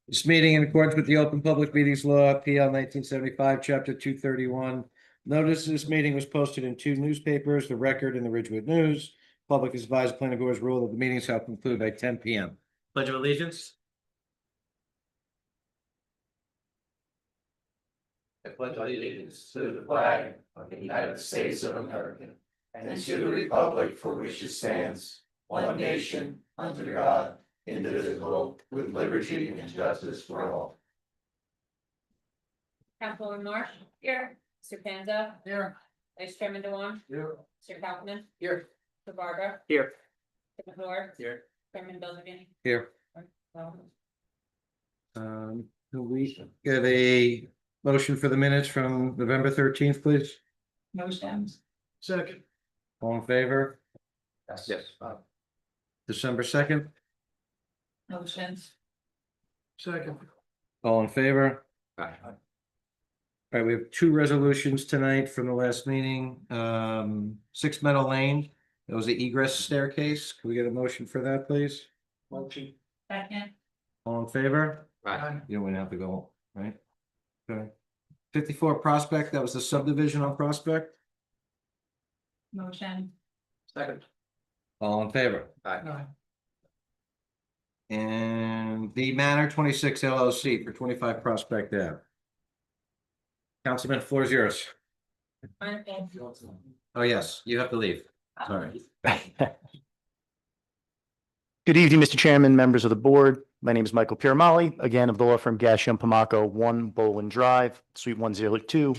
This meeting in accordance with the Open Public Meetings Law, PL 1975, Chapter 231. Notice this meeting was posted in two newspapers, The Record and the Ridgewood News. Public is advised, planning board's rule that the meeting shall conclude by 10 p.m. Pledge of allegiance. I pledge allegiance to the flag of the United States of America and to the republic for which it stands, one nation, under God, indivisible, with liberty and justice for all. Councilwoman Marsh? Here. Mr. Panza? Here. Vice Chairman Dewan? Here. Mr. Kaufman? Here. Mr. Barber? Here. Mr. McNord? Here. Chairman Belzerbini? Here. Well, Can we get a motion for the minutes from November 13th, please? Motions. Second. All in favor? Yes. December 2nd? Motions. Second. All in favor? Aye. All right, we have two resolutions tonight from the last meeting. 6 Meadow Lane, it was the egress staircase. Can we get a motion for that, please? Motion. Second. All in favor? Aye. You don't even have to go, right? Okay. 54 Prospect, that was the subdivision on Prospect. Motion. Second. All in favor? Aye. And the Manor 26 LLC for 25 Prospect Ave. Councilman, floor is yours. Oh, yes, you have to leave. Sorry. Good evening, Mr. Chairman, members of the board. My name is Michael Piramali, again of the law firm Gashion Pamaco, 1 Boland Drive, Suite 102,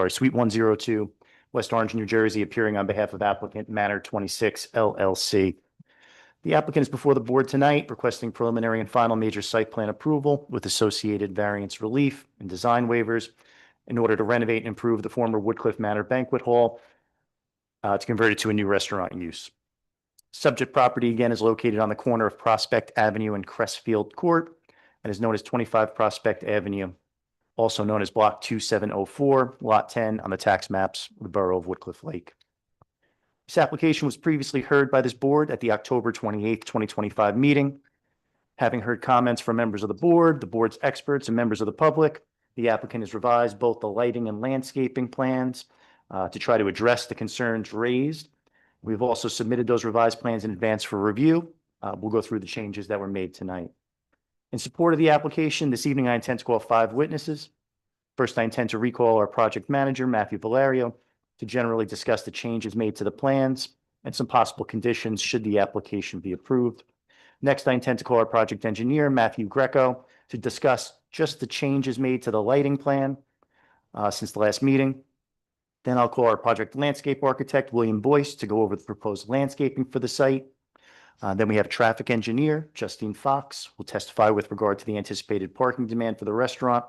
Suite 102, West Orange, New Jersey, appearing on behalf of applicant Manor 26 LLC. The applicant is before the board tonight requesting preliminary and final major site plan approval with associated variance relief and design waivers in order to renovate and improve the former Woodcliff Manor Banquet Hall to convert it to a new restaurant use. Subject property, again, is located on the corner of Prospect Avenue and Crestfield Court and is known as 25 Prospect Avenue, also known as Block 2704, Lot 10 on the tax maps of the Borough of Woodcliff Lake. This application was previously heard by this board at the October 28th, 2025 meeting. Having heard comments from members of the board's experts, and members of the public, the applicant has revised both the lighting and landscaping plans to try to address the concerns raised. We've also submitted those revised plans in advance for review. We'll go through the changes that were made tonight. In support of the application, this evening I intend to call 5 witnesses. First, I intend to recall our project manager, Matthew Valerio, to generally discuss the changes made to the plans and some possible conditions should the application be approved. Next, I intend to call our project engineer, Matthew Greco, to discuss just the changes made to the lighting plan since the last meeting. Then I'll call our project landscape architect, William Boyce, to go over the proposed landscaping for the site. Then we have traffic engineer, Justine Fox, who will testify with regard to the anticipated parking demand for the restaurant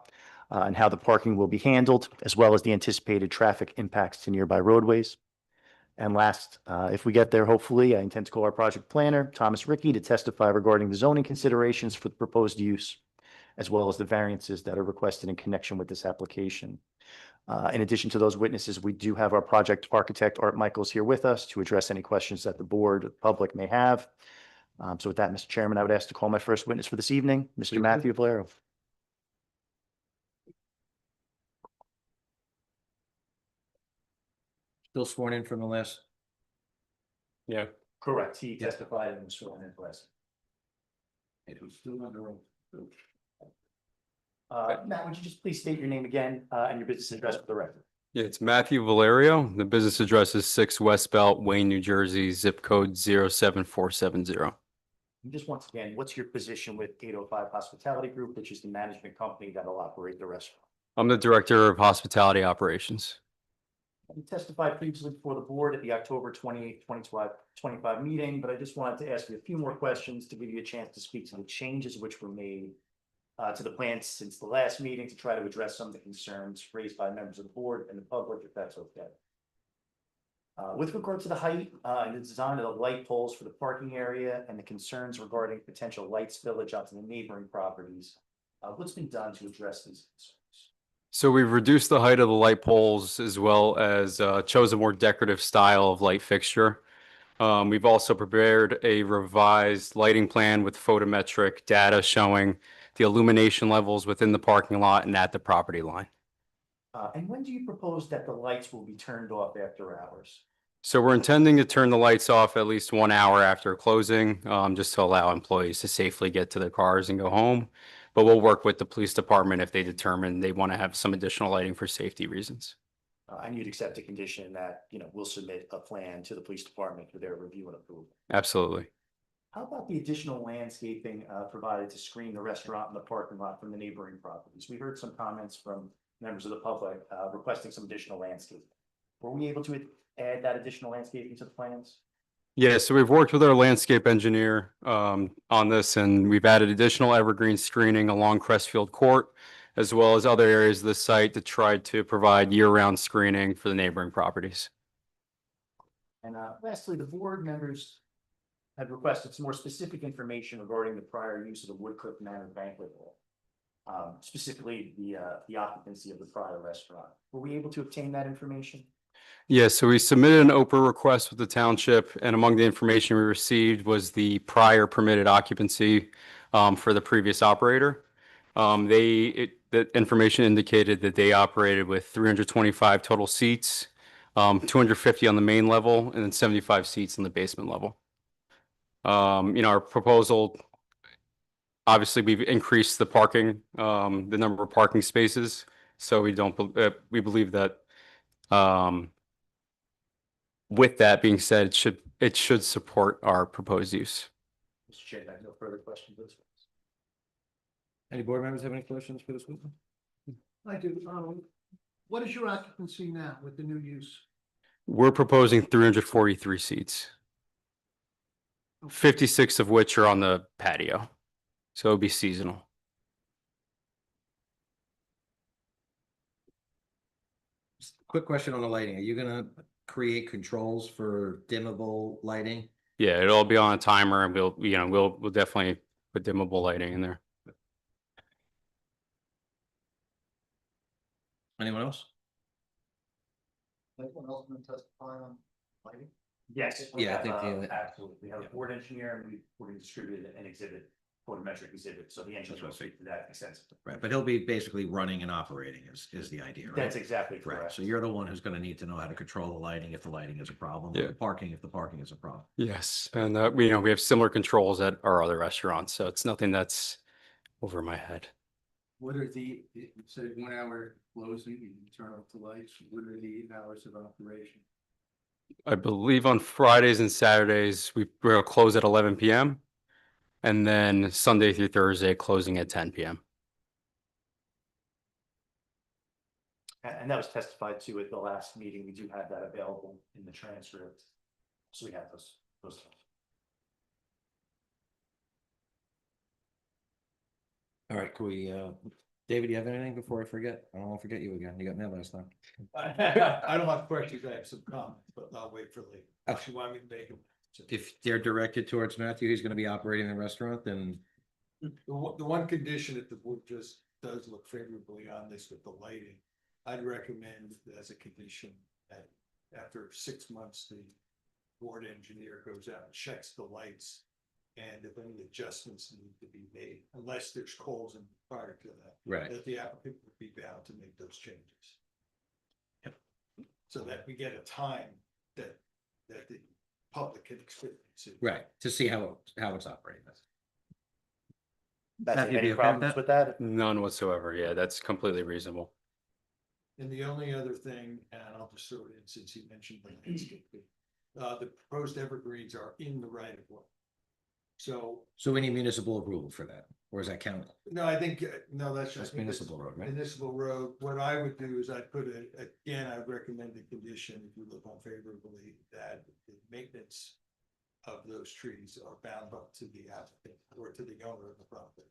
and how the parking will be handled, as well as the anticipated traffic impacts to nearby roadways. And last, if we get there, hopefully, I intend to call our project planner, Thomas Rickey, to testify regarding the zoning considerations for the proposed use, as well as the variances that are requested in connection with this application. In addition to those witnesses, we do have our project architect, Art Michaels, here with us to address any questions that the board, the public may have. So with that, Mr. Chairman, I would ask to call my first witness for this evening, Mr. Matthew Valero. Still sworn in from the last. Yeah. Correct. He testified and was sworn in last. It was still under oath. Matt, would you just please state your name again and your business address for the record? Yeah, it's Matthew Valerio. The business address is 6 West Belt, Wayne, New Jersey, zip code 07470. And just once again, what's your position with 805 Hospitality Group, which is the management company that will operate the restaurant? I'm the director of hospitality operations. You testified previously before the board at the October 28th, 2025 meeting, but I just wanted to ask you a few more questions to give you a chance to speak to the changes which were made to the plan since the last meeting to try to address some of the concerns raised by members of the board and the public, if that's okay. With regard to the height and the design of the light poles for the parking area and the concerns regarding potential light spillage onto the neighboring properties, what's been done to address these concerns? So we've reduced the height of the light poles as well as chose a more decorative style of light fixture. We've also prepared a revised lighting plan with photometric data showing the illumination levels within the parking lot and at the property line. And when do you propose that the lights will be turned off after hours? So we're intending to turn the lights off at least 1 hour after closing, just to allow employees to safely get to their cars and go home. But we'll work with the police department if they determine they want to have some additional lighting for safety reasons. And you'd accept a condition that, we'll submit a plan to the police department for their review and approval. Absolutely. How about the additional landscaping provided to screen the restaurant and the parking lot from the neighboring properties? We heard some comments from members of the public requesting some additional landscaping. Were we able to add that additional landscaping to the plans? Yeah, so we've worked with our landscape engineer on this, and we've added additional evergreen screening along Crestfield Court, as well as other areas of the site to try to provide year-round screening for the neighboring properties. And lastly, the board members had requested some more specific information regarding the prior use of the Woodcliff Manor banquet hall. Specifically, the occupancy of the prior restaurant. Were we able to obtain that information? Yeah, so we submitted an Oprah request with the township, and among the information we received was the prior permitted occupancy for the previous operator. The information indicated that they operated with 325 total seats, 250 on the main level, and then 75 seats in the basement level. Our proposal, obviously, we've increased the parking, the number of parking spaces, so we believe that with that being said, it should support our proposed use. Mr. Chair, I have no further questions. Any board members have any questions for this witness? I do. What is your occupancy now with the new use? We're proposing 343 seats, 56 of which are on the patio, so it'll be seasonal. Quick question on the lighting. Are you gonna create controls for dimmable lighting? Yeah, it'll all be on a timer, and we'll definitely put dimmable lighting in there. Anyone else? Anyone else going to testify on lighting? Yes. Yeah, I think Absolutely. We have a board engineer and we're going to distribute an exhibit, photometric exhibit, so the engineer will speak to that extensively. Right, but he'll be basically running and operating is the idea, right? That's exactly Right, correct. so you're the one who's gonna need to know how to control the lighting if the lighting is a problem, or Yeah. the parking if the parking is a problem. Yes, and we have similar controls at our other restaurants, so it's nothing that's over my head. What are you said 1 hour closing, you turn off the lights, what are the hours of operation? I believe on Fridays and Saturdays, we're gonna close at 11 PM. And then Sunday through Thursday, closing at 10 PM. And that was testified to at the last meeting. We do have that available in the transcript. So we have those. All right, can we, David, you have anything before I forget? I don't want to forget you again. You got mail last time. I don't have questions, I have some comments, but I'll wait for later. If you want me to make them. If they're directed towards Matthew, he's gonna be operating the restaurant, then The one condition that the board just does look favorably on this with the lighting, I'd recommend as a condition that after 6 months, the board engineer goes out and checks the lights. And if any adjustments need to be made, unless there's calls in prior to that. Right. That the applicant would be bound to make those changes. Yep. So that we get a time that the public can experience it. right, to see how it's operating. That's Matthew, do any you agree with problems that? with that? None whatsoever. Yeah, that's completely reasonable. And the only other thing, and I'll just throw it in since you mentioned the landscaping, the proposed evergreens are in the right of way. So, So we need municipal approval for that, or is that county? no, I think, no, that's That's just. municipal road, right? Municipal road, what I would do is I'd put again, I'd recommend a condition, if you look unfavorably, that the maintenance of those trees are bound up to the applicant or to the owner of the property.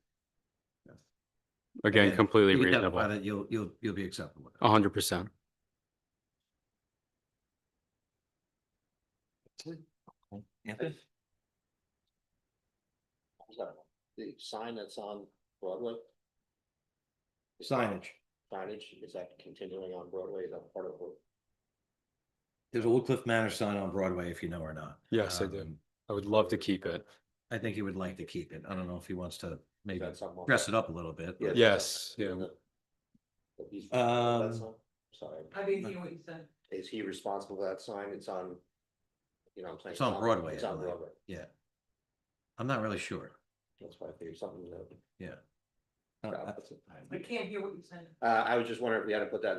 Again, Yeah, completely you can tell reasonable. about it, You'll be acceptable with it. 100%. Anthony? The sign that's on Broadway? Signage. Signage, is that continuing on Broadway, is that part of it? There's a Woodcliff Manor sign on Broadway, if you know or not. Yes, I do. I would love to keep it. I think he would like to keep it. I don't know if he wants to maybe That's something- dress it up a little bit. Yeah, but- Yes, yeah. But he's- Um, that's not- Sorry, I didn't hear what you said. is he responsible for that sign? It's on, you know, what I'm saying. It's on Broadway, It's I on believe. Broadway. Yeah. I'm not really sure. That's why I figured something that. Yeah. I can't hear what you said. I was just wondering if we had to put that,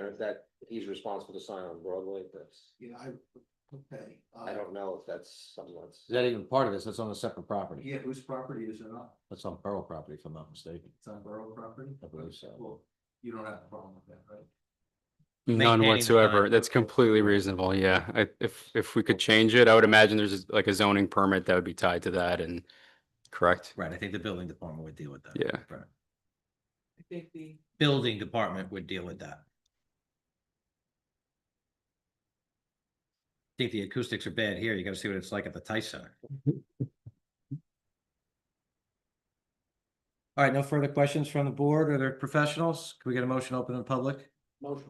if he's responsible to sign on Broadway, that's, Okay. I don't know if that's something that's. Is that even part of this? That's on a separate property. Yeah, whose property is it on? That's on borough property, if I'm not mistaken. It's on borough property? I believe so. Well, you don't have a problem with that, right? None Maintaining the whatsoever. sign. That's completely reasonable. Yeah. If we could change it, I would imagine there's like a zoning permit that would be tied to that and correct? Right, I think the building department would deal with that. Yeah. Right. I think the, Building department would deal with that. I think the acoustics are bad here. You gotta see what it's like at the Tice Center. All right, no further questions from the board or their professionals? Can we get a motion open in public? Motion.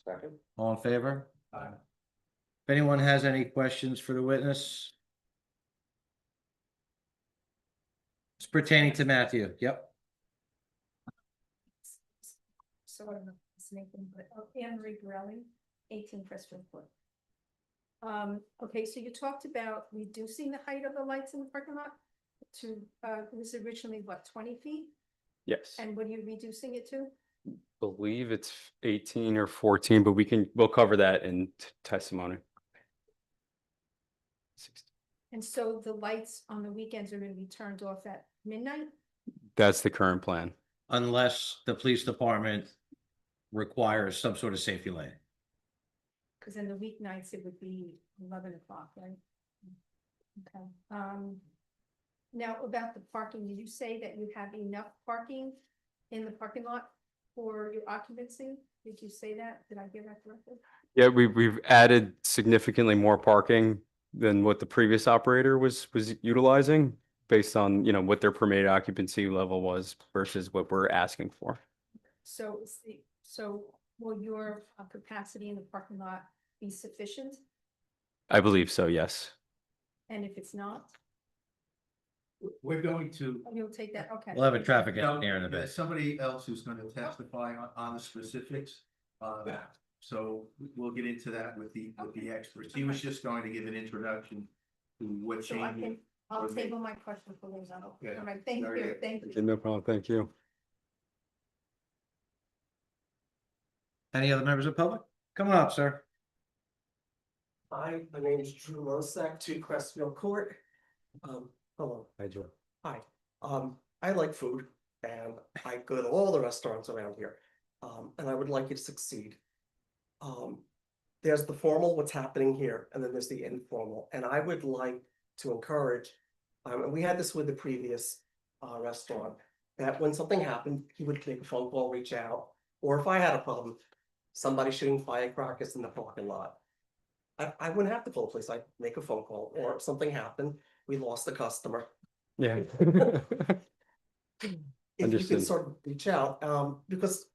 Second. All in favor? Aye. If anyone has any questions for the witness? It's pertaining to Matthew. Yep. Sort of a Nathan, but Anne Marie Borelli, 18 Crestwood Court. Okay, so you talked about reducing the height of the lights in the parking lot to, it was originally what, 20 feet? Yes. And what are you reducing it to? Believe it's 18 or 14, but we'll cover that in testimony. 16. And so the lights on the weekends are gonna be turned off at midnight? That's the current plan. Unless the police department requires some sort of safety lighting. Because in the weeknights, it would be 11 o'clock, right? Okay, now about the parking, did you say that you have enough parking in the parking lot for your occupancy? Did you say that? Did I hear that correctly? Yeah, we've added significantly more parking than what the previous operator was utilizing based on, you know, what their permitted occupancy level was versus what we're asking for. So will your capacity in the parking lot be sufficient? I believe so, yes. And if it's not, We're going to. you'll take that, okay. We'll have a traffic No, engineer in a there's bit. somebody else who's gonna testify on the specifics. So we'll get into that with the experts. He was just going to give an introduction to what So I changes. can, I'll were made. table my question for those. Yeah. All right, thank Very you, good. thank Okay, you. no problem. Thank you. Any other members of the public? Come on up, sir. Hi, my name is Drew Losak, 2 Crestfield Court. Hello, Hi, Joe. hi. I like food and I go to all the restaurants around here. And I would like you to succeed. There's the formal, what's happening here, and then there's the informal, and I would like to encourage. And we had this with the previous restaurant, that when something happened, he would make a phone call, reach out, or if I had a problem, somebody shooting firecrackers in the parking lot. I wouldn't have to call the police, I'd make a phone call, or if something happened, we lost the customer. Yeah. If you Understood. could sort of reach out, because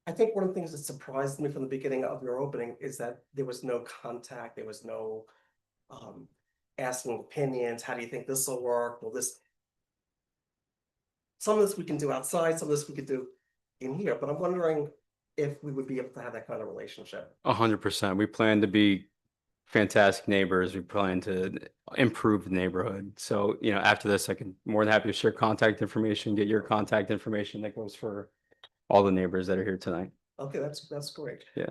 I think one of the things that surprised me from the beginning of your opening is that there was no contact, there was no asking opinions, how do you think this will work, will this? Some of this we can do outside, some of this we could do in here, but I'm wondering if we would be able to have that kind of relationship. 100%. We plan to be fantastic neighbors. We plan to improve the neighborhood. So, you know, after this, I can more than happy to share contact information, get your contact information that goes for all the neighbors that are here tonight. Okay, that's great. Yeah.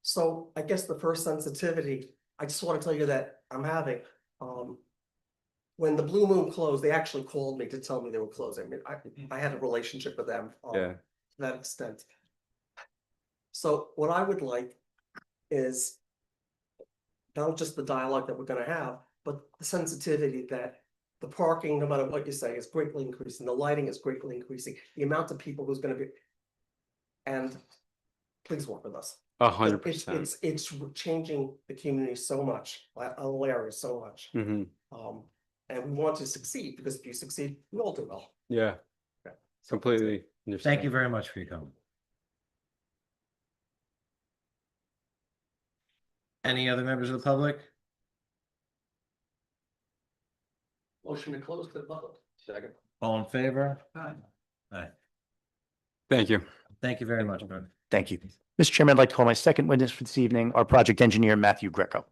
So I guess the first sensitivity, I just want to tell you that I'm having, when the Blue Moon closed, they actually called me to tell me they were closing. I mean, I had a relationship with them. Yeah. To that extent. So what I would like is not just the dialogue that we're gonna have, but the sensitivity that the parking, no matter what you say, is greatly increasing, the lighting is greatly increasing, the amount of people who's gonna be. And please work with us. 100%. It's changing the community so much, all areas so much. Hmm. And we want to succeed, because if you succeed, we all do well. Yeah. Okay. Completely understand. Thank you very much for your comment. Any other members of the public? Motion to close to the public. Second. All in favor? Aye. Aye. Thank you. Thank you very much, Bert. Thank you. Mr. Chairman, I'd like to call my second witness for this evening, our project engineer, Matthew Greco.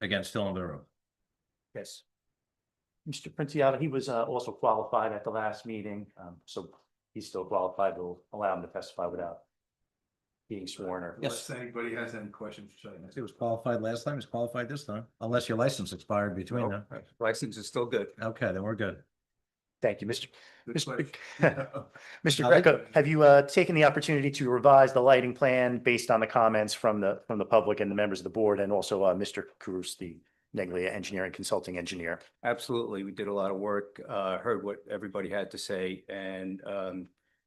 Again, still in the room. Yes. Mr. Princiata, he was also qualified at the last meeting, so he's still qualified. We'll allow him to testify without being sworn or. Unless anybody has any questions. He was qualified last time, he's qualified this time, unless your license expired between them. License is still good. Okay, then we're good. Thank you, Mr. Good Mr. question. Mr. Now, Greco, have you taken the opportunity to revise the lighting plan based on the comments from the public and the members of the board, and also Mr. Cruz, the Neglia Engineering Consulting Engineer? Absolutely. We did a lot of work, heard what everybody had to say, and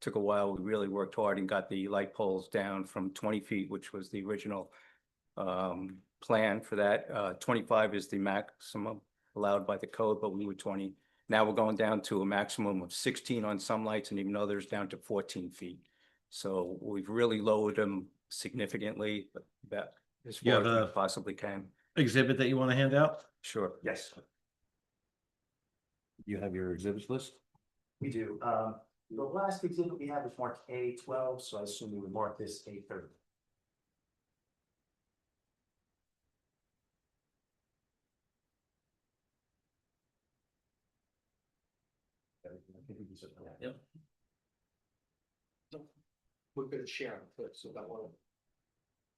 took a while. We really worked hard and got the light poles down from 20 feet, which was the original plan for that. 25 is the maximum allowed by the code, but we were 20. Now we're going down to a maximum of 16 on some lights and even others down to 14 feet. So we've really lowered them significantly, but that as You far have as we a- possibly can. Exhibit that you want to hand out? Sure. Yes, You have your exhibits list? we do. The last exhibit we had was marked A12, so I assume we would mark this A30. Yep. We're gonna share them too, so that one.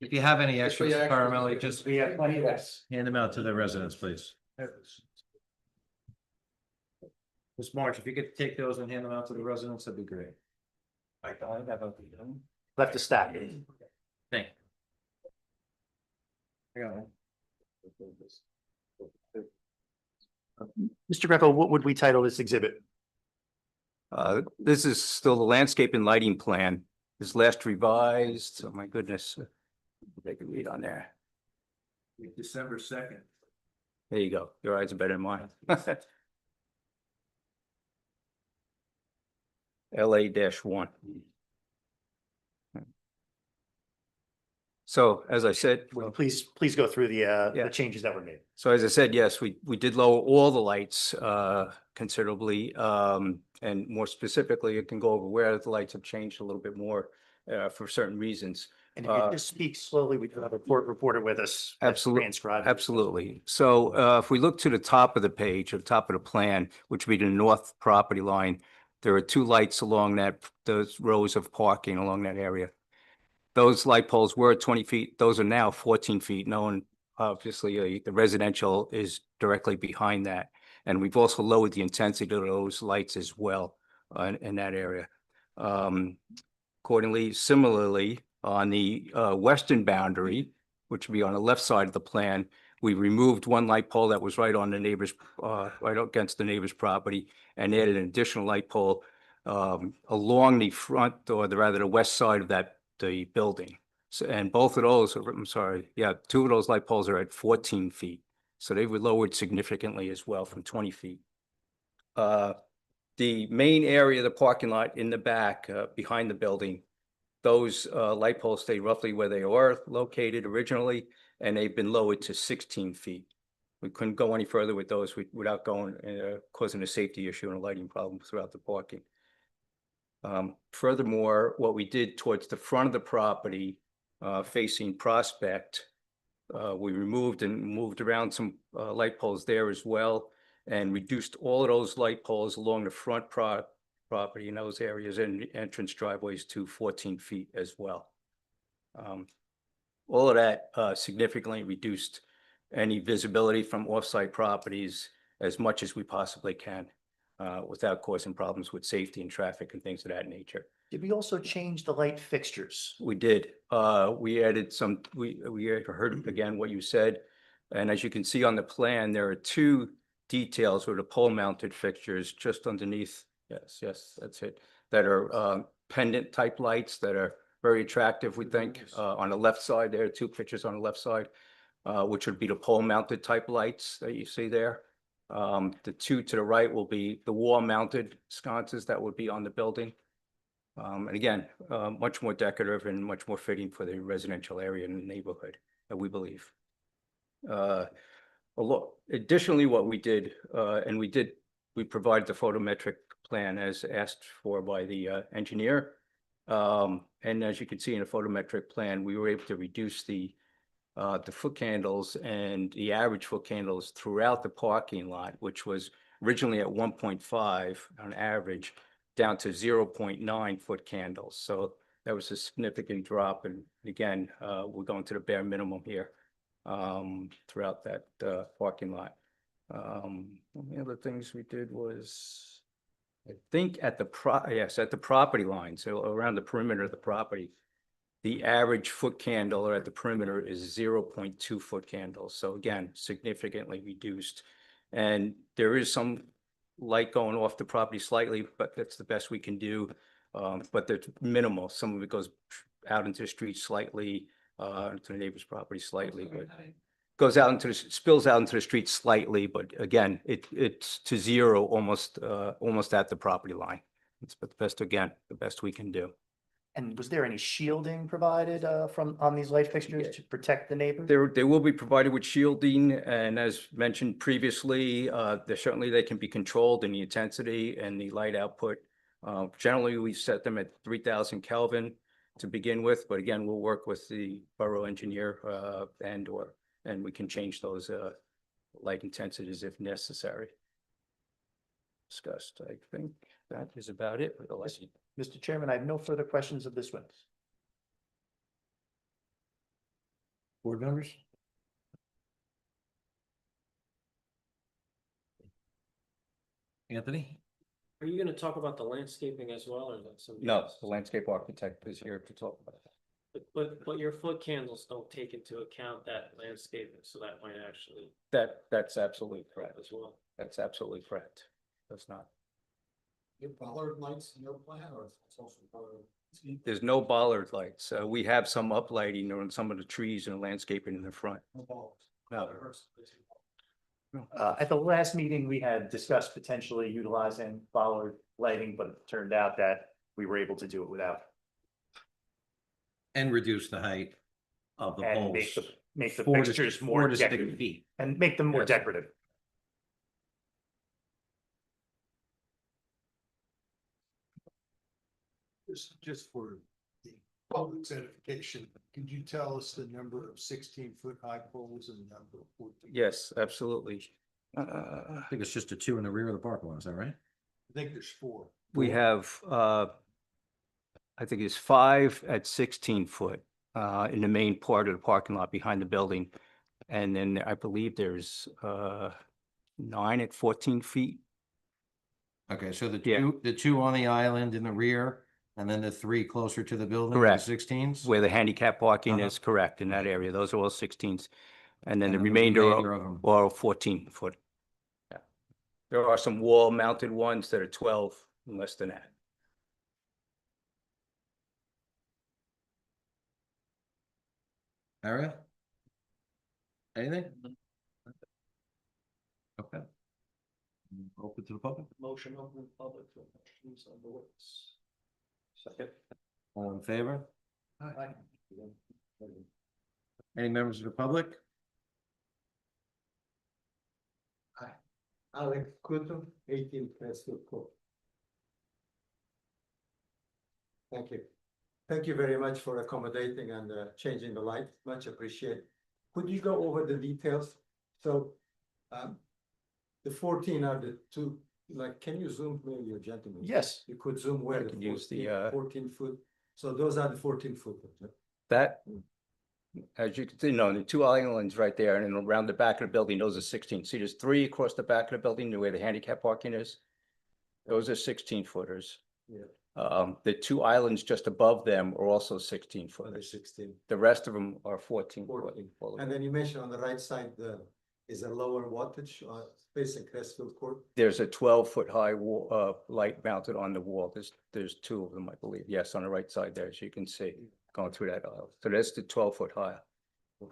If you have any Just for extras, your extras. Caramelli, just We have plenty of this. hand them out to the residents, please. Ms. March, if you could take those and hand them out to the residents, that'd be great. Left a stack. Thank you. I got one. Mr. Greco, what would we title this exhibit? This is still the landscape and lighting plan. This last revised, oh my goodness. They can read on there. December 2nd. There you go. Your eyes are better than mine. LA-1. So as I said, Will you please go through Yeah. the changes that were made. so as I said, yes, we did lower all the lights considerably. And more specifically, it can go over where the lights have changed a little bit more for certain reasons. And if you just speak slowly, we do have a reporter with us. that's Absolutely. transcribing. Absolutely. So if we look to the top of the page, or the top of the plan, which would be the north property line, there are two lights along those rows of parking along that area. Those light poles were 20 feet. Those are now 14 feet. No one, obviously, the residential is directly behind that. And we've also lowered the intensity of those lights as well in that area. Accordingly, similarly, on the western boundary, which would be on the left side of the plan, we removed one light pole that was right on the neighbor's, right against the neighbor's property, and added an additional light pole along the front, or rather the west side of the building. So, and both of those, I'm sorry, yeah, two of those light poles are at 14 feet. So they were lowered significantly as well from 20 feet. The main area of the parking lot in the back, behind the building, those light poles stay roughly where they were located originally, and they've been lowered to 16 feet. We couldn't go any further with those without causing a safety issue and a lighting problem throughout the parking. Furthermore, what we did towards the front of the property, facing Prospect, we removed and moved around some light poles there as well, and reduced all of those light poles along the front property in those areas and entrance driveways to 14 feet as well. All of that significantly reduced any visibility from off-site properties as much as we possibly can, without causing problems with safety and traffic and things of that nature. Did we also change the light fixtures? We did. We added some, we heard again what you said. And as you can see on the plan, there are two details with the pole mounted fixtures just underneath. Yes, that's it. That are pendant type lights that are very attractive, we think. On the left side, there are two pictures on the left side, which would be the pole mounted type lights that you see there. The two to the right will be the wall mounted sconces that would be on the building. And again, much more decorative and much more fitting for the residential area in the neighborhood, we believe. Additionally, what we did, we provided the photometric plan as asked for by the engineer. And as you can see in the photometric plan, we were able to reduce the foot candles and the average foot candles throughout the parking lot, which was originally at 1.5 on average, down to 0.9 foot candles. So that was a significant drop. And again, we're going to the bare minimum here throughout that parking lot. The other things we did was, I think at the property line, so around the perimeter of the property, the average foot candle or at the perimeter is 0.2 foot candles. So again, significantly reduced. And there is some light going off the property slightly, but that's the best we can do. But it's minimal. Some of it goes out into the street slightly, into the neighbor's property slightly, but goes out into spills out into the street slightly. But again, it's to zero almost at the property line. It's the best we can do. And was there any shielding provided on these light fixtures to protect the neighbors? They will be provided with shielding, and as mentioned previously, they can be controlled in the intensity and the light output. Generally, we set them at 3,000 Kelvin to begin with, but again, we'll work with the borough engineer and we can change those light intensities if necessary. Discussed, I think that is about it. Mr. Chairman, I have no further questions of this witness. Board members? Anthony? Are you gonna talk about the landscaping as well, or is that something? No, the landscape architect is here to talk about that. But your foot candles don't take into account that landscaping, so that might actually That's absolutely help correct. as well. That's absolutely correct. That's not. Your bollard lights in your plan, or it's also part of? There's no bollard lights. We have some uplighting on some of the trees and landscaping in the front. No bollards. No. At the last meeting, we had discussed potentially utilizing bollard lighting, but it turned out that we were able to do it without. And reduce the height of the And poles. make the 4 to fixtures 4 more to 6 decorative feet. and make them more Yes. decorative. Just for the public's edification, could you tell us the number of 16-foot high poles and the number of 14? Yes, absolutely. I think it's just the 2 in the rear of the parking lot, is that right? I think there's 4. We have, I think it's 5 at 16 foot in the main part of the parking lot behind the building. And then I believe there's 9 at 14 feet. Okay, so the Yeah. two on the island in the rear, and then the 3 closer to the building. Correct. 16s? Where the handicap parking Uh-huh. is correct in that area. Those are all 16s. And then And the then remainder of them. are 14 foot. Yeah. There are some wall mounted ones that are 12 and less than that. Ariel? Anything? Okay. Open to the public? Motion open to public for questions on the witness. Second. All in favor? Any members of the public? Alex Kuto, 18 Crestwood Court. Thank you. Thank you very much for accommodating and changing the light. Much appreciated. Could you go over the details? So the 14 are the two, like, can you zoom maybe, your gentleman? Yes. You could zoom where I the can use the, 14 foot. So those are the 14 foot. That, as you can see, the 2 islands right there, and then around the back of the building, those are 16. See, there's 3 across the back of the building, where the handicap parking is. Those are 16 footers. Yeah. The 2 islands just above them are also 16 For the footers. 16. The rest of them are 14. 14. foot. And then you mentioned on the right side, is a lower wattage facing Crestfield Court. There's a 12-foot high wall, light mounted on the wall. There's 2 of them, I believe. Yes, on the right side there, as you can see, going through that aisle. So that's the 12-foot high.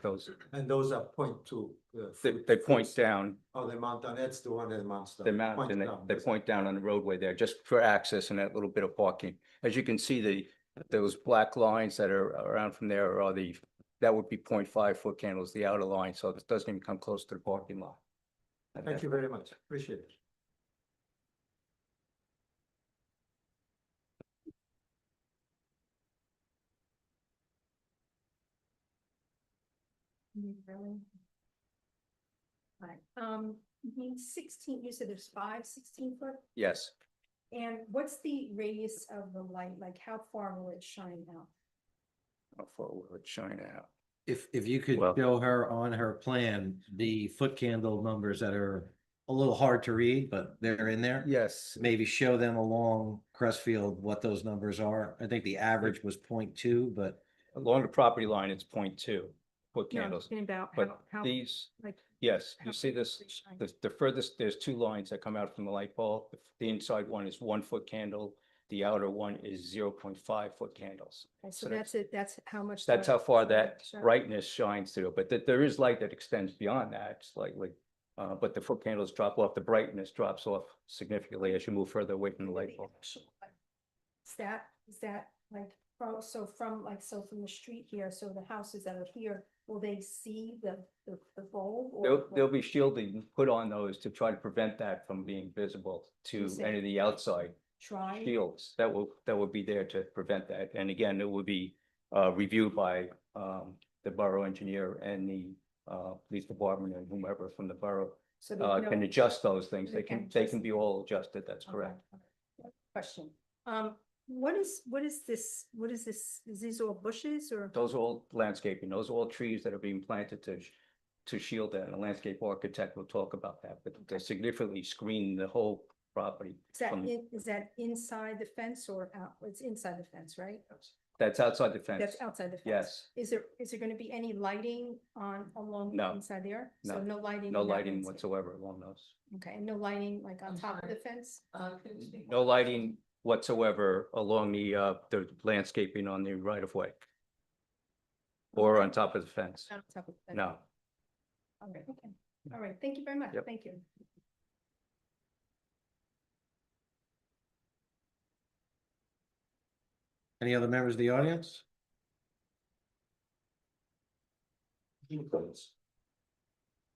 Those, And those are point two. they point down, Oh, they mount down, that's the one that mounts down. they mount and they point down on the roadway there just for access and that little bit of parking. As you can see, those black lines that are around from there are that would be 0.5 foot candles, the outer line, so it doesn't even come close to the parking lot. Thank you very much, appreciate it. Really? Right, you mean 16, you said there's 16 foot? Yes, And what's the radius of the light? Like how far will it shine out? how far will it shine out? If you could Well- show her on her plan, the foot candle numbers that are a little hard to read, but they're in there. Yes, Maybe show them along Crestfield what those numbers are. I think the average was 0.2, but along the property line, it's 0.2 foot No, I'm candles. talking about But how, these, like. yes, how you see this, they shine. the furthest, there's two lines that come out from the light pole. The inside one is 1 foot candle. The outer one is 0.5 foot candles. Okay, so so that's it, that's how much. That's the how far that shine. brightness shines through, but there is light that extends beyond that slightly. But the foot candles drop off, the brightness drops off significantly as you move further away from the light pole. Is that like, from the street here, so the houses that are here, will they see the bulb? or There'll be shielding put on those to try to prevent that from being visible to Is it- any of the outside Try, shields that will be there to prevent that. And again, it will be reviewed by the borough engineer and the police department and whomever from the borough so there's can no. adjust those things. They They can can adjust be all adjusted. That's correct. Okay. Question, what is this, is these all bushes or? Those are all landscaping. Those are all trees that are being planted to shield that. And a landscape architect will talk about that, but to significantly screen the whole property. from- Is that inside the fence or out? It's inside the fence, right? That's outside the fence. That's outside the fence. Yes, Is there gonna be any lighting along No. inside there? So No. no lighting? no in that lighting landscape? whatsoever along those. Okay, and no lighting like on I'm top of sorry. the fence? Can you speak? No lighting whatsoever along the landscaping on the right of way. Or on top of the fence. Not on top of the fence? No. All right, okay. All right, thank you very much. Yep. Thank you. any other members of the audience?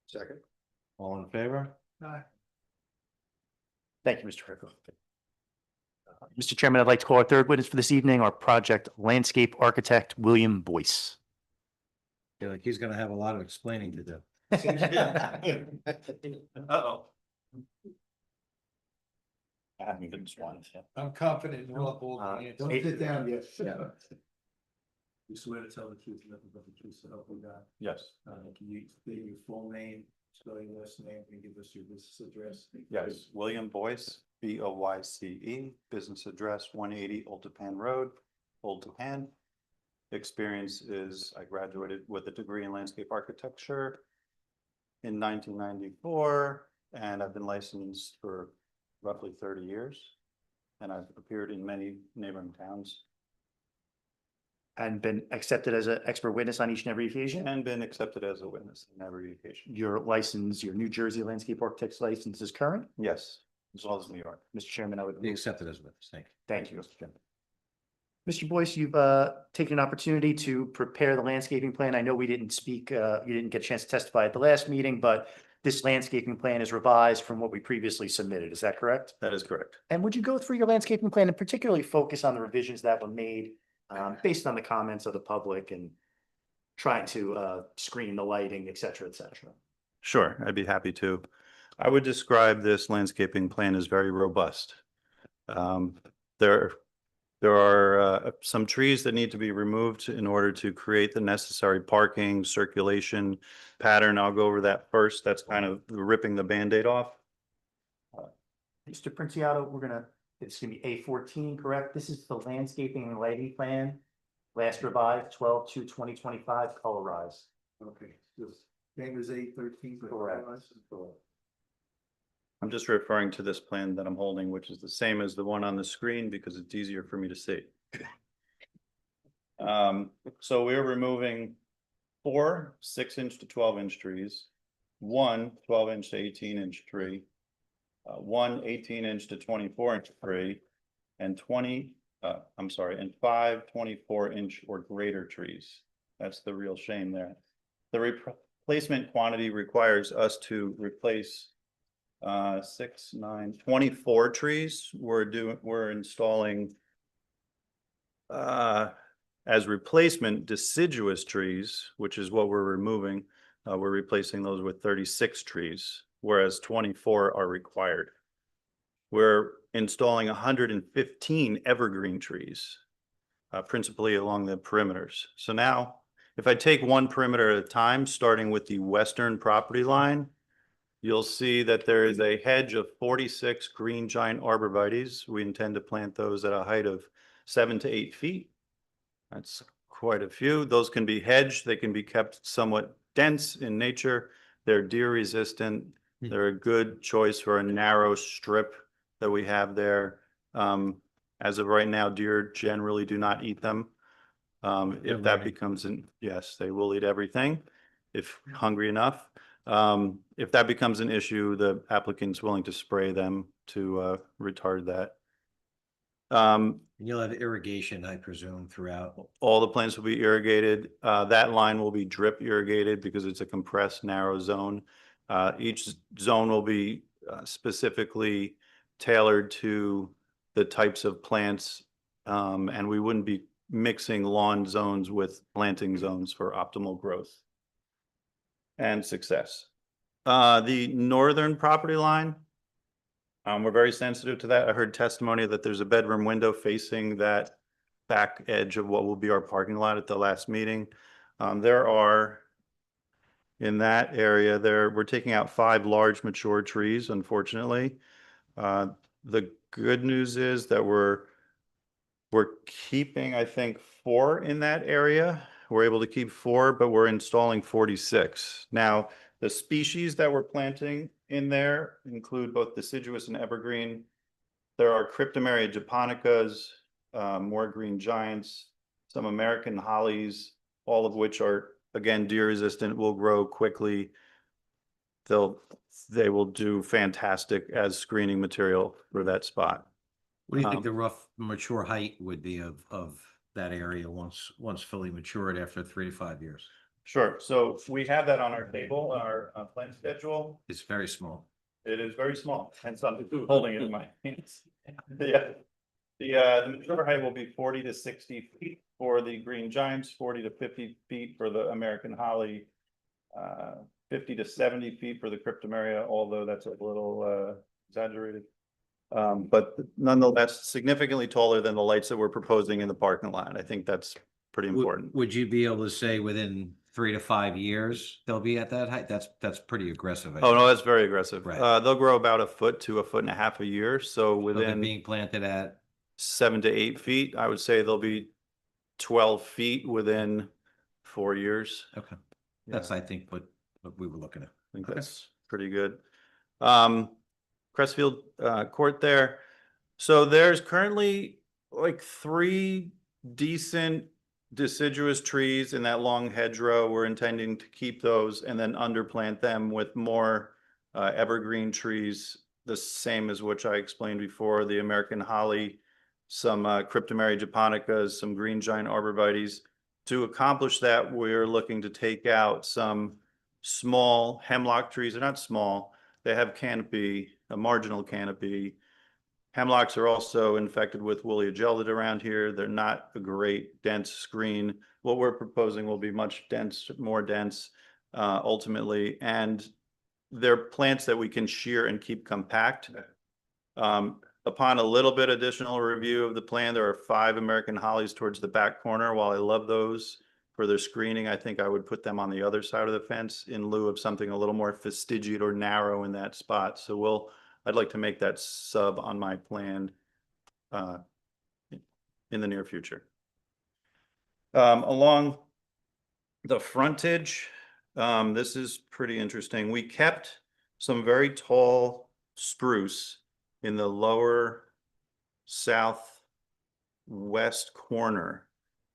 Second. All in favor? Thank you, Mr. Greco. Mr. Chairman, I'd like to call our third witness for this evening, our project landscape architect, William Boyce. Feel like he's gonna have a lot of explaining to do. Uh-oh. I haven't been sworn, yeah. I'm confident we'll have all the answers. Don't sit down yet. Yeah. You swear to tell the truth, nothing but the truth, so help you God. Yes. Can you state your full name, spell your last name, and give us your business address? Yes, William Boyce, Boyce, business address 180 Old Tappan Road, Old Tappan. Experience is I graduated with a degree in landscape architecture in 1994, and I've been licensed for roughly 30 years. And I've appeared in many neighboring towns And been accepted as an expert witness on each and every occasion. and been accepted as a witness in every occasion. Your license, your New Jersey landscape architect's license is current. Yes, as well as New York. Mr. Chairman, I would. Be accepted as a witness, thank you. Thank you, Mr. Chairman. Mr. Boyce, you've taken an opportunity to prepare the landscaping plan. I know we didn't speak, you didn't get a chance to testify at the last meeting, but this landscaping plan is revised from what we previously submitted. Is that correct? That is correct. And would you go through your landscaping plan and particularly focus on the revisions that were made based on the comments of the public and trying to screen the lighting, et cetera, et cetera? Sure, I'd be happy to. I would describe this landscaping plan as very robust. There are some trees that need to be removed in order to create the necessary parking, circulation pattern. I'll go over that first. That's kind of ripping the Band-Aid off. Mr. Princiato, it's gonna be A14, correct? This is the landscaping and lighting plan, last revised 12/2/2025, colorized. Okay, name is 813. Correct. I'm just referring to this plan that I'm holding, which is the same as the one on the screen because it's easier for me to see. So we're removing 4 6-inch to 12-inch trees, 1 12-inch to 18-inch tree, 1 18-inch to 24-inch tree, and 5 24-inch or greater trees. That's the real shame there. The replacement quantity requires us to replace 6, 9, 24 trees. We're installing as replacement deciduous trees, which is what we're removing. We're replacing those with 36 trees, whereas 24 are required. We're installing 115 evergreen trees, principally along the perimeters. So now, if I take one perimeter at a time, starting with the western property line, you'll see that there is a hedge of 46 green giant arborvitaes. We intend to plant those at a height of 7 to 8 feet. That's quite a few. Those can be hedged. They can be kept somewhat dense in nature. They're deer resistant. They're a good choice for a narrow strip that we have there. As of right now, deer generally do not eat them. If that becomes yes, they will eat everything if hungry enough. If that becomes an issue, the applicant's willing to spray them to retard that. You'll have irrigation, I presume, throughout. All the plants will be irrigated. That line will be drip irrigated because it's a compressed narrow zone. Each zone will be specifically tailored to the types of plants, and we wouldn't be mixing lawn zones with planting zones for optimal growth and success. The northern property line, we're very sensitive to that. I heard testimony that there's a bedroom window facing that back edge of what will be our parking lot at the last meeting. There are, in that area there, we're taking out 5 large mature trees, unfortunately. The good news is that we're keeping, I think, 4 in that area. We're able to keep 4, but we're installing 46. Now, the species that we're planting in there include both deciduous and evergreen. There are Cryptomeria japonicas, more green giants, some American hollies, all of which are, again, deer resistant, will grow quickly. They will do fantastic as screening material for that spot. What do you think the rough mature height would be of that area once fully matured after 3 to 5 years? Sure. So we have that on our table, our plant schedule. It's very small. It is very small, hence I'm holding it in my hands. The mature height will be 40 to 60 feet for the green giants, 40 to 50 feet for the American holly, 50 to 70 feet for the Cryptomeria, although that's a little exaggerated. But nonetheless, significantly taller than the lights that we're proposing in the parking lot. I think that's pretty important. Would you be able to say within 3 to 5 years they'll be at that height? That's pretty aggressive. Oh, no, that's very aggressive. Right. They'll grow about 1 foot to 1.5 feet a year. So So they're within being planted at 7 to 8 feet, I would say they'll be 12 feet within 4 years. okay. That's I think what we were looking at. I think Okay. that's pretty good. Crestfield Court there. So there's currently like 3 decent deciduous trees in that long hedgerow. We're intending to keep those and then underplant them with more evergreen trees, the same as which I explained before, the American holly, some Cryptomeria japonicas, some green giant arborvitaes. To accomplish that, we're looking to take out some small hemlock trees. They're not small. They have canopy, a marginal canopy. Hemlocks are also infected with woolly agelid around here. They're not a great dense screen. What we're proposing will be much more dense ultimately, and they're plants that we can shear and keep compact. Upon a little bit additional review of the plan, there are 5 American hollies towards the back corner. While I love those for their screening, I think I would put them on the other side of the fence in lieu of something a little more fastigiate or narrow in that spot. So I'd like to make that sub on my plan in the near future. Along the frontage, this is pretty interesting. We kept some very tall spruce in the lower southwest corner.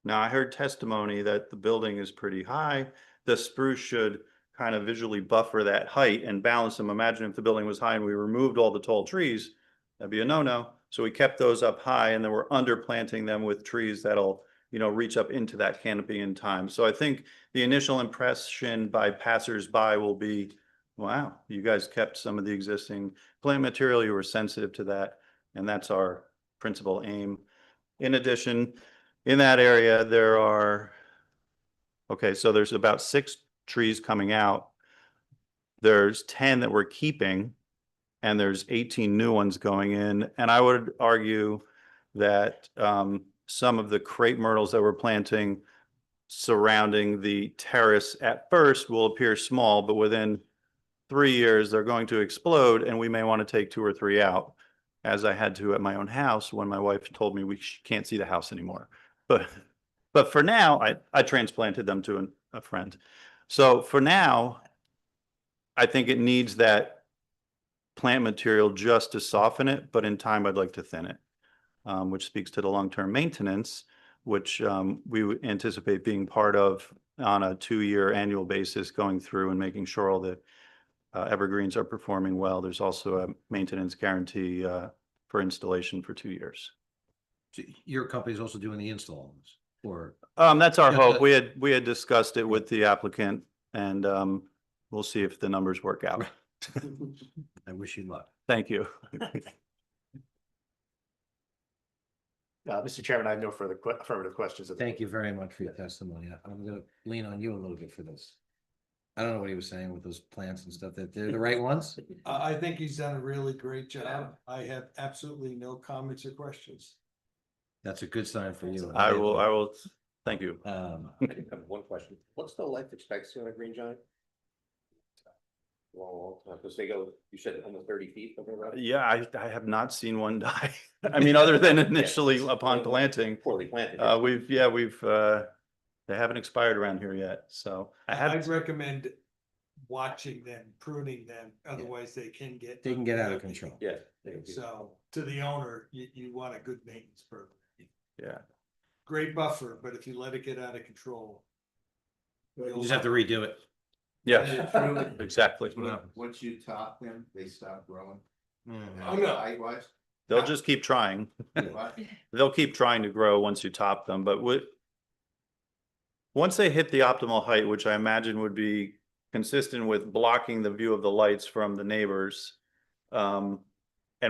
Now, I heard testimony that the building is pretty high, the spruce should kind of visually buffer that height and balance them. Imagine if the building was high and we removed all the tall trees, that'd be a no-no. So we kept those up high and then we're underplanting them with trees that'll, reach up into that canopy in time. So I think the initial impression by passersby will be, wow, you guys kept some of the existing plant material, you were sensitive to that, and that's our principal aim. In addition, in that area, so there's about 6 trees coming out. There's 10 that we're keeping, and there's 18 new ones going in. And I would argue that some of the crepe myrtles that we're planting surrounding the terrace at first will appear small, but within 3 years, they're going to explode, and we may want to take 2 or 3 out, as I had to at my own house when my wife told me we can't see the house anymore. But for now, I transplanted them to a friend. So for now, I think it needs that plant material just to soften it, but in time, I'd like to thin it, which speaks to the long-term maintenance, which we would anticipate being part of on a 2-year annual basis, going through and making sure all the evergreens are performing well. There's also a maintenance guarantee for installation for 2 years. So your company's also doing the installs, or? That's our hope. We had discussed it with the applicant, and we'll see if the numbers work out. I wish you luck. Thank you. Mr. Chairman, I have no further affirmative questions. Thank you very much for your testimony. I'm gonna lean on you a little bit for this. I don't know what he was saying with those plants and stuff, that they're the right ones. I think he's done a really great job. I have absolutely no comments or questions. That's a good sign for you. I will, thank you. I do have one question. What's the life expectancy on a green giant? Long time, because they go, you said almost 30 feet, something like that? Yeah, I have not seen one die. I mean, other than initially upon planting. Poorly planted. They haven't expired around here yet, so I'd recommend watching them, pruning them, otherwise they can get. They can get out of control. Yeah. So to the owner, you want a good maintenance program. yeah. Great buffer, but if you let it get out of control. You just have to redo it. Yeah, exactly. Once you top them, they stop growing. Oh, no. Height-wise? They'll just keep trying. What? They'll keep trying to grow once you top them, but once they hit the optimal height, which I imagine would be consistent with blocking the view of the lights from the neighbors, and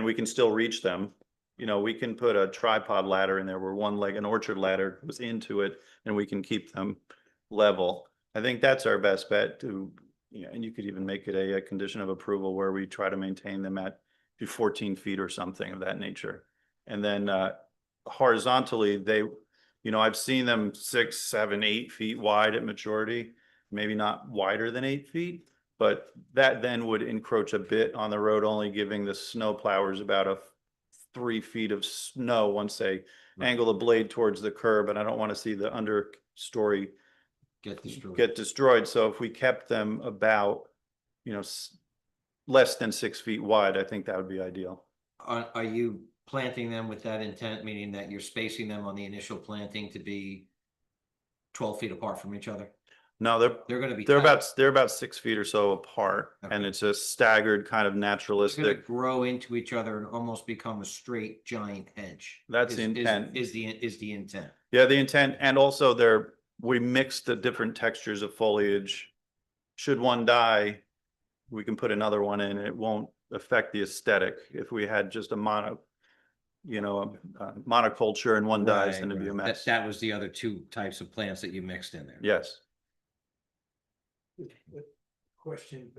we can still reach them. We can put a tripod ladder in there where an orchard ladder goes into it, and we can keep them level. I think that's our best bet and you could even make it a condition of approval where we try to maintain them at 14 feet or something of that nature. And then horizontally, I've seen them 6, 7, 8 feet wide at maturity, maybe not wider than 8 feet, but that then would encroach a bit on the road, only giving the snow plowers about 3 feet of snow once they angle the blade towards the curb, and I don't want to see the understory get destroyed. So if we kept them about, less than 6 feet wide, I think that would be ideal. Are you planting them with that intent, meaning that you're spacing them on the initial planting to be 12 feet apart from each other? No, They're gonna be. they're tight. about 6 feet or so apart, and Okay. it's a staggered kind of It's gonna naturalistic. grow into each other and almost become a straight giant hedge. That's Is- the intent. Is the intent. Yeah, the intent, and also we mix the different textures of foliage. Should one die, we can put another one in, and it won't affect the aesthetic. If we had just a monoculture and one dies, then it'd be a Right. mess. That was the other 2 types of plants that you mixed in there. Yes. Question,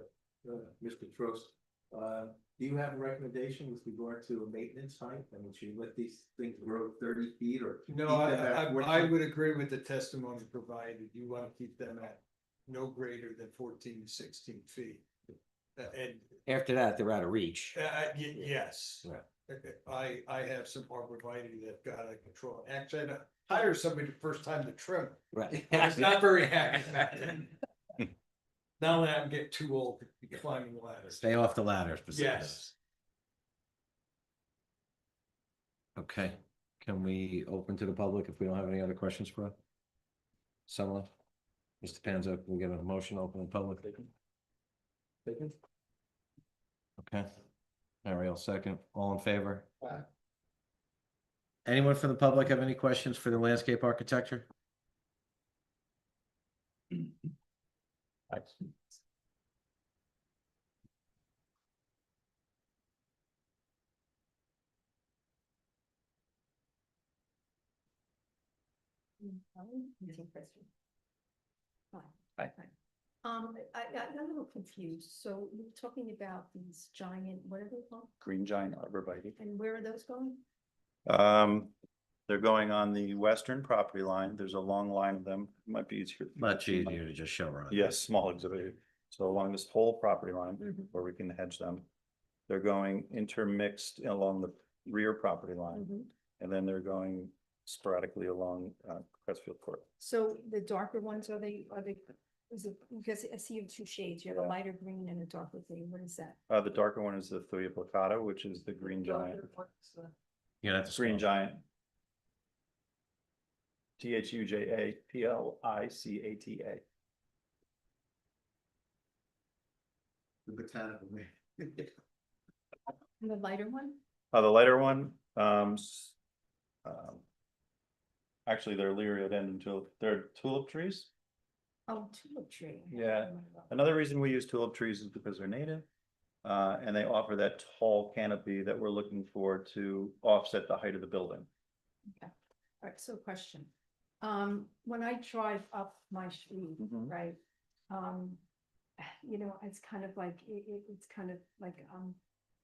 Mr. Trost, do you have a recommendation with regard to a maintenance height? I mean, should you let these things grow 30 feet or? No, keep them at I 14? would agree with the testimony provided. You want to keep them at no greater than 14 to 16 feet. And After that, they're out of reach. yes. Right. I have some arborvitae that got out of control. Actually, I had to hire somebody the first time to trim. Right. I was not very happy back then. Now that I'm getting too old to be climbing ladders. Stay off the ladders. besides Yes. those. Okay, can we open to the public if we don't have any other questions for us? Someone? Mr. Panzo, can we get a motion open in public? Okay. Ariel, second. All in favor? Anyone from the public have any questions for the landscape architecture? Hi. I'm a little confused. So you're talking about these giant, what are they called? Green giant arborvitae. And where are those going? They're going on the western property line. There's a long line of them. Might be easier. Much easier to just show around. Yes, small exhibit. So along this whole property line Mhm. where we can hedge them. They're going intermixed along the rear property line, Mhm. and then they're going sporadically along Crestfield Court. So the darker ones, are they, is it, because I see you have two shades, you have a Yeah. lighter green and a darker green, what is that? The darker one is the Thuya plicata, which is the green giant. You're gonna have to. Green spell it. giant. THUJAPLICATA. The botanical name. And the lighter one? The lighter one, actually, they're Liriodendron tulip, they're tulip trees. Oh, tulip tree. Yeah. Another reason we use tulip trees is because they're native. And they offer that tall canopy that we're looking for to offset the height of the building. Okay, all right, so question. When I drive up my street, Mhm. right? You know, it's kind of like, it's kind of like,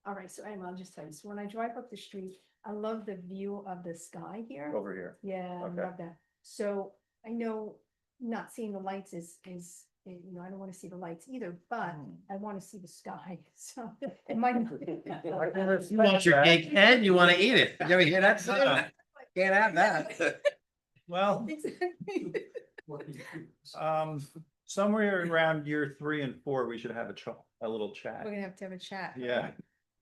all right, so anyway, I'll just tell you, so when I drive up the street, I love the view of the sky here. Over here. Yeah, I Okay. love that. So I know not seeing the lights is, you know, I don't want to see the lights either, but I want to see the sky, so it might. You want your cake and you wanna eat it. You ever hear that? Can't have that. Well, Exactly. somewhere around year 3 and 4, we should have a little chat. We're gonna have to have a chat. Yeah.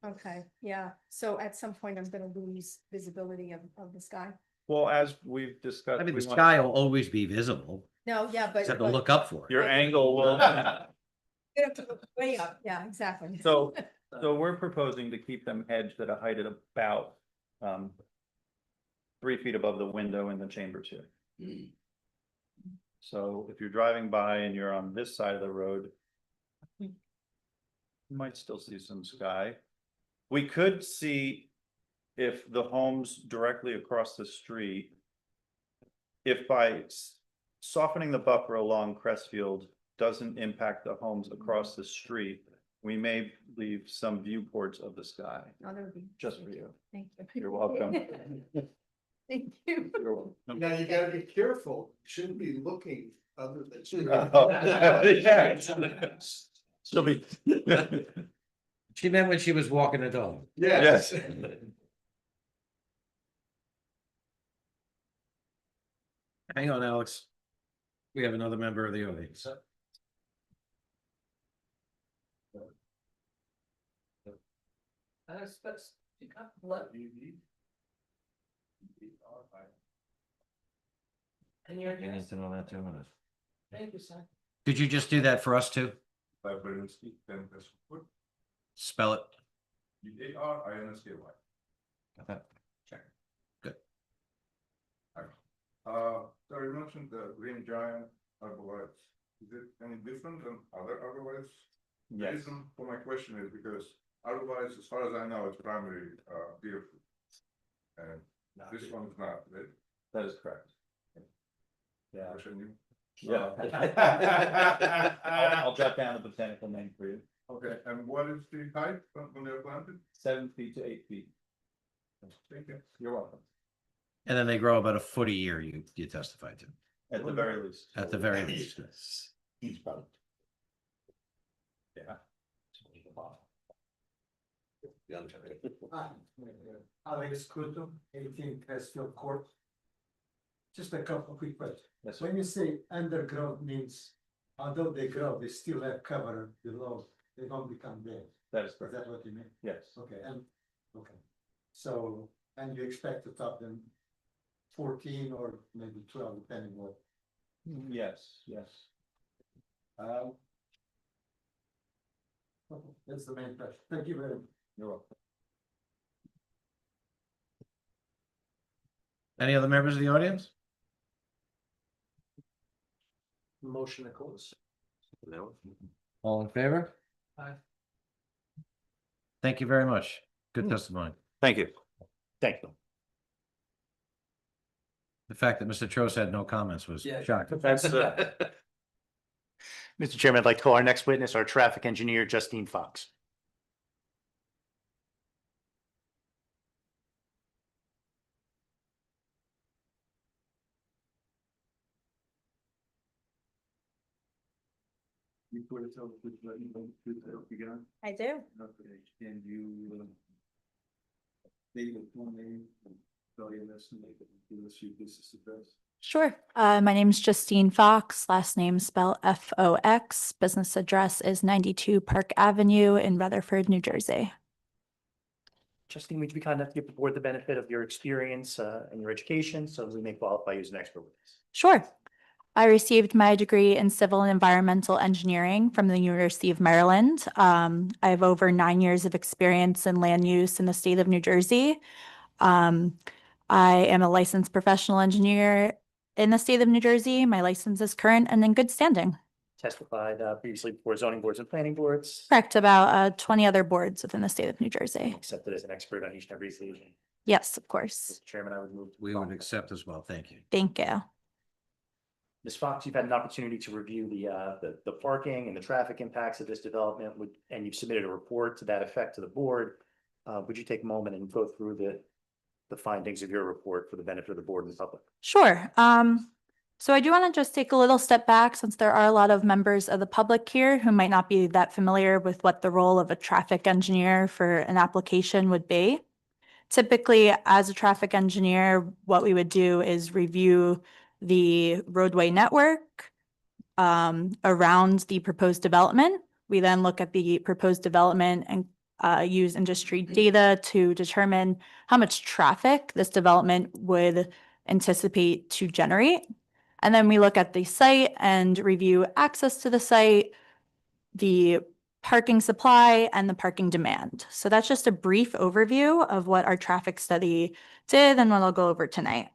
Okay, yeah, so at some point I'm gonna lose visibility of the sky. Well, as we've discussed. I mean, we the want- sky will always be visible. No, yeah, but. Just have to but look up for it. Your angle will. you have to look way up, yeah, exactly. So we're proposing to keep them hedged at a height of about 3 feet above the window in the chambers here. So if you're driving by and you're on this side of the road, you might still see some sky. We could see if the homes directly across the street, if by softening the buffer along Crestfield doesn't impact the homes across the street, we may leave some viewports of the sky. Oh, that would be. Just for you. Thank you. You're welcome. Thank you. You're welcome. Now, you gotta be careful, shouldn't be looking other than. She'll be. She meant when she was walking the dog. Yes. Hang on, Alex. We have another member of the audience. You got blood. And you're. You need to know that too. Thank you, sir. Could you just do that for us too? Spell it. UARINSKY. Got that? Check. Good. So you mentioned the green giant arborvitae. Is it any different than other arborvitae? The Yes, reason for my question is because arborvitae, as far as I know, it's primary deer food. And this one is not, right? that is correct. Yeah. Question you? Yeah. I'll jot down the botanical name for you. Okay, and what is the height when they're planted? 7 feet to 8 feet. Thank you. You're welcome. And then they grow about a foot a year, you testified to, At the very least. at the very least. Each product. Yeah. Alex Kuto, 18 Crestfield Court. Just a couple of quick questions. Yes, When you say undergrowth means, although they grow, they still have cover below, they don't become dead. that is Is correct. that what you mean? Yes. Okay, okay. So, and you expect to top them 14 or maybe 12, depending what. Yes, yes. That's the main question. Thank you very much. You're welcome. Any other members of the audience? Motion to close. All in favor? Aye. Thank you very much. Good testimony. Thank you. Thank you. The fact that Mr. Trost had no comments was Yeah. shocking. That's, Mr. Chairman, I'd like to call our next witness, our traffic engineer, Justine Fox. You put it over to the, I do. okay, and you, name it, full name, and spell your last name, give us your business address. Sure. My name's Justine Fox, last name spell Fox. Business address is 92 Park Avenue in Rutherford, New Jersey. Justine, would you be kind enough to give the board the benefit of your experience and your education so we may qualify you as an expert witness? Sure. I received my degree in civil and environmental engineering from the University of Maryland. I have over 9 years of experience in land use in the state of New Jersey. I am a licensed professional engineer in the state of New Jersey. My license is current and in good standing. Testified previously before zoning boards and planning boards. Correct, about 20 other boards within the state of New Jersey. Accepted as an expert on each and every occasion. Yes, of course. Mr. Chairman, I would move. We would accept as well. Thank you. Thank you. Ms. Fox, you've had an opportunity to review the parking and the traffic impacts of this development, and you've submitted a report to that effect to the board. Would you take a moment and go through the findings of your report for the benefit of the board and the public? Sure. So I do want to just take a little step back since there are a lot of members of the public here who might not be that familiar with what the role of a traffic engineer for an application would be. Typically, as a traffic engineer, what we would do is review the roadway network around the proposed development. We then look at the proposed development and use industry data to determine how much traffic this development would anticipate to generate. And then we look at the site and review access to the site, the parking supply, and the parking demand. So that's just a brief overview of what our traffic study did and what I'll go over tonight.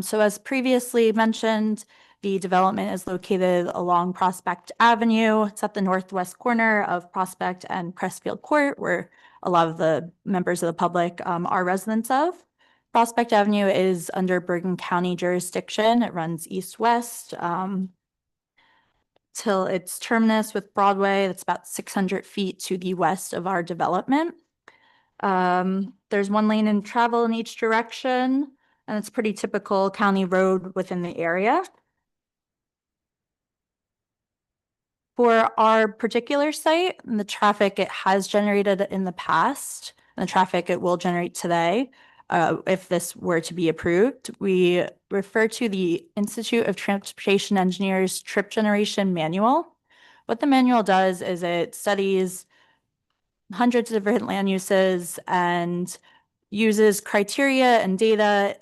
So as previously mentioned, the development is located along Prospect Avenue. It's at the northwest corner of Prospect and Crestfield Court, where a lot of the members of the public are residents of. Prospect Avenue is under Bergen County jurisdiction. It runs east-west till its terminus with Broadway. That's about 600 feet to the west of our development. There's one lane in travel in each direction, and it's pretty typical county road within the area. For our particular site, and the traffic it has generated in the past, and the traffic it will generate today, if this were to be approved, we refer to the Institute of Transportation Engineers Trip Generation Manual. What the manual does is it studies hundreds of different land uses and uses criteria and data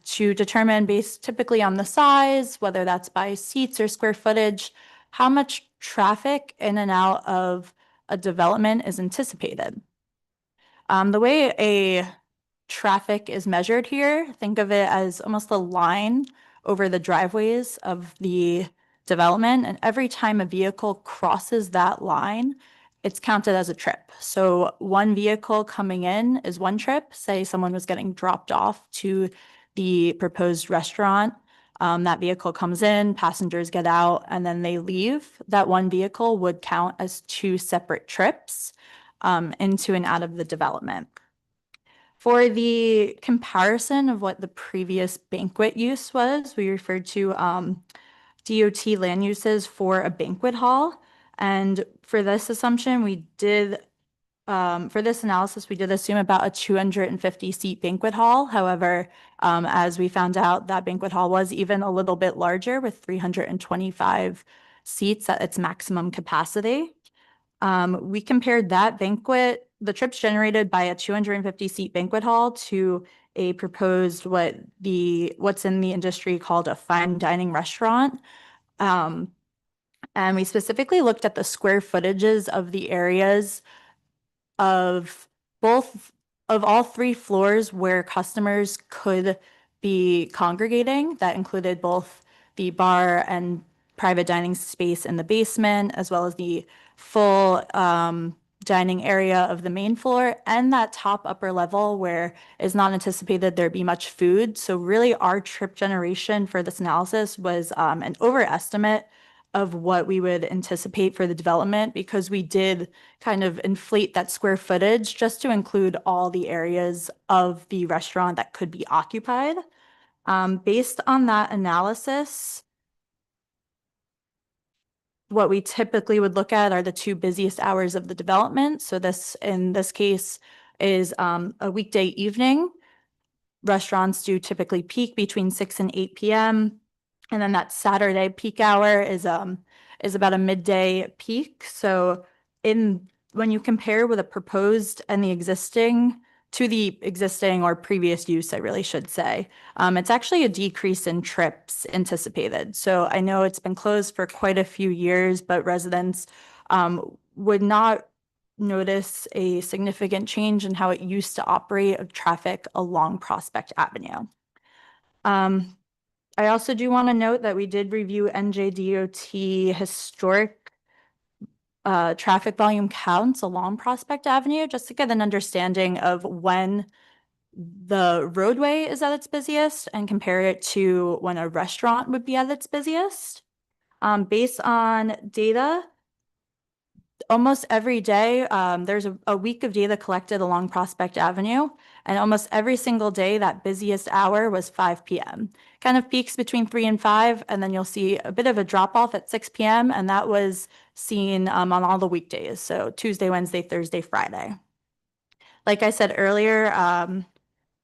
to determine, based typically on the size, whether that's by seats or square footage, how much traffic in and out of a development is anticipated. The way a traffic is measured here, think of it as almost a line over the driveways of the development, and every time a vehicle crosses that line, it's counted as a trip. So one vehicle coming in is one trip. Say someone was getting dropped off to the proposed restaurant. That vehicle comes in, passengers get out, and then they leave. That one vehicle would count as two separate trips into and out of the development. For the comparison of what the previous banquet use was, we referred to DOT land uses for a banquet hall. And for this assumption, we did, for this analysis, we did assume about a 250 seat banquet hall. However, as we found out, that banquet hall was even a little bit larger with 325 seats at its maximum capacity. We compared that banquet, the trips generated by a 250 seat banquet hall, to a proposed what's in the industry called a fine dining restaurant. And we specifically looked at the square footages of the areas of all three floors where customers could be congregating. That included both the bar and private dining space in the basement, as well as the full dining area of the main floor and that top upper level where it's not anticipated there'd be much food. So really our trip generation for this analysis was an overestimate of what we would anticipate for the development, because we did kind of inflate that square footage just to include all the areas of the restaurant that could be occupied. Based on that analysis, what we typically would look at are the two busiest hours of the development. So this, in this case, is a weekday evening. Restaurants do typically peak between 6 and 8 p.m. And then that Saturday peak hour is about a midday peak. So when you compare with a proposed and the existing to the existing or previous use, I really should say, it's actually a decrease in trips anticipated. So I know it's been closed for quite a few years, but residents would not notice a significant change in how it used to operate of traffic along Prospect Avenue. I also do want to note that we did review NJDOT historic traffic volume counts along Prospect Avenue, just to get an understanding of when the roadway is at its busiest and compare it to when a restaurant would be at its busiest. Based on data, almost every day, there's a week of data collected along Prospect Avenue, and almost every single day, that busiest hour was 5 p.m. Kind of peaks between 3 and 5, and then you'll see a bit of a drop off at 6 p.m., and that was seen on all the weekdays, so Tuesday, Wednesday, Thursday, Friday. Like I said earlier,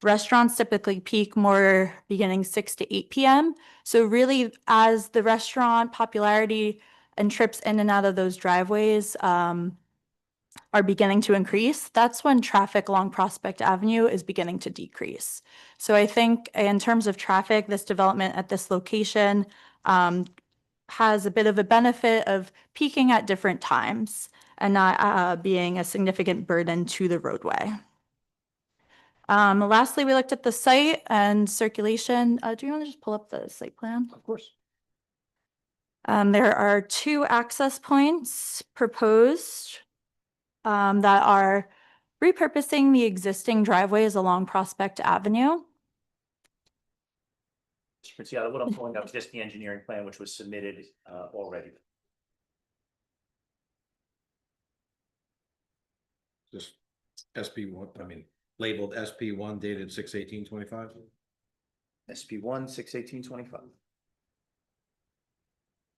restaurants typically peak more beginning 6 to 8 p.m. So really, as the restaurant popularity and trips in and out of those driveways are beginning to increase, that's when traffic along Prospect Avenue is beginning to decrease. So I think in terms of traffic, this development at this location has a bit of a benefit of peaking at different times and not being a significant burden to the roadway. Lastly, we looked at the site and circulation. Do you want to just pull up the site plan? Of course. There are 2 access points proposed that are repurposing the existing driveways along Prospect Avenue. Yeah, what I'm pulling up is just the engineering plan, which was submitted already. Just SP1, labeled SP1 dated 6/18/25. SP1 6/18/25.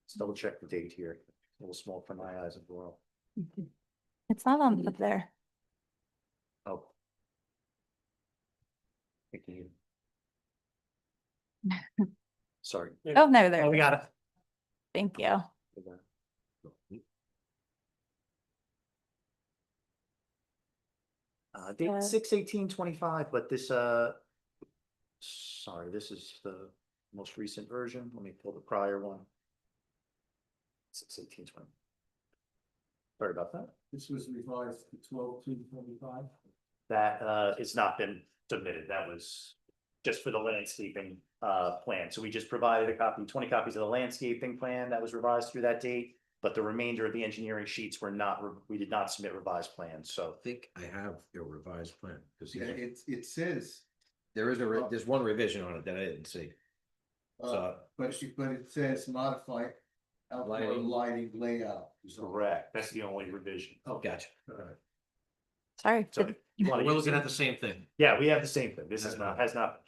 Let's double check the date here. A little small for my eyes as well. It's not on up there. Oh. Thank you. Sorry. Oh, no, there. Oh, we got it. Thank you. Date 6/18/25, but this sorry, this is the most recent version. Let me pull the prior one. 6/18/20. Sorry about that. This was revised to 12/2/25. That it's not been submitted. That was just for the landscaping plan. So we just provided a copy, 20 copies of the landscaping plan that was revised through that date. But the remainder of the engineering sheets were not, we did not submit revised plans. So I think I have your revised plan, because Yeah, it says, there's one revision on it that I didn't see. but it says modify outdoor lighting layout. correct. That's the only revision. Oh, gotcha. Sorry. So you want We're looking at the same thing. Yeah, we have the same thing. This is not, has not.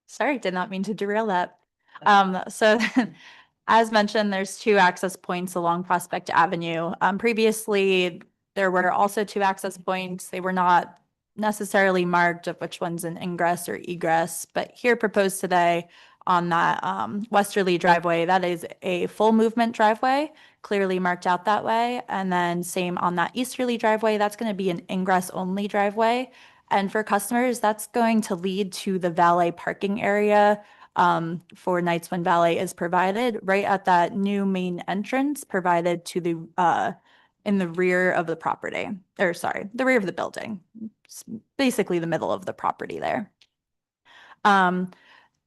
Sorry, did not mean to derail that. So as mentioned, there's 2 access points along Prospect Avenue. Previously, there were also 2 access points. They were not necessarily marked of which one's an ingress or egress, but here proposed today on that westerly driveway, that is a full movement driveway, clearly marked out that way. And then same on that easterly driveway, that's going to be an ingress only driveway. And for customers, that's going to lead to the valet parking area for nights when valet is provided, right at that new main entrance provided to the in the rear of the property, or sorry, the rear of the building. It's basically the middle of the property there.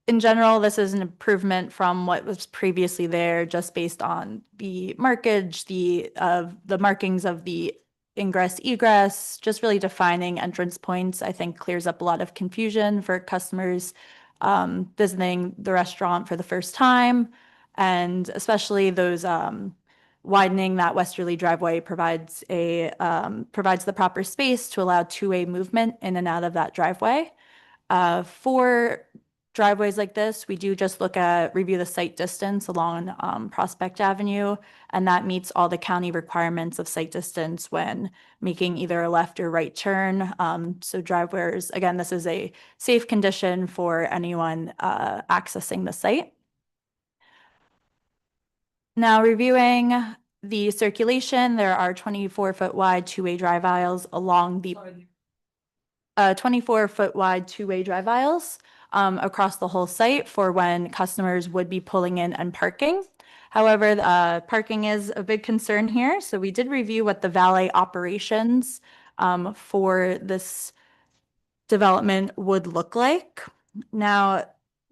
In general, this is an improvement from what was previously there, just based on the markage, the markings of the ingress egress, just really defining entrance points, I think clears up a lot of confusion for customers visiting the restaurant for the first time. And especially those widening that westerly driveway provides the proper space to allow two-way movement in and out of that driveway. For driveways like this, we do just review the site distance along Prospect Avenue, and that meets all the county requirements of site distance when making either a left or right turn. So driveways, again, this is a safe condition for anyone accessing the site. Now, reviewing the circulation, there are 24-foot wide two-way drive aisles along the 24-foot wide two-way drive aisles across the whole site for when customers would be pulling in and parking. However, parking is a big concern here. So we did review what the valet operations for this development would look like. Now,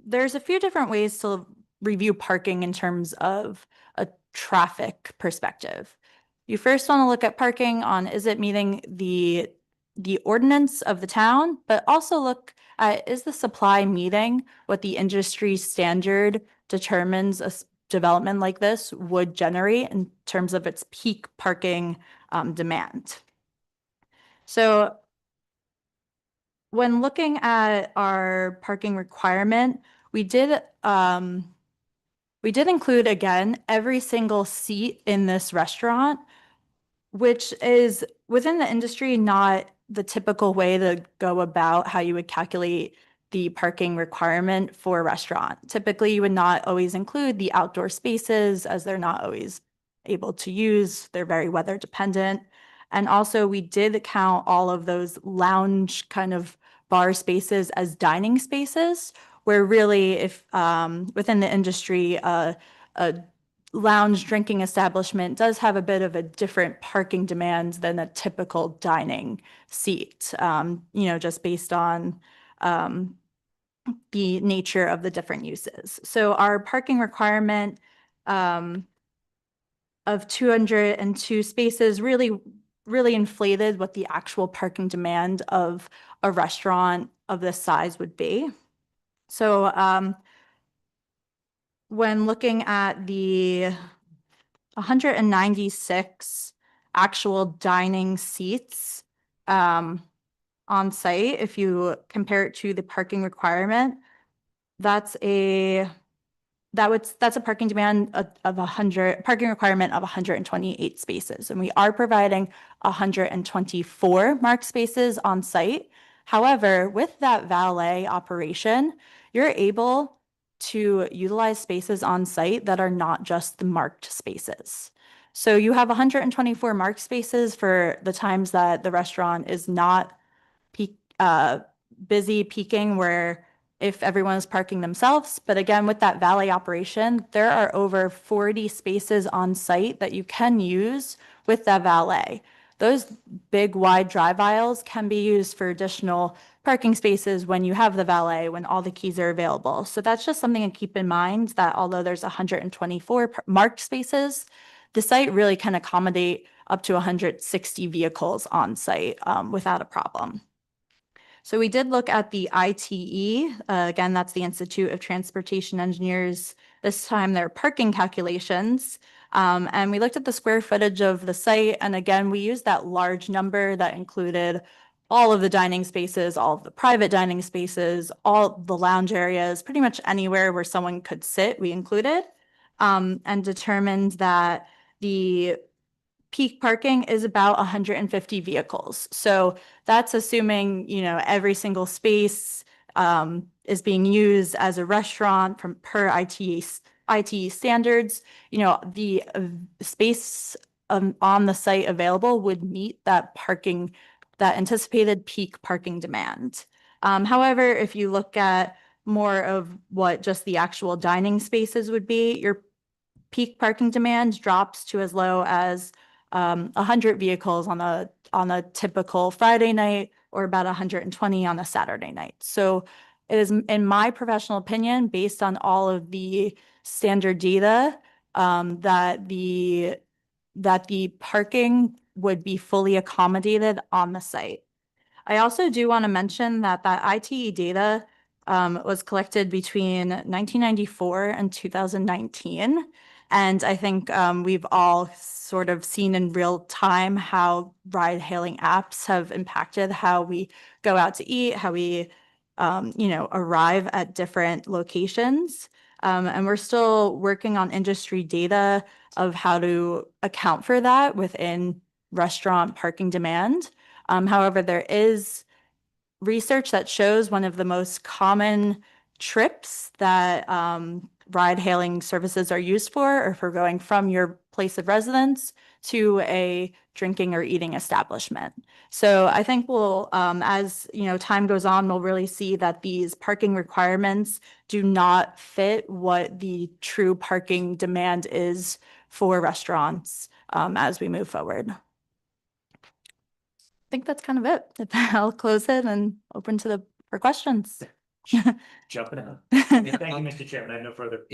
there's a few different ways to review parking in terms of a traffic perspective. You first want to look at parking on, is it meeting the ordinance of the town, but also look at, is the supply meeting what the industry standard determines a development like this would generate in terms of its peak parking demand. So when looking at our parking requirement, we did include, again, every single seat in this restaurant, which is within the industry not the typical way to go about how you would calculate the parking requirement for a restaurant. Typically, you would not always include the outdoor spaces, as they're not always able to use. They're very weather dependent. And also, we did count all of those lounge kind of bar spaces as dining spaces, where really, if within the industry, a lounge drinking establishment does have a bit of a different parking demand than a typical dining seat, just based on the nature of the different uses. So our parking requirement of 202 spaces really inflated what the actual parking demand of a restaurant of this size would be. So when looking at the 196 actual dining seats on site, if you compare it to the parking requirement, that's a parking demand of parking requirement of 128 spaces, and we are providing 124 marked spaces on site. However, with that valet operation, you're able to utilize spaces on site that are not just the marked spaces. So you have 124 marked spaces for the times that the restaurant is not busy peaking, where if everyone is parking themselves. But again, with that valet operation, there are over 40 spaces on site that you can use with that valet. Those big wide drive aisles can be used for additional parking spaces when you have the valet, when all the keys are available. So that's just something to keep in mind, that although there's 124 marked spaces, the site really can accommodate up to 160 vehicles on site without a problem. So we did look at the ITE, again, that's the Institute of Transportation Engineers, this time their parking calculations. And we looked at the square footage of the site. And again, we used that large number that included all of the dining spaces, all of the private dining spaces, all the lounge areas, pretty much anywhere where someone could sit, we included, and determined that the peak parking is about 150 vehicles. So that's assuming, every single space is being used as a restaurant per ITE standards. The space on the site available would meet that anticipated peak parking demand. However, if you look at more of what just the actual dining spaces would be, your peak parking demand drops to as low as 100 vehicles on a typical Friday night or about 120 on a Saturday night. So it is, in my professional opinion, based on all of the standard data, that the parking would be fully accommodated on the site. I also do want to mention that ITE data was collected between 1994 and 2019. And I think we've all sort of seen in real time how ride hailing apps have impacted how we go out to eat, how we, arrive at different locations. And we're still working on industry data of how to account for that within restaurant parking demand. However, there is research that shows one of the most common trips that ride hailing services are used for, or for going from your place of residence to a drinking or eating establishment. So I think we'll, as time goes on, we'll really see that these parking requirements do not fit what the true parking demand is for restaurants as we move forward. I think that's kind of it. I'll close it and open for questions. Jumping in. Thank you, Mr. Chairman. I have no further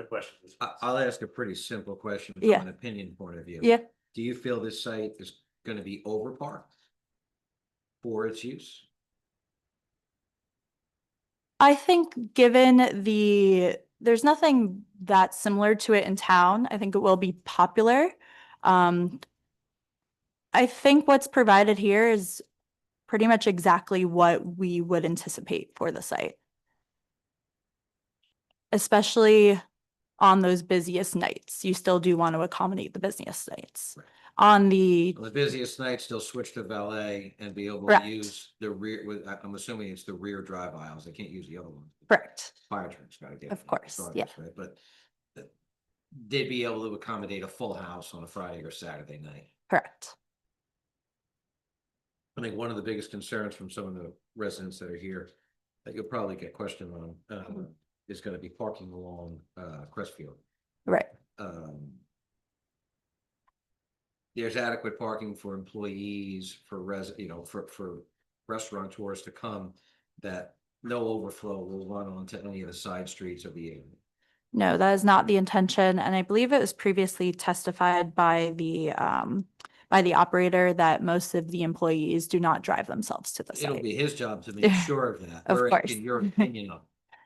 questions. I'll ask a pretty simple question from Yeah. an opinion point of view. Yeah. Do you feel this site is going to be overparked for its use? I think given there's nothing that similar to it in town, I think it will be popular. I think what's provided here is pretty much exactly what we would anticipate for the site. Especially on those busiest nights. You still do want to accommodate the busiest nights. Right. On the busiest nights, they'll switch to valet and be able Correct. to use the rear, I'm assuming it's the rear drive aisles. They can't use the other ones. correct. Fire trucks gotta get. Of course, starters, yeah. Right, but they'd be able to accommodate a full house on a Friday or Saturday night. Correct. I think one of the biggest concerns from some of the residents that are here that you'll probably get questioned on is going to be parking along Crestfield. Right. There's adequate parking for employees, for for restaurateurs to come, that no overflow will run onto any of the side streets of the area. No, that is not the intention. And I believe it was previously testified by the operator that most of the employees do not drive themselves to the It'll site. be his job to make sure of that. Of We're course. asking your opinion on.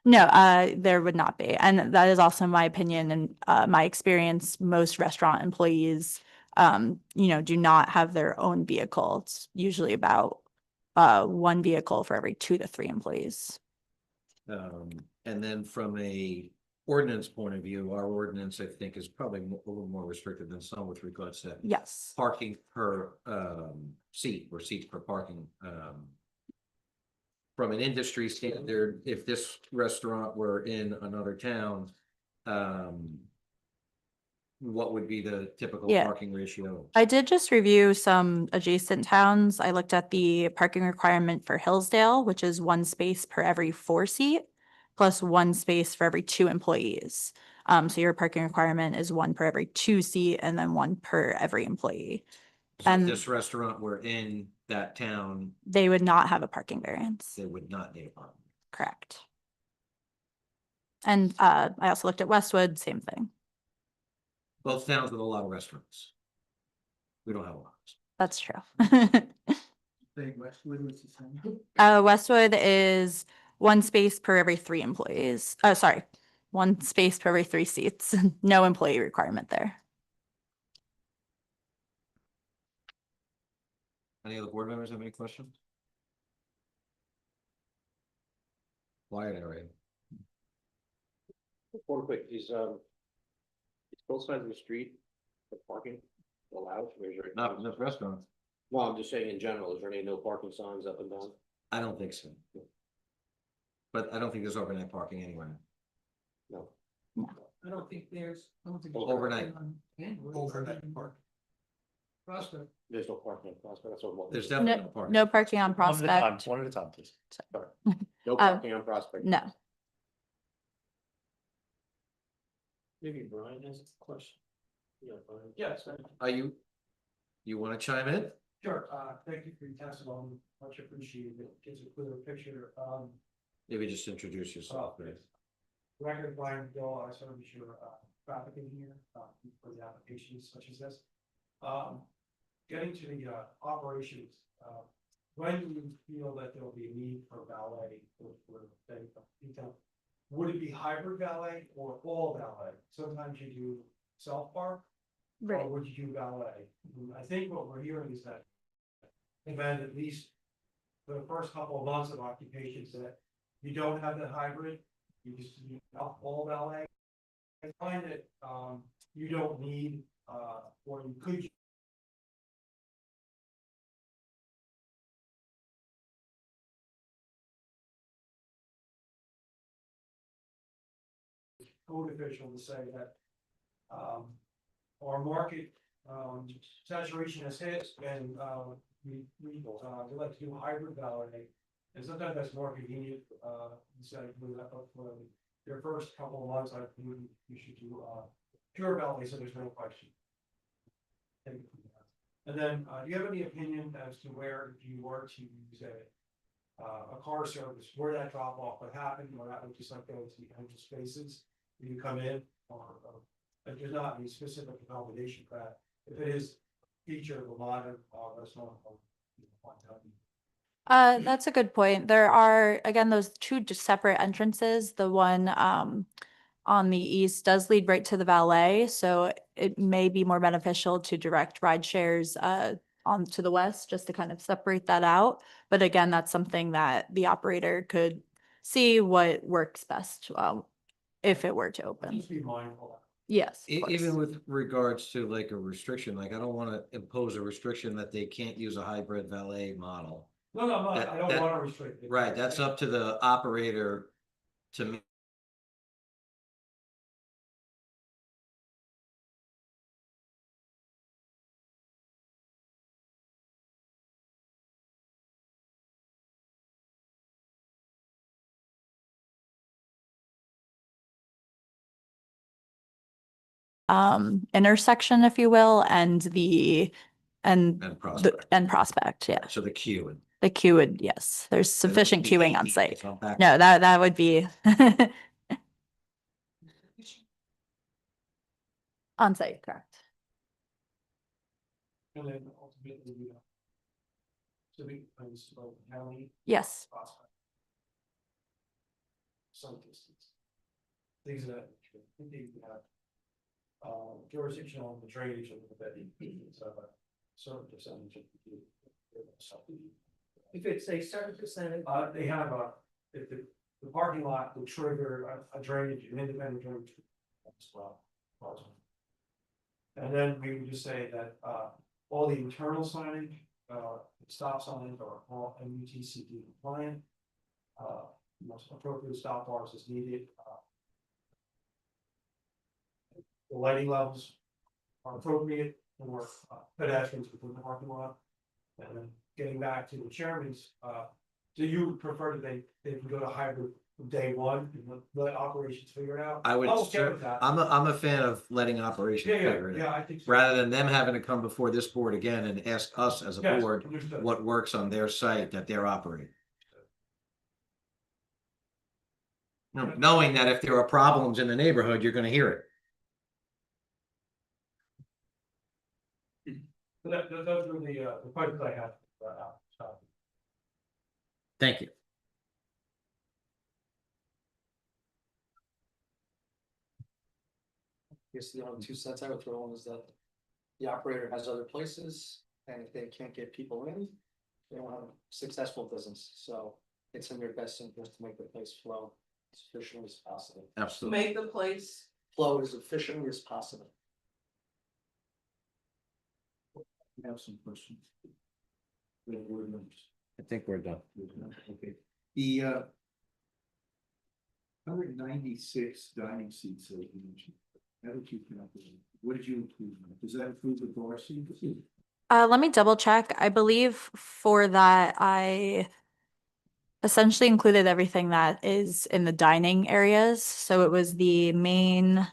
No, there would not be. And that is also my opinion and my experience. Most restaurant employees, do not have their own vehicle. It's usually about one vehicle for every 2 to 3 employees. And then from a ordinance point of view, our ordinance, I think, is probably a little more restricted than some with regards to Yes. parking per seat or seats per parking. From an industry standard, if this restaurant were in another town, what would be the typical Yeah. parking ratio? I did just review some adjacent towns. I looked at the parking requirement for Hillsdale, which is 1 space per every 4 seat, plus 1 space for every 2 employees. So your parking requirement is 1 per every 2 seat and then 1 per every employee. So if And this restaurant were in that town, they would not have a parking variance. they would not need a parking. Correct. And I also looked at Westwood, same thing. Both towns with a lot of restaurants. We don't have a lot. That's true. Westwood was the same. Westwood is 1 space per every 3 employees. Sorry, 1 space per every 3 seats. No employee requirement there. Any other board members have any questions? Wyatt area. One quick, is both sides of the street, the parking allowed? Or is there- Not in this restaurant. Well, I'm just saying in general, is there any no parking signs up and down? I don't think so. But I don't think there's overnight parking anywhere. No. I don't think there's. Overnight. Overnight park. Prospect. There's no parking on Prospect, that's what. I'm wondering. There's definitely no parking. No parking on Prospect. One at a time, please. No parking on Prospect. No. Maybe Brian has a question. Yeah, Brian. Yes, Are you want to chime in? sure. Thank you for your testimony. Much appreciated. It gives a clearer picture. Maybe just introduce yourself. please. Record Brian Gill, I serve as your traffic engineer for the applications such as this. Getting to the operations, when do you feel that there will be a need for valet for would it be hybrid valet or all valet? Sometimes you do self-park, or would you do valet? I think what we're hearing is that event, at least for the first couple of months of occupations, that you don't have that hybrid, you just do all valet. I find that you don't need or you could code official to say that our market saturation has hit and we like to do hybrid valet. And sometimes that's more convenient, instead of doing that up for your first couple of months, I think you should do pure valet, so there's no question. And then, do you have any opinion as to where, if you were to use a car service, where that drop off would happen, or that would just like go to the empty spaces? You come in, or there's not any specific accommodation for that. If it is feature of a modern restaurant. That's a good point. There are, again, those two just separate entrances. The one on the east does lead right to the valet, so it may be more beneficial to direct ride shares on to the west, just to kind of separate that out. But again, that's something that the operator could see what works best if it were to open. Just be mindful. Yes, of course. Even with regards to like a restriction, like I don't want to impose a restriction that they can't use a hybrid valet model. No, I That- don't that- want to restrict it. Right, that's up to the operator to Intersection, if you will, and and the prospect. and Prospect, yeah. So the queue. The queue would, yes, there's sufficient The queuing on 8 site. is on back. No, that would be on site, correct? And then ultimately, so we, county. Yes. Prospect. Some distance. Things that, I think you have. Jurisdiction on the drainage of the so a certain percentage of the. If it's a certain percentage. They have if the parking lot will trigger a drainage, an independent drainage as well. And then we would just say that all the internal signage, stop signs are all MUTCD compliant. Most appropriate stop bars as needed. The lighting levels are appropriate for pedestrians within the parking lot. And then getting back to the chairman's, do you prefer that they can go to hybrid from day one and let operations figure it out? I would, I'm okay with that. I'm a fan of letting operations figure it out. I think so. Rather than them having to come before this board again and ask us as a Yes, board understood. what works on their site that they're operating. Knowing that if there are problems in the neighborhood, you're gonna hear it. So those were the questions I had. Thank you. I guess the only 2 cents I would throw in is that the operator has other places, and if they can't get people in, they don't have a successful business, so it's in their best interest to make the place flow as efficiently as possible. Absolutely. Make the place. Flow as efficiently as possible. I have some questions. I think we're done. Okay. The 196 dining seats that you mentioned, how did you count them? What did you include? Does that include the bar seats? Let me double check. I believe for that, I essentially included everything that is in the dining areas. So it was the main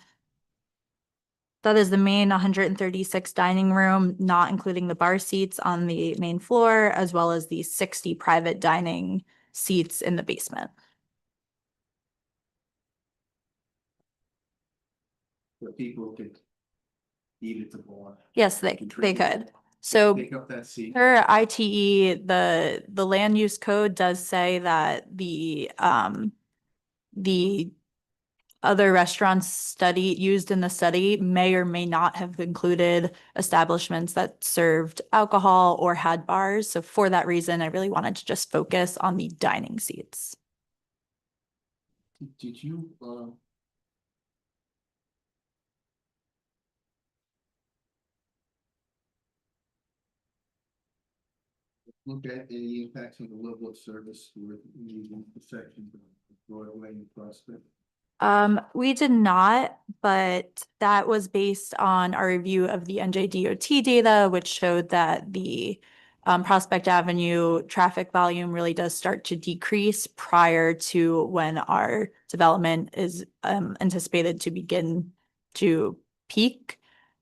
That is the main 136 dining room, not including the bar seats on the main floor, as well as the 60 private dining seats in the basement. The people could eat at the bar. Yes, they could. So Pick up that seat. per ITE, the land use code does say that the other restaurants used in the study may or may not have included establishments that served alcohol or had bars. So for that reason, I really wanted to just focus on the dining seats. Did you, look at any impacts on the level of service with the intersection of Broadway and Prospect? We did not, but that was based on our review of the NJDOT data, which showed that the Prospect Avenue traffic volume really does start to decrease prior to when our development is anticipated to begin to peak,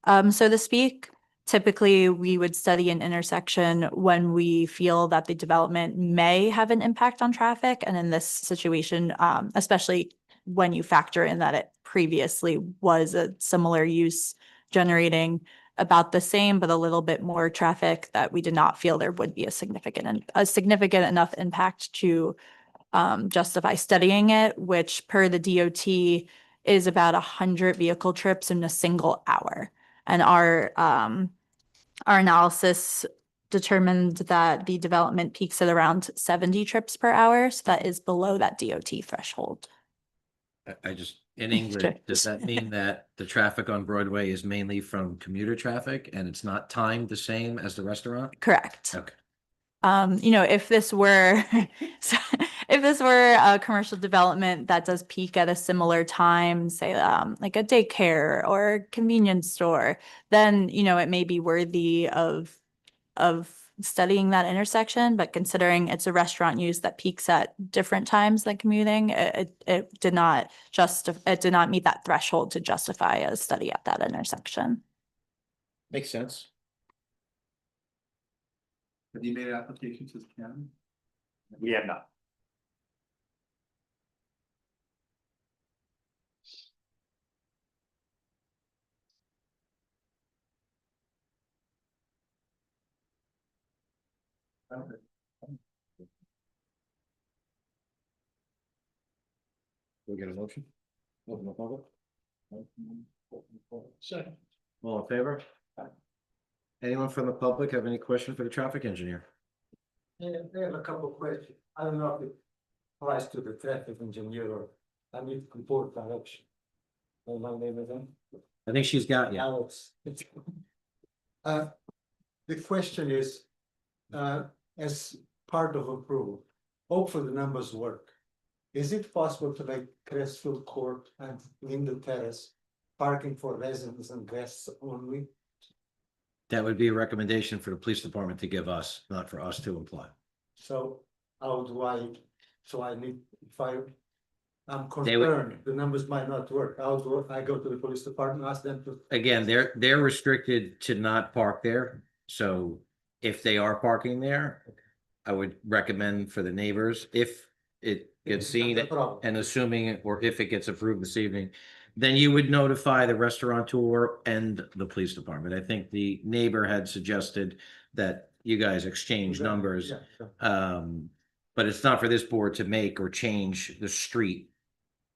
so to speak. Typically, we would study an intersection when we feel that the development may have an impact on traffic. And in this situation, especially when you factor in that it previously was a similar use generating about the same, but a little bit more traffic, that we did not feel there would be a significant enough impact to justify studying it, which per the DOT is about 100 vehicle trips in a single hour. And our analysis determined that the development peaks at around 70 trips per hour. So that is below that DOT threshold. I just, in English, does that mean that the traffic on Broadway is mainly from commuter traffic and it's not timed the same as the restaurant? Correct. Okay. If this were a commercial development that does peak at a similar time, say like a daycare or convenience store, then it may be worthy of studying that intersection. But considering it's a restaurant use that peaks at different times than commuting, it did not meet that threshold to justify a study at that intersection. Makes sense. Have you made an application to the county? We have not. We'll get a motion. Open the public. Second. All in favor? Anyone from the public have any question for the traffic engineer? Yeah, I have a couple of questions. I don't know if it applies to the traffic engineer or I need to report direction. Know my name again? I think she's got you. Alex. The question is, as part of approval, hopefully the numbers work. Is it possible to make Crestfield Court and Linda Terrace parking for residents and guests only? That would be a recommendation for the police department to give us, not for us to apply. So how do I, so I need, if I'm They would- concerned, the numbers might not work. How do I go to the police department, ask them to? Again, they're restricted to not park there. So if they are parking there, I would recommend for the neighbors, if it gets seen That's the problem. and assuming, or if it gets approved this evening, then you would notify the restaurateur and the police department. I think the neighbor had suggested that you guys exchange numbers. Yeah, sure. But it's not for this board to make or change the street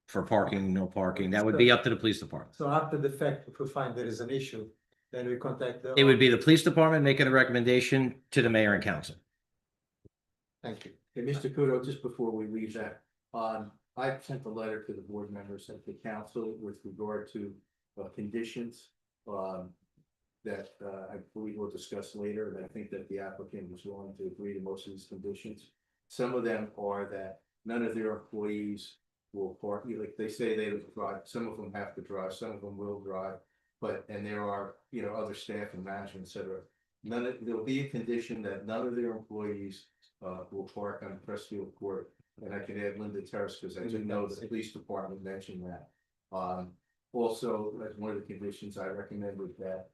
for parking, no parking. That would be up to the police department. So after the fact, if we find there is an issue, then we contact the. It would be the police department making a recommendation to the mayor and council. Thank you. Hey, Mr. Kudo, just before we leave that, I sent a letter to the board members at the council with regard to conditions. That I believe we'll discuss later, and I think that the applicant was willing to agree to most of these conditions. Some of them are that none of their employees will park, like they say they will drive, some of them have to drive, some of them will drive. And there are, other staff and management, et cetera. There'll be a condition that none of their employees will park on Crestfield Court. And I can add Linda Terrace, because I do know the police department mentioned that. Also, as one of the conditions I recommended that,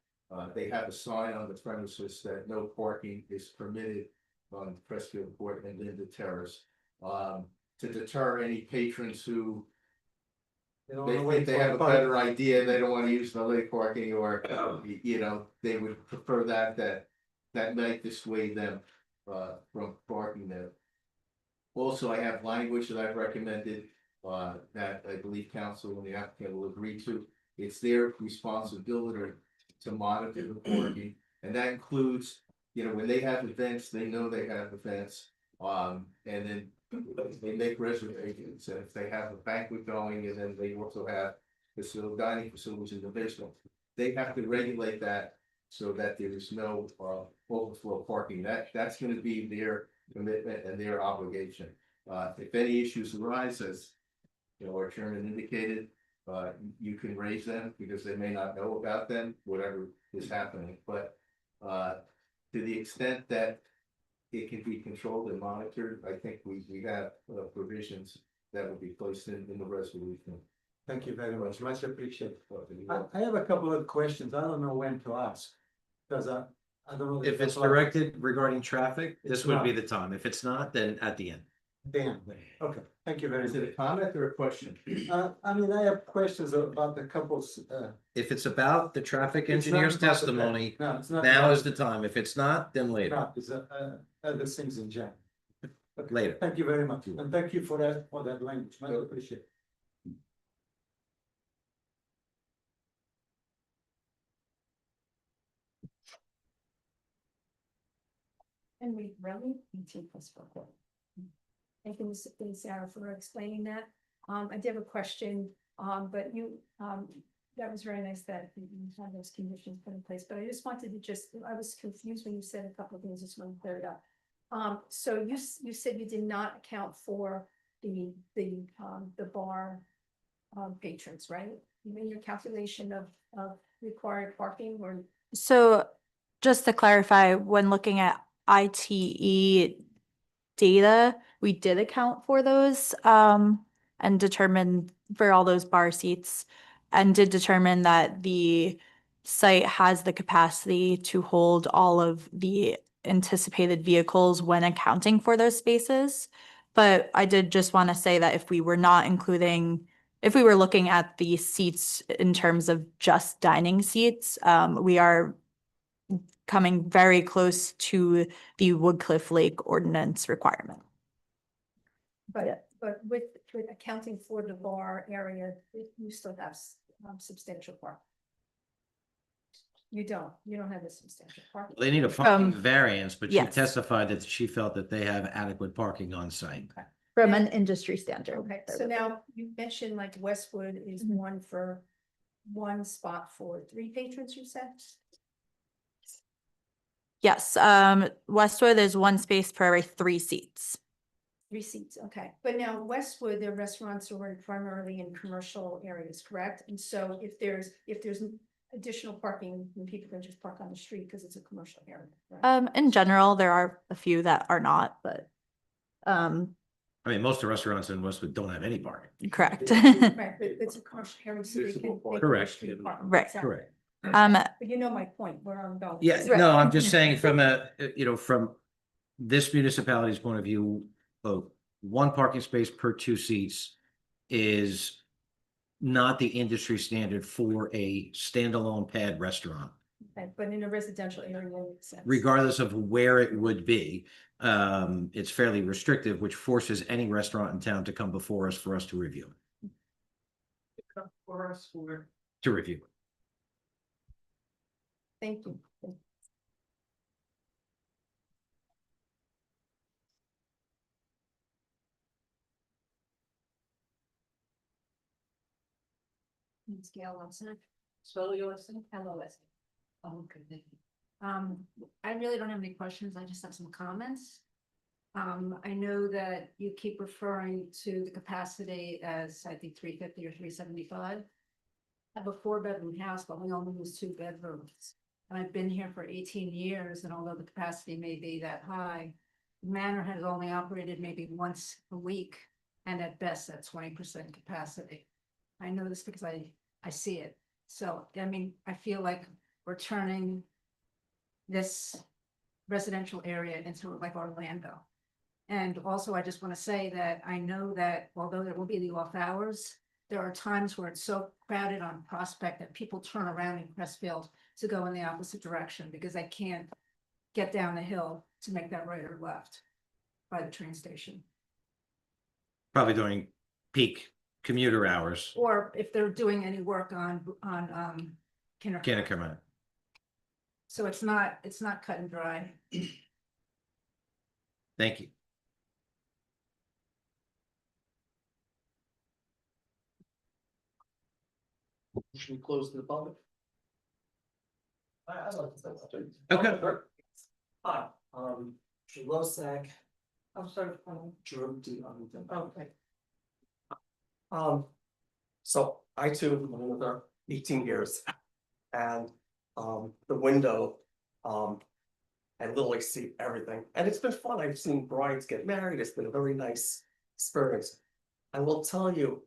they have a sign on the premises that no parking is permitted on Pressfield Court and Linda Terrace. To deter any patrons who You know, they wait think they for have a park. better idea, they don't wanna use valet parking, or, you know, they would prefer that might dissuade them, from parking there. Also, I have language that I've recommended, that I believe council and the applicant will agree to. It's their responsibility to monitor the parking, and that includes, you know, when they have events, they know they have events. And then they make reservations, and if they have a banquet going, and then they also have dining facilities in the basement. They have to regulate that so that there is no overflow parking. That's gonna be their commitment and their obligation. If any issues arise, as you know, our chairman indicated, you can raise them because they may not know about them, whatever is happening, but to the extent that it can be controlled and monitored, I think we have provisions that will be placed in the resolution. Thank you very much appreciated. I have a couple of questions, I don't know when to ask, because I don't know. If it's directed regarding traffic, this It's would be not. the time. If it's not, then at the end. Damn, okay, thank you very Is it a much. comment or a question? I mean, I have questions about the couples, If it's about the traffic It's not engineer's about the testimony, no, it's not. now is the time. If it's not, then later. No, it's other things in general. Okay, Later. Thank you very much, and thank you for that language, much appreciated. And we really, 18+4. Thank you, Ms. Sarah, for explaining that. I did have a question, but that was very nice that you had those conditions put in place, but I just wanted to I was confused when you said a couple of things, just want to clear it up. So you said you did not account for the bar patrons, right? You mean your calculation of required parking or? So just to clarify, when looking at ITE data, we did account for those and determined for all those bar seats and did determine that the site has the capacity to hold all of the anticipated vehicles when accounting for those spaces. But I did just want to say that if we were looking at the seats in terms of just dining seats, we are coming very close to the Woodcliff Lake ordinance requirement. But with accounting for the bar area, you still have substantial park. You don't have a substantial park. They need a parking variance, but she yes. testified that she felt that they have adequate parking on site. From an industry standard. Okay, so now you mentioned like Westwood is one spot for 3 patrons, you said? Yes, Westwood is 1 space per every 3 seats. 3 seats, okay. But now Westwood, their restaurants are primarily in commercial areas, correct? And so if there's additional parking, then people can just park on the street because it's a commercial area, right? In general, there are a few that are not, but I mean, most of the restaurants in Westwood don't have any parking. correct. Right, but it's a commercial area, so they can. Correct. Right. Exactly. Correct. But you know my point, where I'm going. Yeah, no, I'm just saying from from this municipality's point of view, 1 parking space per 2 seats is not the industry standard for a standalone pad restaurant, Okay, but in a residential area, it makes sense. regardless of where it would be. It's fairly restrictive, which forces any restaurant in town to come before us for us to review. For us, we're. To review. Thank you. Ms. Gail Wilson. Slowly Wilson. Hello, Leslie. Oh, good. Thank you. I really don't have any questions. I just have some comments. I know that you keep referring to the capacity as, I think, 350 or 375. I have a 4-bedroom house, but we only use 2 bedrooms. And I've been here for 18 years, and although the capacity may be that high, the Manor has only operated maybe once a week, and at best at 20% capacity. I know this because I I see it. So, I mean, I feel like we're turning this residential area into like Orlando. And also, I just want to say that I know that although there will be the off hours, there are times where it's so crowded on Prospect that people turn around in Crestfield to go in the opposite direction because they can't get down the hill to make that right or left by the train station. Probably during peak commuter hours. Or if they're doing any work on Kinnickinnic. So it's not cut and dry. Thank you. Should we close to the public? I'd like to say something. Okay. Hi, Drew Losack. I'm sorry. Drew D. Okay. So I too have been with her 18 years. And the window, I literally see everything. And it's been fun. I've seen brides get married. It's been a very nice experience. I will tell you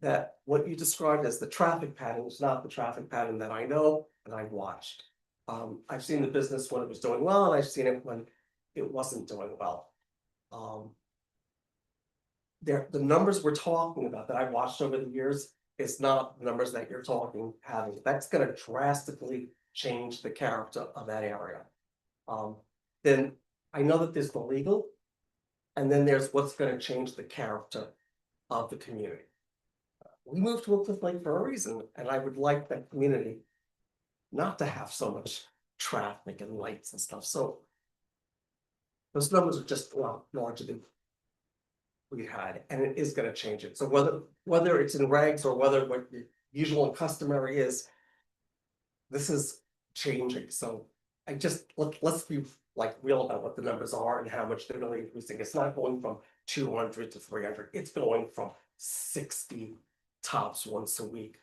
that what you described as the traffic pattern is not the traffic pattern that I know and I've watched. I've seen the business when it was doing well, and I've seen it when it wasn't doing well. The numbers we're talking about that I've watched over the years is not the numbers that you're having. That's gonna drastically change the character of that area. Then I know that there's the legal, and then there's what's gonna change the character of the community. We moved to Cliff Lake for a reason, and I would like that community not to have so much traffic and lights and stuff, so those numbers are just a lot larger than we had, and it is gonna change it. So whether it's in regs or whether what the usual and customary is, this is changing. So I just, let's be like real about what the numbers are and how much they're really increasing. It's not going from 200 to 300. It's going from 60 tops once a week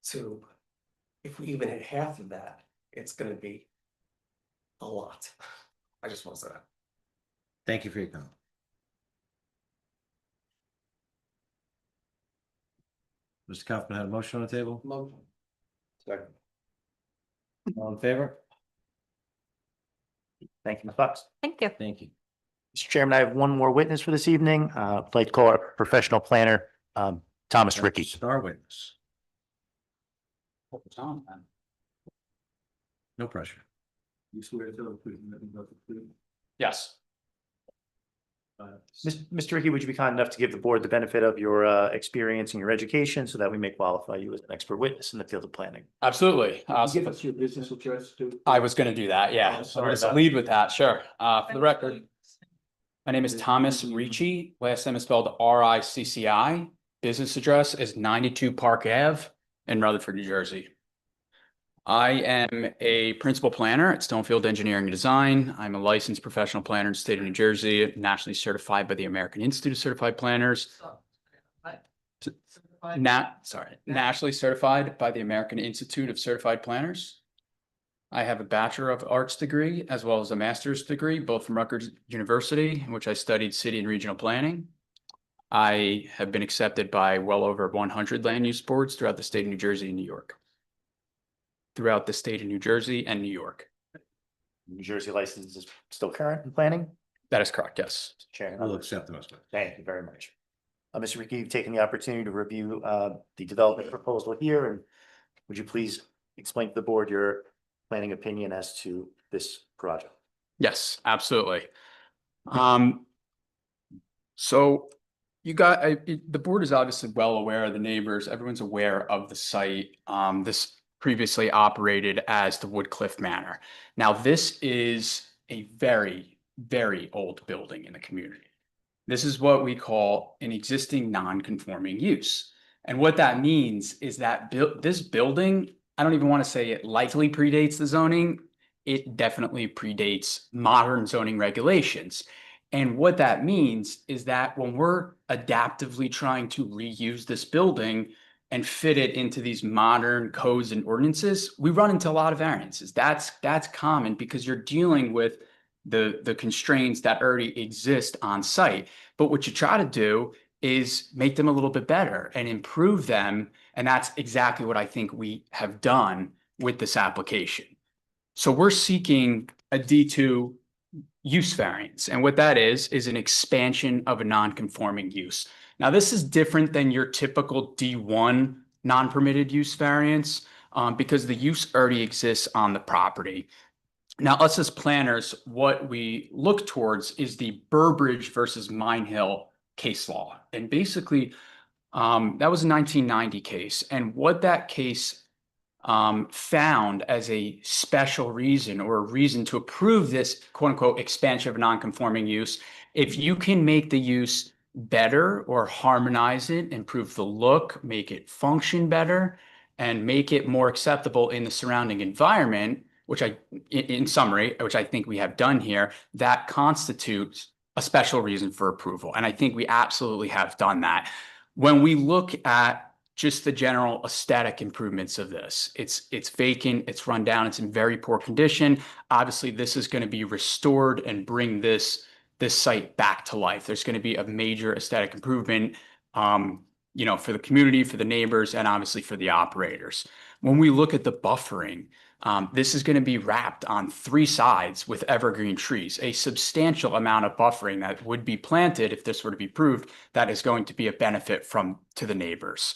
to, if we even hit half of that, it's gonna be a lot. I just want to say that. Thank you for your comment. Mr. Kaufman had a motion on the table. Motion. Second. All in favor? Thank you, Ms. Fox. Thank you. Thank you. Mr. Chairman, I have one more witness for this evening. I'd like to call our professional planner, Thomas Ricky. Star witness. No pressure. You swear to tell the truth and nothing but the truth? Yes. Mr. Ricky, would you be kind enough to give the board the benefit of your experience and your education so that we may qualify you as an expert witness in the field of planning? Absolutely. Give us your business address too. I was going to do that. Yeah. Oh, So sorry let's about lead with that. Sure. For the record, my name is Thomas Ricci. Last name is spelled R-I-C-C-I. Business address is 92 Park Ave in Rutherford, New Jersey. I am a principal planner at Stonefield Engineering and Design. I'm a licensed professional planner in the state of New Jersey, nationally certified by the American Institute of Certified Planners. Nationally certified by the American Institute of Certified Planners. I have a Bachelor of Arts degree as well as a master's degree, both from Rutgers University, in which I studied city and regional planning. I have been accepted by well over 100 land use boards throughout the state of New Jersey and New York. Throughout the state of New Jersey and New York. New Jersey license is still current in planning? That is correct, yes. Chair. We'll accept the most. Thank you very much. Mr. Ricky, you've taken the opportunity to review the development proposal here, and would you please explain to the board your planning opinion as to this project? Yes, absolutely. So the board is obviously well aware of the neighbors. Everyone's aware of the site. This previously operated as the Woodcliff Manor. Now, this is a very, very old building in the community. This is what we call an existing non-conforming use. And what that means is that this building, I don't even want to say it likely predates the zoning. It definitely predates modern zoning regulations. And what that means is that when we're adaptively trying to reuse this building and fit it into these modern codes and ordinances, we run into a lot of variances. That's common because you're dealing with the constraints that already exist on site. But what you try to do is make them a little bit better and improve them. And that's exactly what I think we have done with this application. So we're seeking a D2 use variance. And what that is an expansion of a non-conforming use. Now, this is different than your typical D1 non-permitted use variance because the use already exists on the property. Now, us as planners, what we look towards is the Burbridge versus Mine Hill case law. And basically, that was a 1990 case. And what that case found as a special reason or a reason to approve this quote unquote expansion of non-conforming use, if you can make the use better or harmonize it, improve the look, make it function better, and make it more acceptable in the surrounding environment, which in summary, which I think we have done here, that constitutes a special reason for approval. And I think we absolutely have done that. When we look at just the general aesthetic improvements of this, it's vacant, it's run down, it's in very poor condition. Obviously, this is going to be restored and bring this site back to life. There's going to be a major aesthetic improvement, for the community, for the neighbors, and obviously for the operators. When we look at the buffering, this is going to be wrapped on 3 sides with evergreen trees, a substantial amount of buffering that would be planted if this were to be approved, that is going to be a benefit to the neighbors.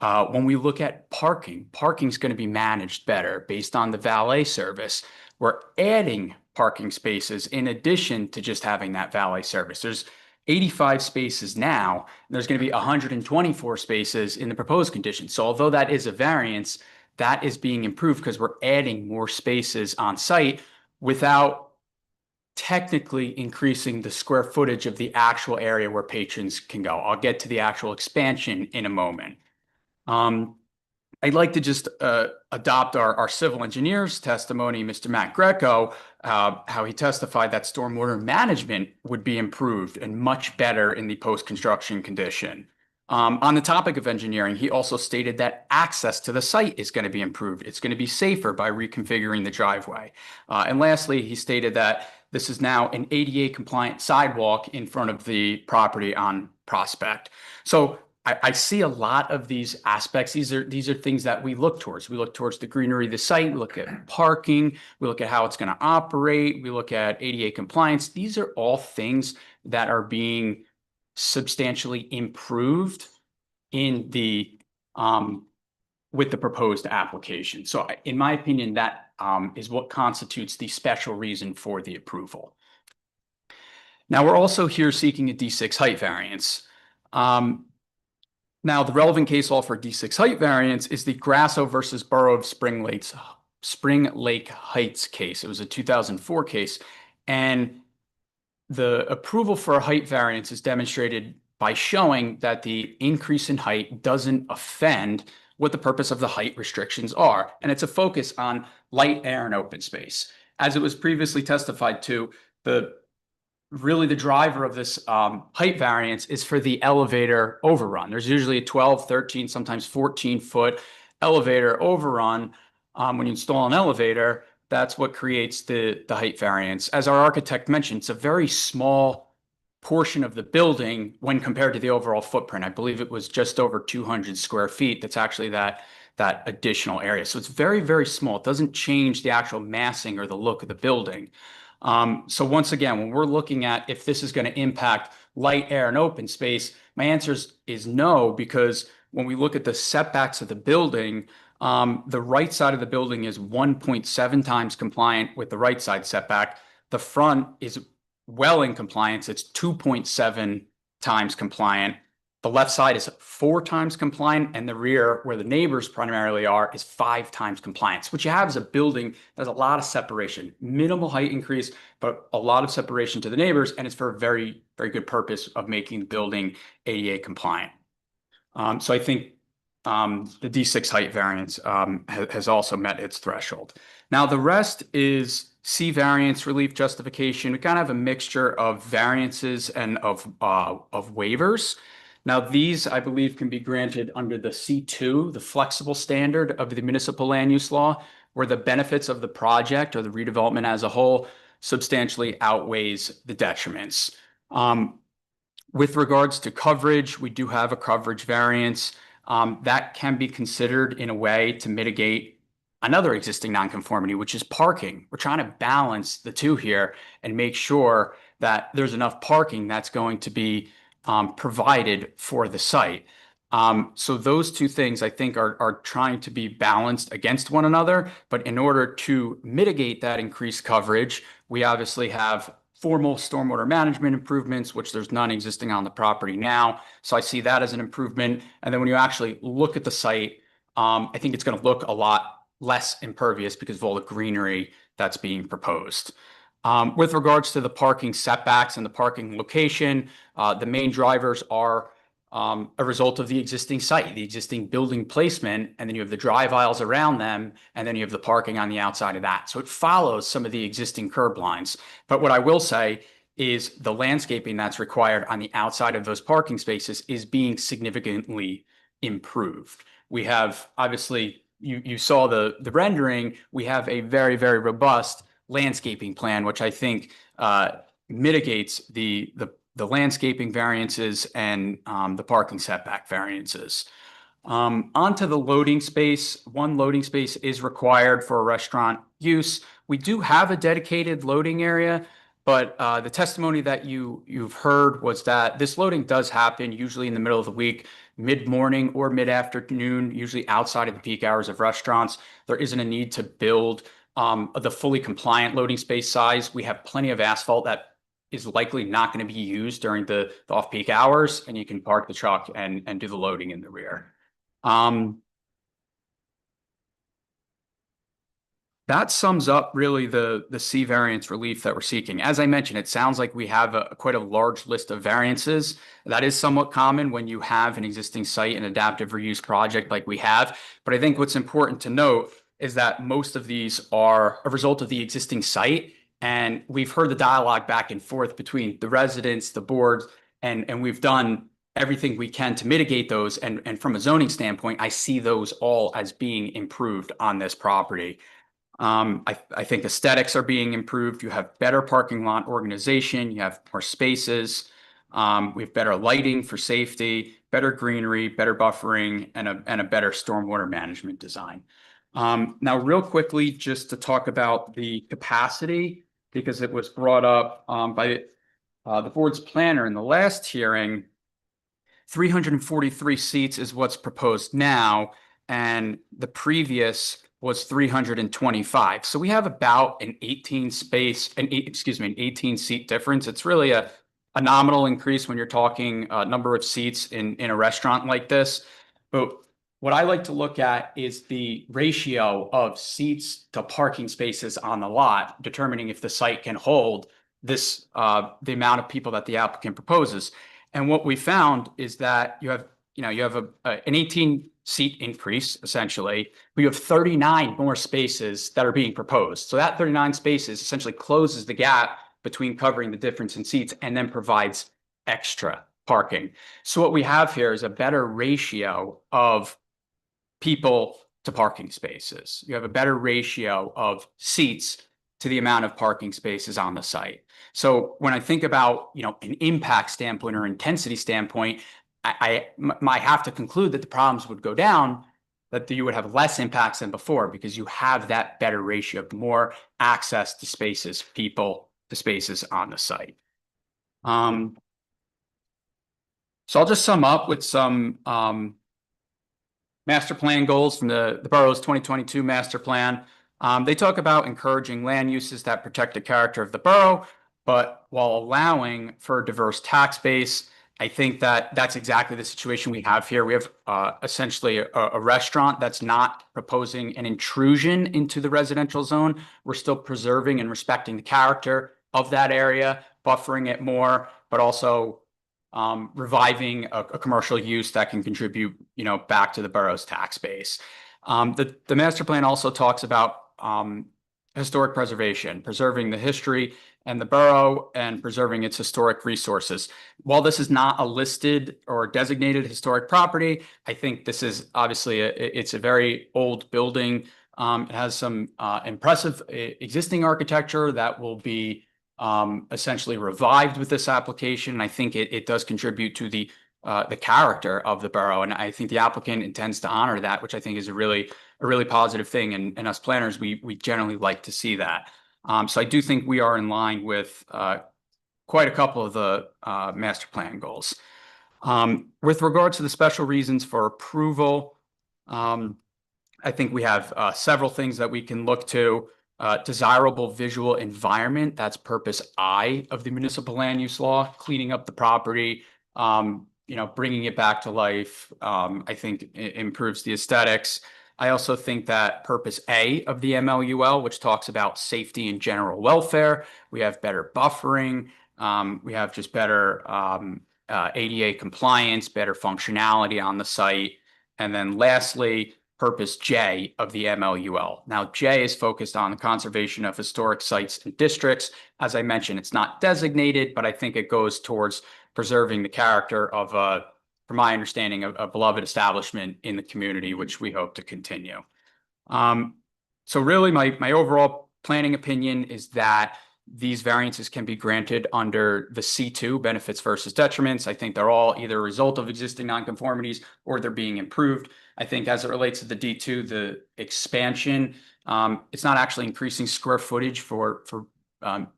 When we look at parking is going to be managed better based on the valet service. We're adding parking spaces in addition to just having that valet service. There's 85 spaces now, and there's going to be 124 spaces in the proposed condition. So although that is a variance, that is being improved because we're adding more spaces on site without technically increasing the square footage of the actual area where patrons can go. I'll get to the actual expansion in a moment. I'd like to just adopt our civil engineer's testimony, Mr. Matt Greco, how he testified that stormwater management would be improved and much better in the post-construction condition. On the topic of engineering, he also stated that access to the site is going to be improved. It's going to be safer by reconfiguring the driveway. And lastly, he stated that this is now an ADA compliant sidewalk in front of the property on Prospect. So I see a lot of these aspects. These are things that we look towards. We look towards the greenery of the site, we look at parking, we look at how it's going to operate, we look at ADA compliance. These are all things that are being substantially improved in the with the proposed application. So in my opinion, that is what constitutes the special reason for the approval. Now, we're also here seeking a D6 height variance. Now, the relevant case law for D6 height variance is the Grasso versus Borough of Spring Lake Heights case. It was a 2004 case, and the approval for a height variance is demonstrated by showing that the increase in height doesn't offend what the purpose of the height restrictions are, and it's a focus on light, air, and open space. As it was previously testified to, really the driver of this height variance is for the elevator overrun. There's usually a 12, 13, sometimes 14-foot elevator overrun. When you install an elevator, that's what creates the height variance. As our architect mentioned, it's a very small portion of the building when compared to the overall footprint. I believe it was just over 200 square feet. That's actually that additional area. So it's very, very small. It doesn't change the actual massing or the look of the building. So once again, when we're looking at if this is going to impact light, air, and open space, my answer is no, because when we look at the setbacks of the building, the right side of the building is 1.7 times compliant with the right side setback. The front is well in compliance. It's 2.7 times compliant. The left side is 4 times compliant, and the rear, where the neighbors primarily are, is 5 times compliant. So what you have is a building that has a lot of separation, minimal height increase, but a lot of separation to the neighbors, and it's for a very, very good purpose of making the building ADA compliant. So I think the D6 height variance has also met its threshold. Now, the rest is C variance relief justification. We kind of have a mixture of variances and of waivers. Now, these, I believe, can be granted under the C2, the flexible standard of the municipal land use law, where the benefits of the project or the redevelopment as a whole substantially outweighs the detriments. With regards to coverage, we do have a coverage variance that can be considered in a way to mitigate another existing nonconformity, which is parking. We're trying to balance the two here and make sure that there's enough parking that's going to be provided for the site. So those two things I think are trying to be balanced against one another. But in order to mitigate that increased coverage, we obviously have formal stormwater management improvements, which there's none existing on the property now. So I see that as an improvement. And then when you actually look at the site, I think it's going to look a lot less impervious because of all the greenery that's being proposed. With regards to the parking setbacks and the parking location, the main drivers are a result of the existing site, the existing building placement, and then you have the drive aisles around them, and then you have the parking on the outside of that. So it follows some of the existing curb lines. But what I will say is the landscaping that's required on the outside of those parking spaces is being significantly improved. We have, obviously, you saw the rendering, we have a very, very robust landscaping plan, which I think mitigates the landscaping variances and the parking setback variances. Onto the loading space. One loading space is required for a restaurant use. We do have a dedicated loading area, but the testimony that you've heard was that this loading does happen usually in the middle of the week, mid-morning or mid-afternoon, usually outside of the peak hours of restaurants. There isn't a need to build the fully compliant loading space size. We have plenty of asphalt that is likely not going to be used during the off-peak hours, and you can park the truck and do the loading in the rear. That sums up really the C variance relief that we're seeking. As I mentioned, it sounds like we have quite a large list of variances. That is somewhat common when you have an existing site and adaptive reuse project like we have. But I think what's important to note is that most of these are a result of the existing site. And we've heard the dialogue back and forth between the residents, the boards, and we've done everything we can to mitigate those. And from a zoning standpoint, I see those all as being improved on this property. I think aesthetics are being improved. You have better parking lot organization. You have more spaces. We have better lighting for safety, better greenery, better buffering, and a better stormwater management design. Now, real quickly, just to talk about the capacity, because it was brought up by the board's planner in the last hearing. 343 seats is what's proposed now, and the previous was 325. So we have about an 18 seat difference. It's really a nominal increase when you're talking number of seats in a restaurant like this. But what I like to look at is the ratio of seats to parking spaces on the lot, determining if the site can hold this the amount of people that the applicant proposes. And what we found is that you have an 18 seat increase essentially, but you have 39 more spaces that are being proposed. So that 39 spaces essentially closes the gap between covering the difference in seats and then provides extra parking. So what we have here is a better ratio of people to parking spaces. You have a better ratio of seats to the amount of parking spaces on the site. So when I think about, an impact standpoint or intensity standpoint, I might have to conclude that the problems would go down, that you would have less impacts than before because you have that better ratio of more access to spaces, people to spaces on the site. So I'll just sum up with some master plan goals from the borough's 2022 master plan. They talk about encouraging land uses that protect the character of the borough, but while allowing for a diverse tax base. I think that that's exactly the situation we have here. We have essentially a restaurant that's not proposing an intrusion into the residential zone. We're still preserving and respecting the character of that area, buffering it more, but also reviving a commercial use that can contribute, back to the borough's tax base. The master plan also talks about historic preservation, preserving the history and the borough and preserving its historic resources. While this is not a listed or designated historic property, I think this is obviously it's a very old building. It has some impressive existing architecture that will be essentially revived with this application. I think it does contribute to the character of the borough, and I think the applicant intends to honor that, which I think is a really positive thing. And us planners, we generally like to see that. So I do think we are in line with quite a couple of the master plan goals. With regard to the special reasons for approval, I think we have several things that we can look to. Desirable visual environment, that's purpose I of the municipal land use law, cleaning up the property, bringing it back to life. I think it improves the aesthetics. I also think that purpose A of the MLUL, which talks about safety and general welfare, we have better buffering. We have just better ADA compliance, better functionality on the site. And then lastly, purpose J of the MLUL. Now, J is focused on the conservation of historic sites and districts. As I mentioned, it's not designated, but I think it goes towards preserving the character of, from my understanding, a beloved establishment in the community, which we hope to continue. So really, my overall planning opinion is that these variances can be granted under the C2, benefits versus detriments. I think they're all either a result of existing nonconformities or they're being improved. I think as it relates to the D2, the expansion, it's not actually increasing square footage for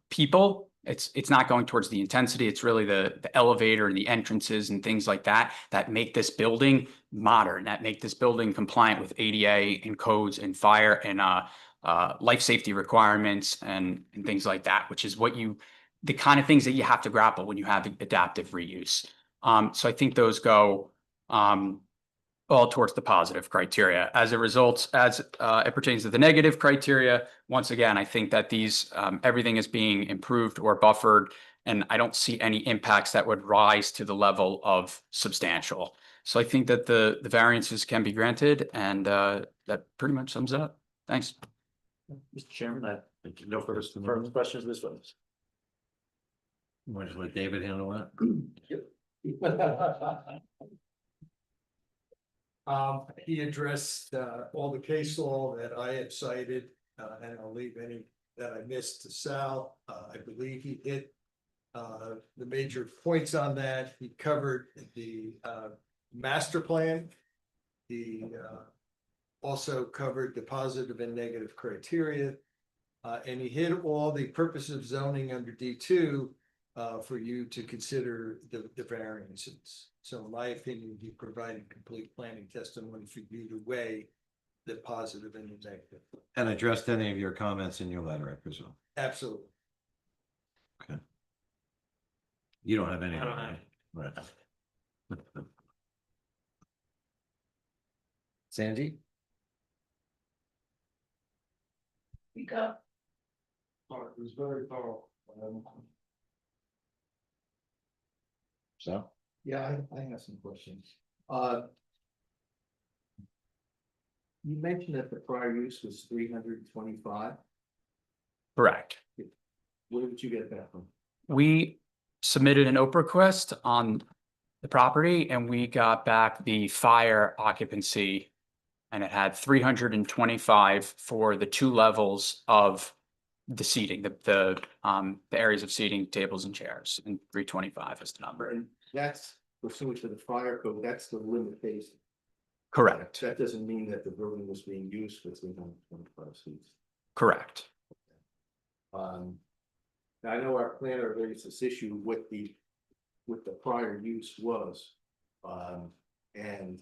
people. It's not going towards the intensity. It's really the elevator and the entrances and things like that make this building modern, that make this building compliant with ADA and codes and fire and life safety requirements and things like that, which is the kind of things that you have to grapple when you have adaptive reuse. So I think those go all towards the positive criteria. As a result, as it pertains to the negative criteria, once again, I think that these everything is being improved or buffered, and I don't see any impacts that would rise to the level of substantial. So I think that the variances can be granted, and that pretty much sums it up. Thanks. Mr. Chairman, no further questions of this witness. You want to let David handle that? He addressed all the case law that I had cited, and I'll leave any that I missed to Sal. I believe he hit the major points on that. He covered the master plan. He also covered the positive and negative criteria. And he hit all the purposes of zoning under D2 for you to consider the variances. So in my opinion, he provided complete planning testimony for you to weigh the positive and the negative. And addressed any of your comments in your letter, I presume. Absolutely. Okay. You don't have any. I don't have Right. Sandy? Speak up. It was very thorough. So? Yeah, I have some questions. You mentioned that the prior use was 325. Correct. Where did you get that from? We submitted an OPR request on the property and we got back the fire occupancy, and it had 325 for the 2 levels of the seating, the areas of seating, tables and chairs, and 325 is the number. And that's pursuant to the fire code, that's the limitation. Correct. That doesn't mean that the building was being used for 325 seats. Correct. Now I know our planner raised this issue with the prior use was. And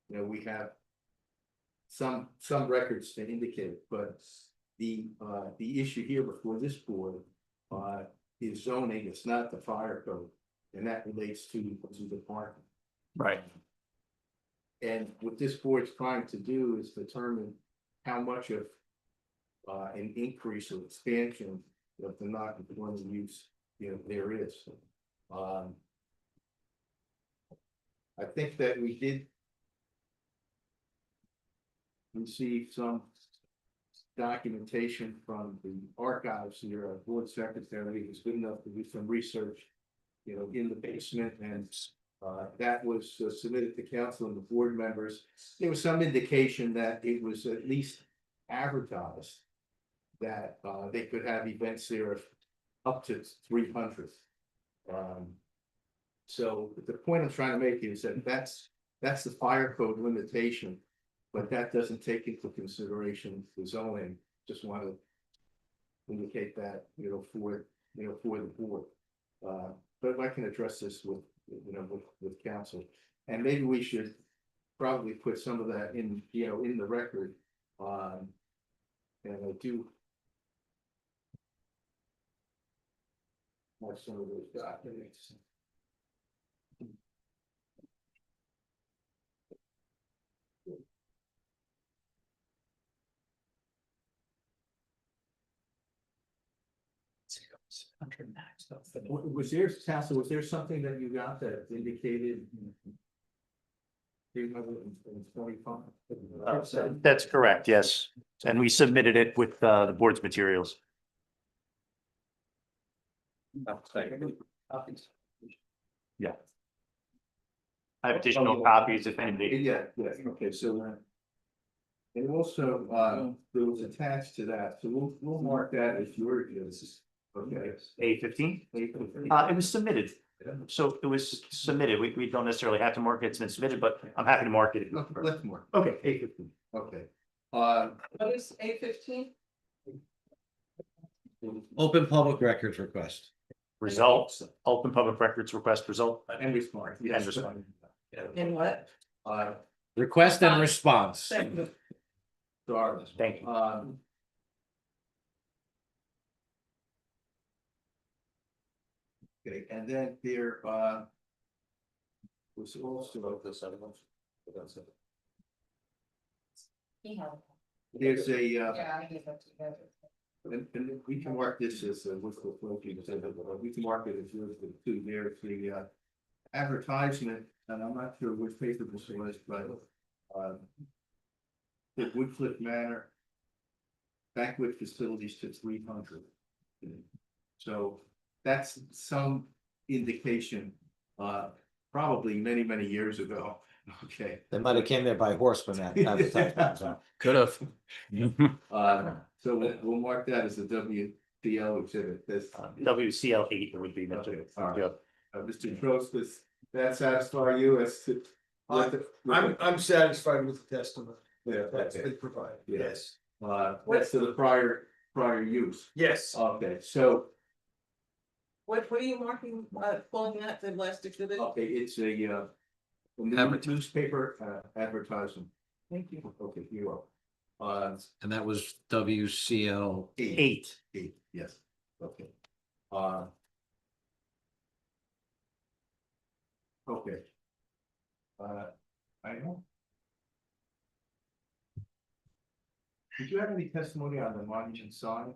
you know, we have some records to indicate, but the issue here before this board is zoning, it's not the fire code, and that relates to the parking. Right. And what this board's trying to do is determine how much of an increase or expansion of the non-conforming use, you know, there is. I think that we did receive some documentation from the archives here. Our board secretary was good enough to do some research, you know, in the basement, and that was submitted to council and the board members. There was some indication that it was at least advertised that they could have events there up to 300. So the point I'm trying to make is that that's the fire code limitation, but that doesn't take into consideration the zoning. Just want to indicate that, for the board. But I can address this with council, and maybe we should probably put some of that in, in the record. And I do have some of those documents. Was there, Council, was there something that you got that indicated? 325? That's correct, yes. And we submitted it with the board's materials. Yeah. I have additional copies if anybody. Yeah, okay, so. And also, there was attached to that, so we'll mark that as yours, okay. A15? A15. It was submitted. So it was submitted. We don't necessarily have to mark it. It's been submitted, but I'm happy to mark it. Let's mark. Okay, A15. Okay. What is A15? Open public records request. Results, open public records request result. And respond. And respond. In what? Request and response. Sorry. Thank you. Okay, and then there, was also. There's a, Yeah, I get that together. and we can mark this as, what's the, we can mark it as yours too. There's the, advertisement, and I'm not sure which paper this was, but, the Woodcliff Manor banquet facilities to 300. So that's some indication, probably many years ago. Okay. They might have came there by horse when that advertisement. So. Could have. So we'll mark that as a WDL exhibit. This WCL 8 it would be. Okay, all right. Mr. Trost, does that satisfy you as to? I'm satisfied with the testimony. Yeah, That's okay. been provided. Yes. That's to the prior use. Yes. Okay, so, What are you marking, pulling that, the last exhibit? okay, it's a newspaper advertisement. Thank you. Okay, you're welcome. And that was WCL. 8. Yes, okay. Okay. I know. Did you have any testimony on the monument sign?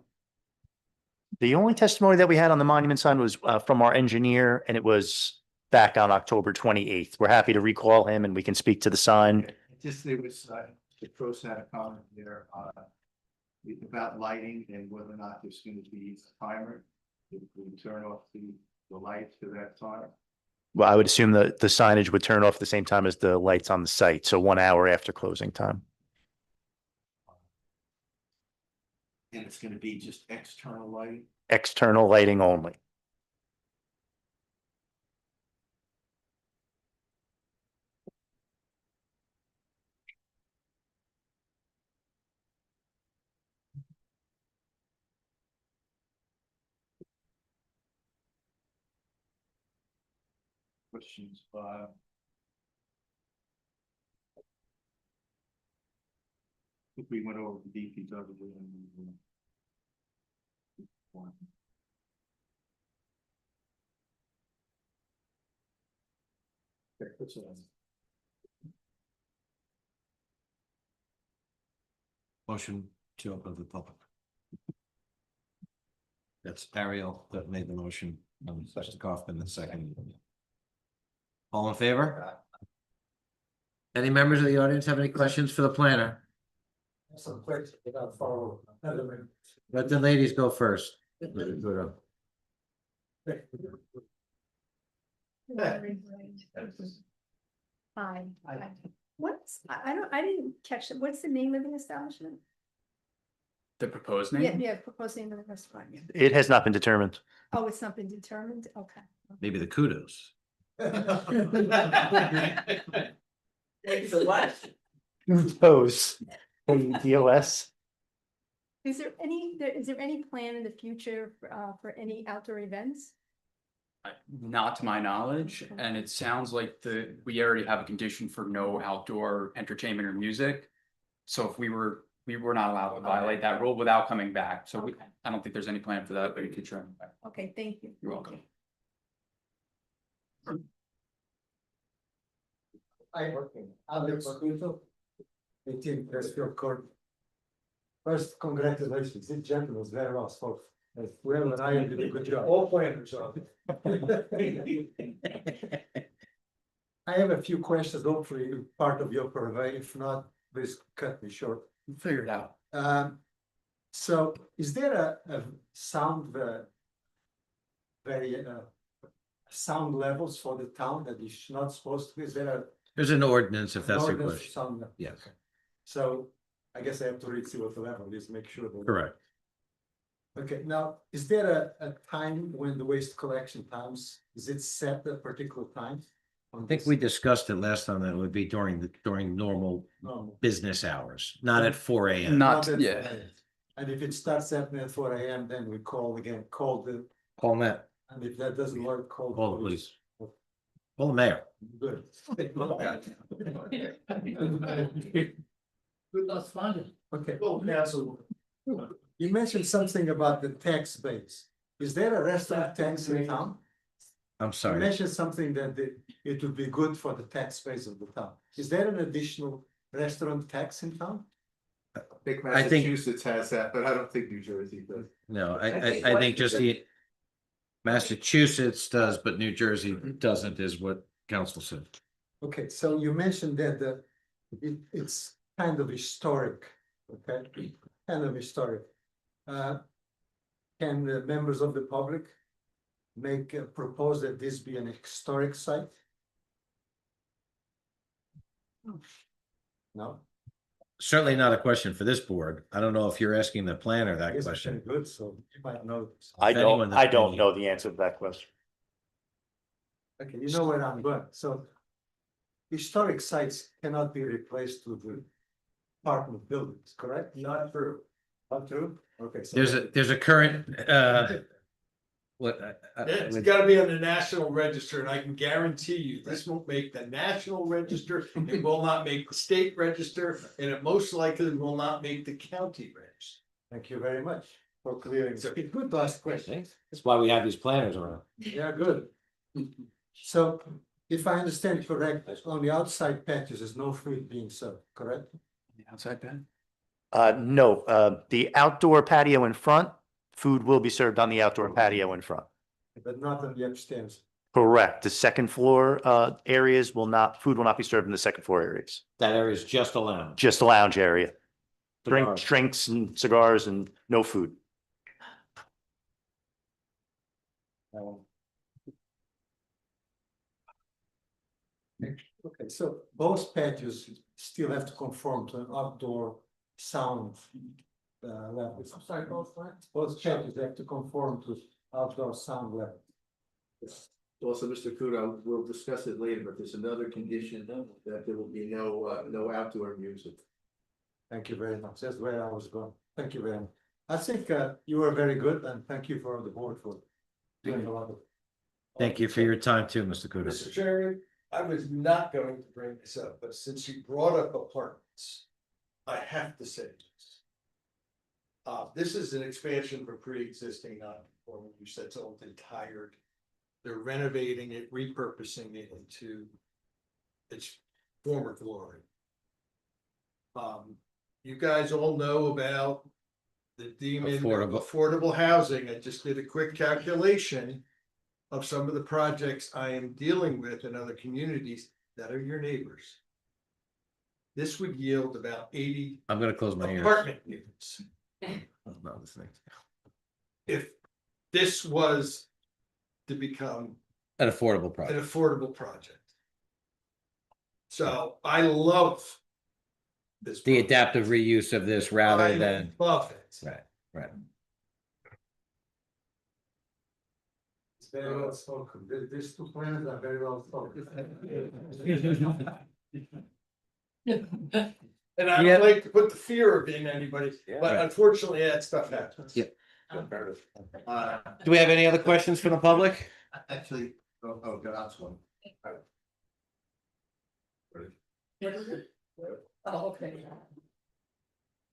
The only testimony that we had on the monument sign was from our engineer, and it was back on October 28th. We're happy to recall him and we can speak to the sign. Just there was, the pros had a comment there, about lighting and whether or not there's going to be a timer. If we turn off the lights to that time. Well, I would assume that the signage would turn off at the same time as the lights on the site, so 1 hour after closing time. And it's going to be just external lighting. External lighting only. Questions, if we went over the DPW and. Okay, what's the last? Motion to open the public. That's Ariel that made the motion, Mr. Kaufman, the second. All in favor? Any members of the audience have any questions for the planner? Some quick, they gotta follow. Let the ladies go first. Hi. What's, I didn't catch it. What's the name of the establishment? The proposed Yeah, name? yeah, proposing the restaurant, yeah. It has not been determined. Oh, it's not been determined? Okay. Maybe the kudos. Those. DOS. Is there any plan in the future, for any outdoor events? Not to my knowledge, and it sounds like we already have a condition for no outdoor entertainment or music. So if we were not allowed to violate that rule without coming back, so I don't think there's any plan for that, but you could try. Okay, thank you. You're welcome. Alex Quinto, 18 Crestfield Court. First, congratulations, this gentleman was very well spoken. Well, and I did a good job. All planners are. I have a few questions, hopefully part of your purvey, if not, please cut me short. Figure it out. So is there a sound, sound levels for the town that is not supposed to be, is there a? There's an ordinance, if that's your ordinance question. sound level? Yes. Okay. So I guess I have to read see what the level is, make sure. that- Correct. Okay, now, is there a time when the waste collection times, is it set at a particular time? I think we discussed it last time, that it would be during normal business hours, not at 4 a.m. Not, at yeah. 4 a.m. And if it starts happening at 4 a.m., then we call again, call the, Call Matt, and if that doesn't work, call. call the police. Call the mayor. Good. Okay. You mentioned something about the tax base. Is there a restaurant tax in town? I'm You sorry. mentioned something that it would be good for the tax base of the town. Is there an additional restaurant tax in town? I think I think- Massachusetts has that, but I don't think New Jersey does. No, I think just the Massachusetts does, but New Jersey doesn't, is what council said. Okay, so you mentioned that it's kind of historic, okay, kind of historic. Can the members of the public propose that this be an historic site? No? Certainly not a question for this board. I don't know if you're asking the planner I that guess it's very question. good, so you might know. I Anyone don't, I that's don't been- know the answer to that question. Okay, you know where I'm going, so. Historic sites cannot be replaced with the apartment buildings, correct? Not true. Not true? Okay. so- There's a current, It's gotta be on the national register, and I can guarantee you, this won't make the national register, it will not make the state register, and it most likely will not make the county register. Thank you very much for clearing. It's good last question. That's why we have these planners around. Yeah, good. So if I understand correct, on the outside patches, there's no food being served, correct? Outside bed? No, the outdoor patio in front, food will be served on the outdoor patio in front. But not on the upstairs. Correct. The second floor areas food will not be served in the second floor areas. That area is just a lounge. Just a lounge area. Cigars. Drinks and cigars and no food. Okay, so both patios still have to conform to an outdoor sound levels. I'm sorry, both patios have to conform to outdoor sound levels. Also, Mr. Kudo, we'll discuss it later, but there's another condition that there will be no outdoor music. Thank you very much. That's where I was going. Thank you very much. I think you were very good, and thank you for the board for doing a lot of. Thank you for your time too, Mr. Kudos. Mr. Chairman, I was not going to bring this up, but since you brought up apartments, I have to say this. This is an expansion for pre-existing non-conforming use that's old and tired. They're renovating it, repurposing it into its former glory. You guys all know about the demon of affordable housing. I just did a quick calculation of some of the projects I am dealing with in other communities that are your neighbors. This would yield about 80 I'm gonna close my ears. apartment units. I'm not listening. If this was to become An affordable an project. affordable project. So I love this. The adaptive reuse of this rather than, Above it. right, right. It's very well spoken. These two plans are very well spoken. And I Yeah. don't like to put the fear of in anybody, but Right. unfortunately, that stuff happens. Yeah. Uh, Do we have any other questions from the public? actually, God, that's one.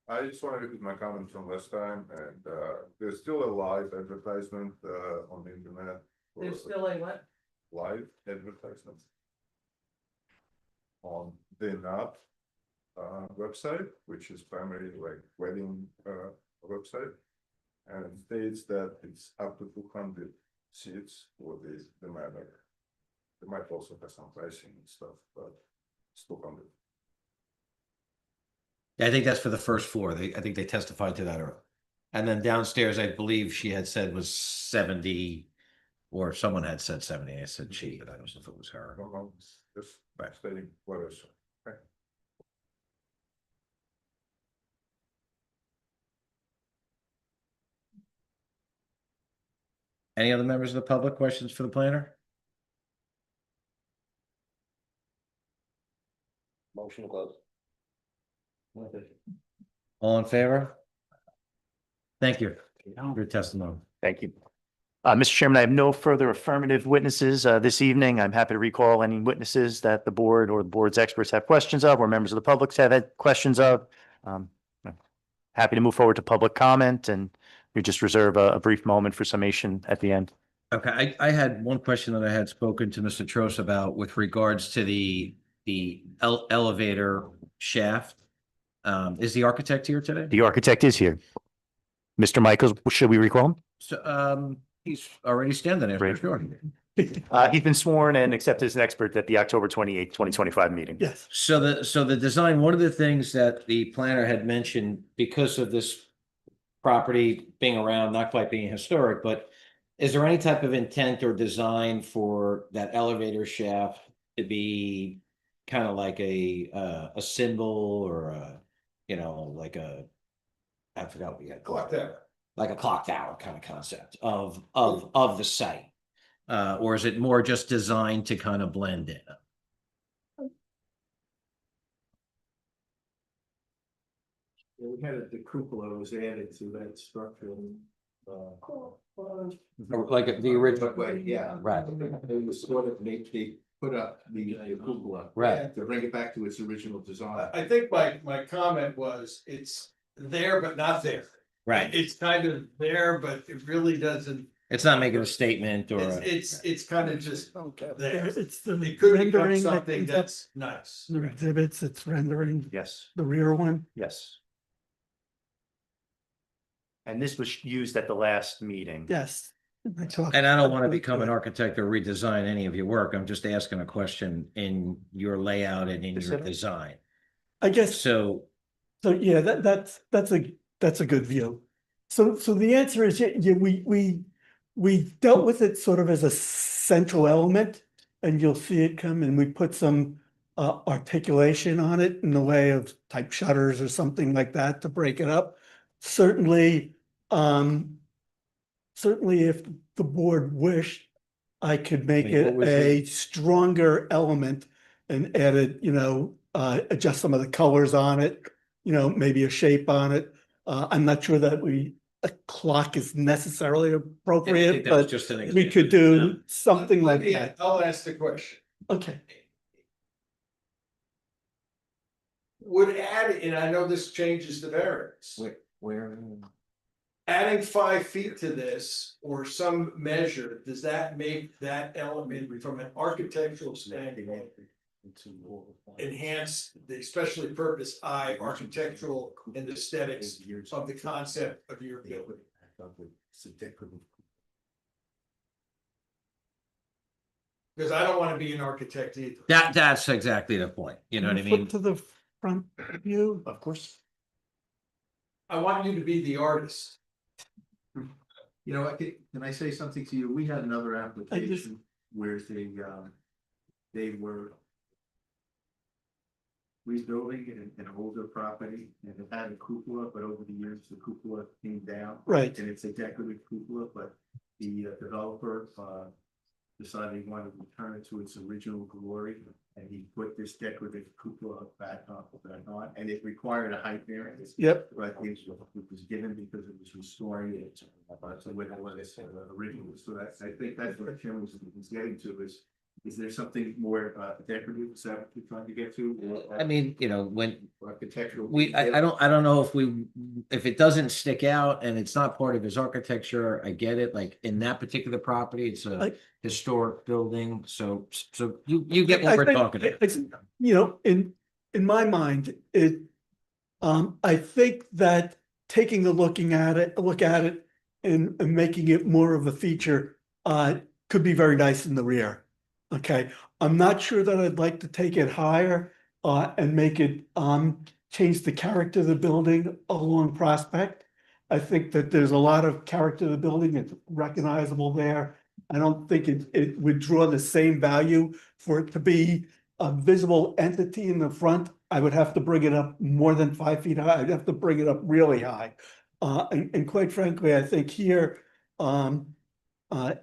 I just want to repeat my comments from last time, and there's still a live advertisement on the internet. There's still a what? Live advertisement. On the NAP website, which is primarily like wedding website. And it states that it's up to 200 seats for the manor. They might also have some pricing and stuff, but it's 200. I think that's for the first floor. I think they testified to that earlier. And then downstairs, I believe she had said was 70, or someone had said 70. I said she, but I don't know if it was her. No, no, it's just Right. stating what I saw. Okay. Any other members of the public questions for the planner? Motion to close. All in favor? Thank you for your testimony. Thank you. Mr. Chairman, I have no further affirmative witnesses this evening. I'm happy to recall any witnesses that the board or the board's experts have questions of, or members of the public have had questions of. Happy to move forward to public comment, and we just reserve a brief moment for summation at the end. Okay, I had one question that I had spoken to Mr. Trost about with regards to the elevator shaft. Is the architect here today? The architect is here. Mr. Michaels, should we recall him? So, he's already standing there, for Great. sure. He's been sworn and accepted as an expert at the October 28th, 2025 meeting. Yes. So the design, one of the things that the planner had mentioned, because of this property being around, not quite being historic, but is there any type of intent or design for that elevator shaft to be kind of like a symbol or a, like a, I forgot what we had. Clock tower. Like a clock tower kind of concept of the site? Or is it more just designed to kind of blend in? We had the cupola was added to that structure. Like the original. Yeah. Right. It was sort of, they put up the cupola. Right. To bring it back to its original design. I think my comment was, it's there but not there. Right. It's kind of there, but it really doesn't, It's not making a statement or. it's kind of just there. It's the It could become rendering that something comes up, that's nice. the exhibits, it's rendering Yes, the rear one. yes. And this was used at the last meeting. Yes. And I don't want to become an architect or redesign any of your work. I'm just asking a question in your layout and in your Specific? design. I guess, So, yeah, that's a good view. So the answer is, yeah, we dealt with it sort of as a central element, and you'll see it come, and we put some articulation on it in the way of type shutters or something like that to break it up. Certainly, if the board wished, I could make Wait, what it was a stronger element and added, adjust some of the colors on it, maybe a shape on it. I'm not sure that a clock is necessarily I think appropriate, that was but just an we could do something like Yeah, that. I'll ask the question. Okay. Would add, and I know this changes the variance. Where? Adding 5 feet to this or some measure, does that make that element from an architectural standpoint enhance the especially purpose architectural and aesthetics of the concept of your building? Because I don't want to be an architect either. That's exactly the point. You know what I Flip mean? to the front view. Of course. I want you to be the artist. Can I say something to you? We had another application where they were. rebuilding an older property and it had a cupola, but over the years, the cupola came down. Right. And it's a decorative cupola, but the developer decided he wanted to return it to its original glory. And he put this decorative cupola back on, and it required a height variance. Yep. But it was given because it was restoring it. So when it was original, so that's, I think that's what Kim was getting to is there something more decorative, is that what you're trying to get to? I mean, you know, when Architectural. I don't know if it doesn't stick out and it's not part of his architecture, I get it, like in that particular property, it's a historic building, so you get what I we're think talking about. it's, you know, in my mind, I think that taking a look at it and making it more of a feature could be very nice in the rear. Okay, I'm not sure that I'd like to take it higher and make it change the character of the building along Prospect. I think that there's a lot of character of the building, it's recognizable there. I don't think it would draw the same value for it to be a visible entity in the front. I would have to bring it up more than 5 feet high. I'd have to bring it up really high. And quite frankly, I think here,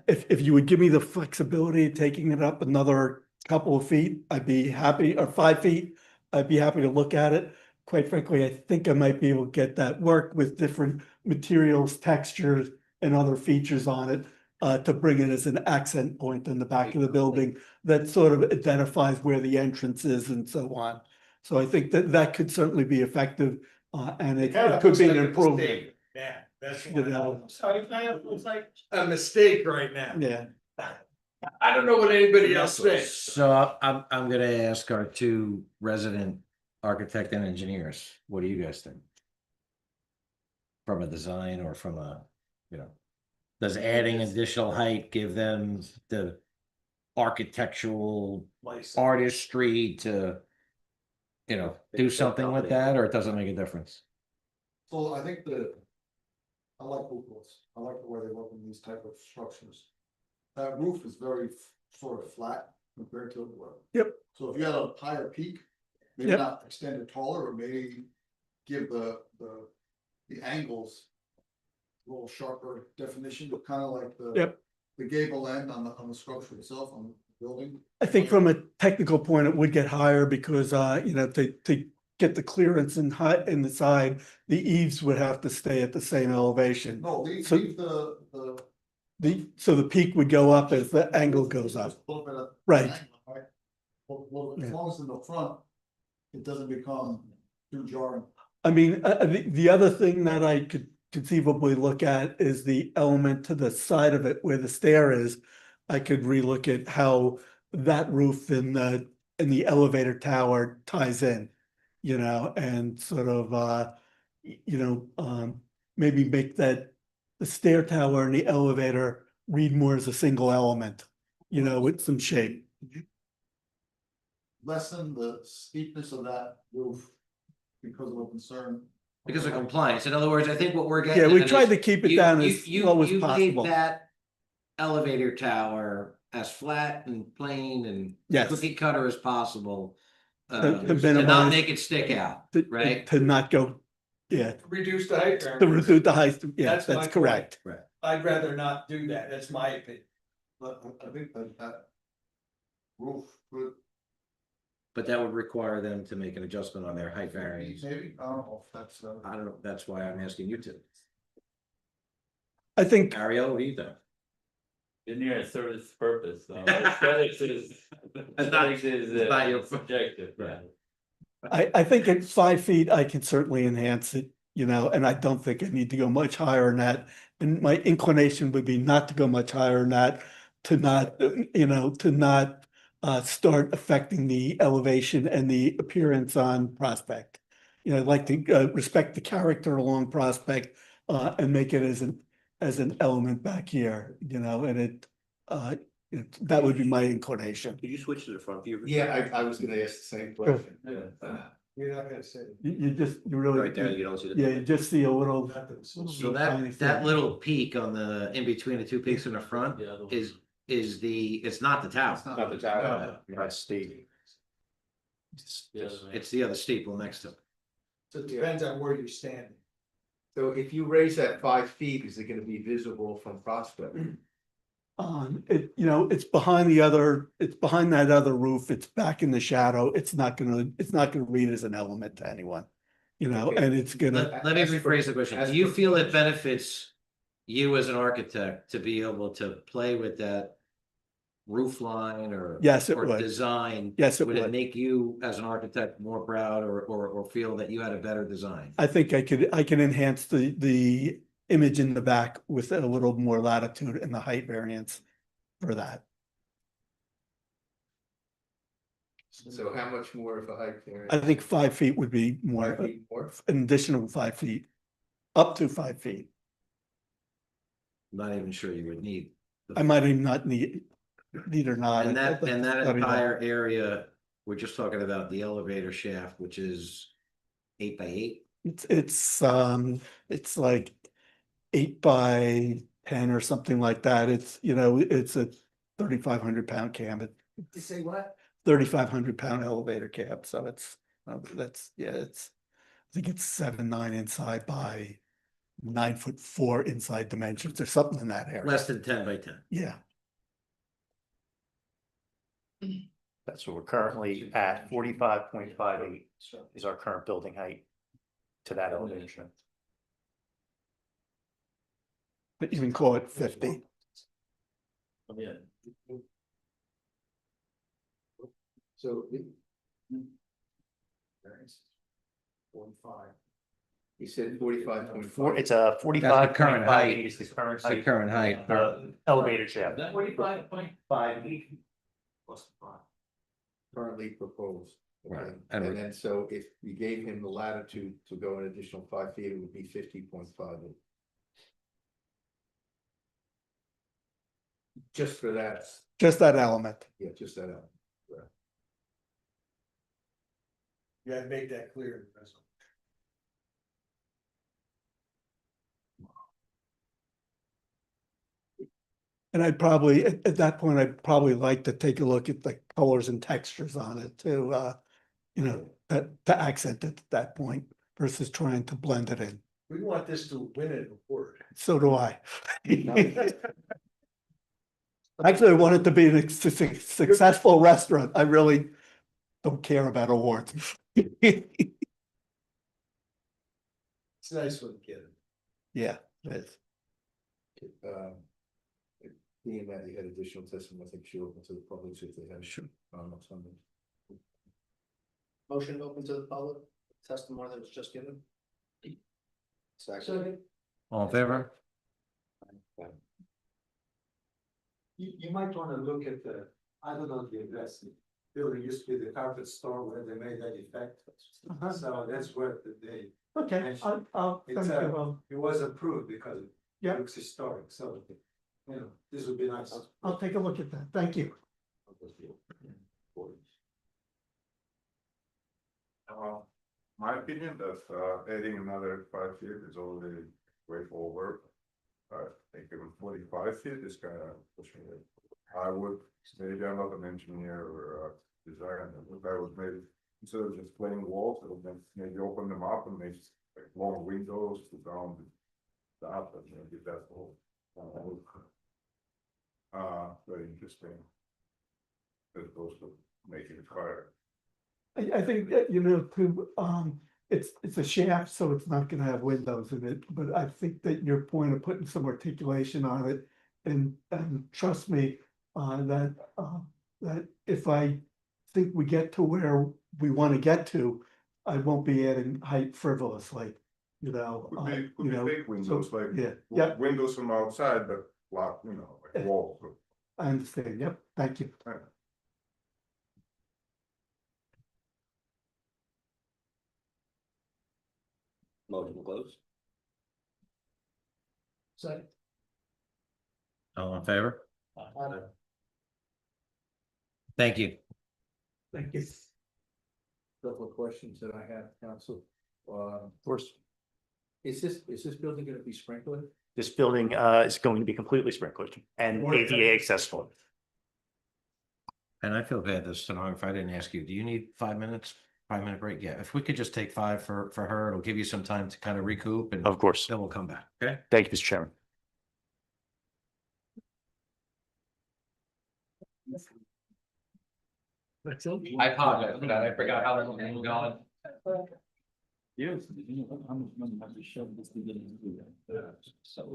if you would give me the flexibility of taking it up another couple of feet, I'd be happy, or 5 feet, I'd be happy to look at it. Quite frankly, I think I might be able to get that work with different materials, textures, and other features on it to bring it as an accent point in the back of the building that sort of identifies where the entrance is and so on. So I think that could certainly be effective and it could be an improvement. Yeah, that's. You know. So it kind of looks like A mistake right now. Yeah. I don't know what anybody else thinks. So I'm gonna ask our two resident architect and engineers, what do you guys think? From a design or from a, you know, does adding additional height give them the architectural artistry to, you know, do something with that, or it doesn't make a difference? So I think I like cupolas. I like the way they look in these type of structures. That roof is very sort of flat compared to Yep. So if you had a higher peak, maybe Yep. not extend it taller, or maybe give the angles a little sharper definition, but kind of like the gable end on the structure itself, on the building. I think from a technical point, it would get higher because, you know, to get the clearance in height in the side, the eaves would have to stay at the same elevation. No, leave So- So the peak would go up as the angle goes up. Just a little bit of Right. angle, right? Well, as Yeah. long as in the front, it doesn't become too jarring. I mean, the other thing that I could conceivably look at is the element to the side of it where the stair is. I could relook at how that roof in the elevator tower ties in, you know, and sort of, you know, maybe make that the stair tower and the elevator read more as a single element, you know, with some shape. Lessen the steepness of that roof because of a concern. Because of compliance, in other words, I think what we're getting. Yeah, we at tried is to keep it you- down you- as you- low as you made possible. That elevator tower as flat and plain and Yes. cookie cutter as possible. To To minimize- not make it stick out, right? To not go, yeah, reduce the height to variance. reduce the height, yeah, That's my that's point. correct. I'd rather not do that, that's my opinion. But I think that roof could, But that would require them to make an adjustment on their height variance. maybe, I don't know if that's. I don't know, that's why I'm asking you to. I think, Ariel, what do you think? Engineer serves its purpose, though. Aesthetics is, aesthetics is it's not your- subjective, yeah. I think at 5 feet, I can certainly enhance it, you know, and I don't think I need to go much higher than that. And my inclination would be not to go much higher than that, to not, you know, to not start affecting the elevation and the appearance on Prospect. You know, I'd like to respect the character along Prospect and make it as an element back here, you know, and that would be my inclination. Could you switch to the front view? Yeah, I was gonna ask the same question. You're not gonna say. You really. Right there, you don't see the. Yeah, you just see a little. So tiny that thing. little peak on in between the two peaks in the front is it's not the tower. It's not the tower. That's steep. It's the other steeple next to it. So it depends on where you're standing. So if you raise that 5 feet, is it gonna be visible from Prospect? It, you know, it's behind it's behind that other roof, it's back in the shadow, it's not gonna read as an element to anyone. You know, Okay. and it's gonna, Let me rephrase the question. as Do you per feel it plans. benefits you as an architect to be able to play with that roof line or? Yes, it or would. Design? Yes, it Would it would. make you as an architect more proud or feel that you had a better design? I think I can enhance the image in the back with a little more latitude and the height variance for that. So how much more of a height variance? I think 5 feet would be more, 5 feet more? an additional 5 feet, up to 5 feet. Not even sure you would need. I might even not need or not. And I'd that, like and to that study entire area, we're just talking about the elevator shaft, which is 8 by 8. It's like 8 by 10 or something like that. It's, you know, it's a 3,500 pound cab. You say what? 3,500 pound elevator cab. So it's, it's, I think it's 7'9" inside by 9'4" inside dimensions or something in that area. Less than 10 by 10. Yeah. That's what we're currently at, 45.58 is our current building height to that elevation. But you can call it 50. Yeah. So. Variance. 45. He said 45.4. It's a 45. current height. Is the current It's the height. current height. Elevator shaft. 45.5. Plus 5. Currently proposed. Right. Okay. And And then so if we gave him the latitude to go an additional 5 feet, it would be 50.5. Just for that, Just that element. yeah, just that out. You gotta make that clear in the resolution. And I'd probably, at that point, I'd probably like to take a look at the colors and textures on it to, you know, to accent it at that point versus trying to blend it in. We want this to win an award. So do I. Actually, I want it to be a successful restaurant. I really don't care about awards. It's nice when you get it. Yeah, it is. Being that you had additional testimony, I think she open to the public if they have. Sure. Something. Motion to open to the public, testimony that was just given. Second. All in favor? You might want to look at the, I don't know the address, the building used to be the carpet store where they made that effect. So that's where they. Okay, it was approved because it looks historic, so, you know, this would be nice. I'll take a look at that, thank you. My opinion that adding another 5 feet is already way over. I think even 45 feet is kind of pushing it. I would, maybe I'm not an engineer or a designer, but I would maybe, instead of just plain walls, I would maybe open them up and make like long windows to down the top and maybe that whole. Very interesting. As opposed to making it higher. I think that, you know, too, it's a shaft, so it's not gonna have windows in it, but I think that your point of putting some articulation on it. And trust me, that if I think we get to where we wanna get to, I won't be adding height frivolously, you know. Could be big windows, like yeah, windows from outside, but like, you know, like walls. I understand, yep, thank you. Motion closed. Second. All in favor? Thank you. Thank you. Couple of questions that I have, council. Of course. Is this building gonna be sprinkled? This building is going to be completely sprinkled and ADA accessible. And I feel bad, the stenographer, I didn't ask you, do you need 5 minutes? 5 minute break? Yeah, if we could just take five for her, it'll give you some time to kind of recoup and Of course. then we'll come back, okay? Thank you, Mr. Chairman. I apologize for that. I forgot how that was going. Yes. How much money have you shoved this beginning to do that? So,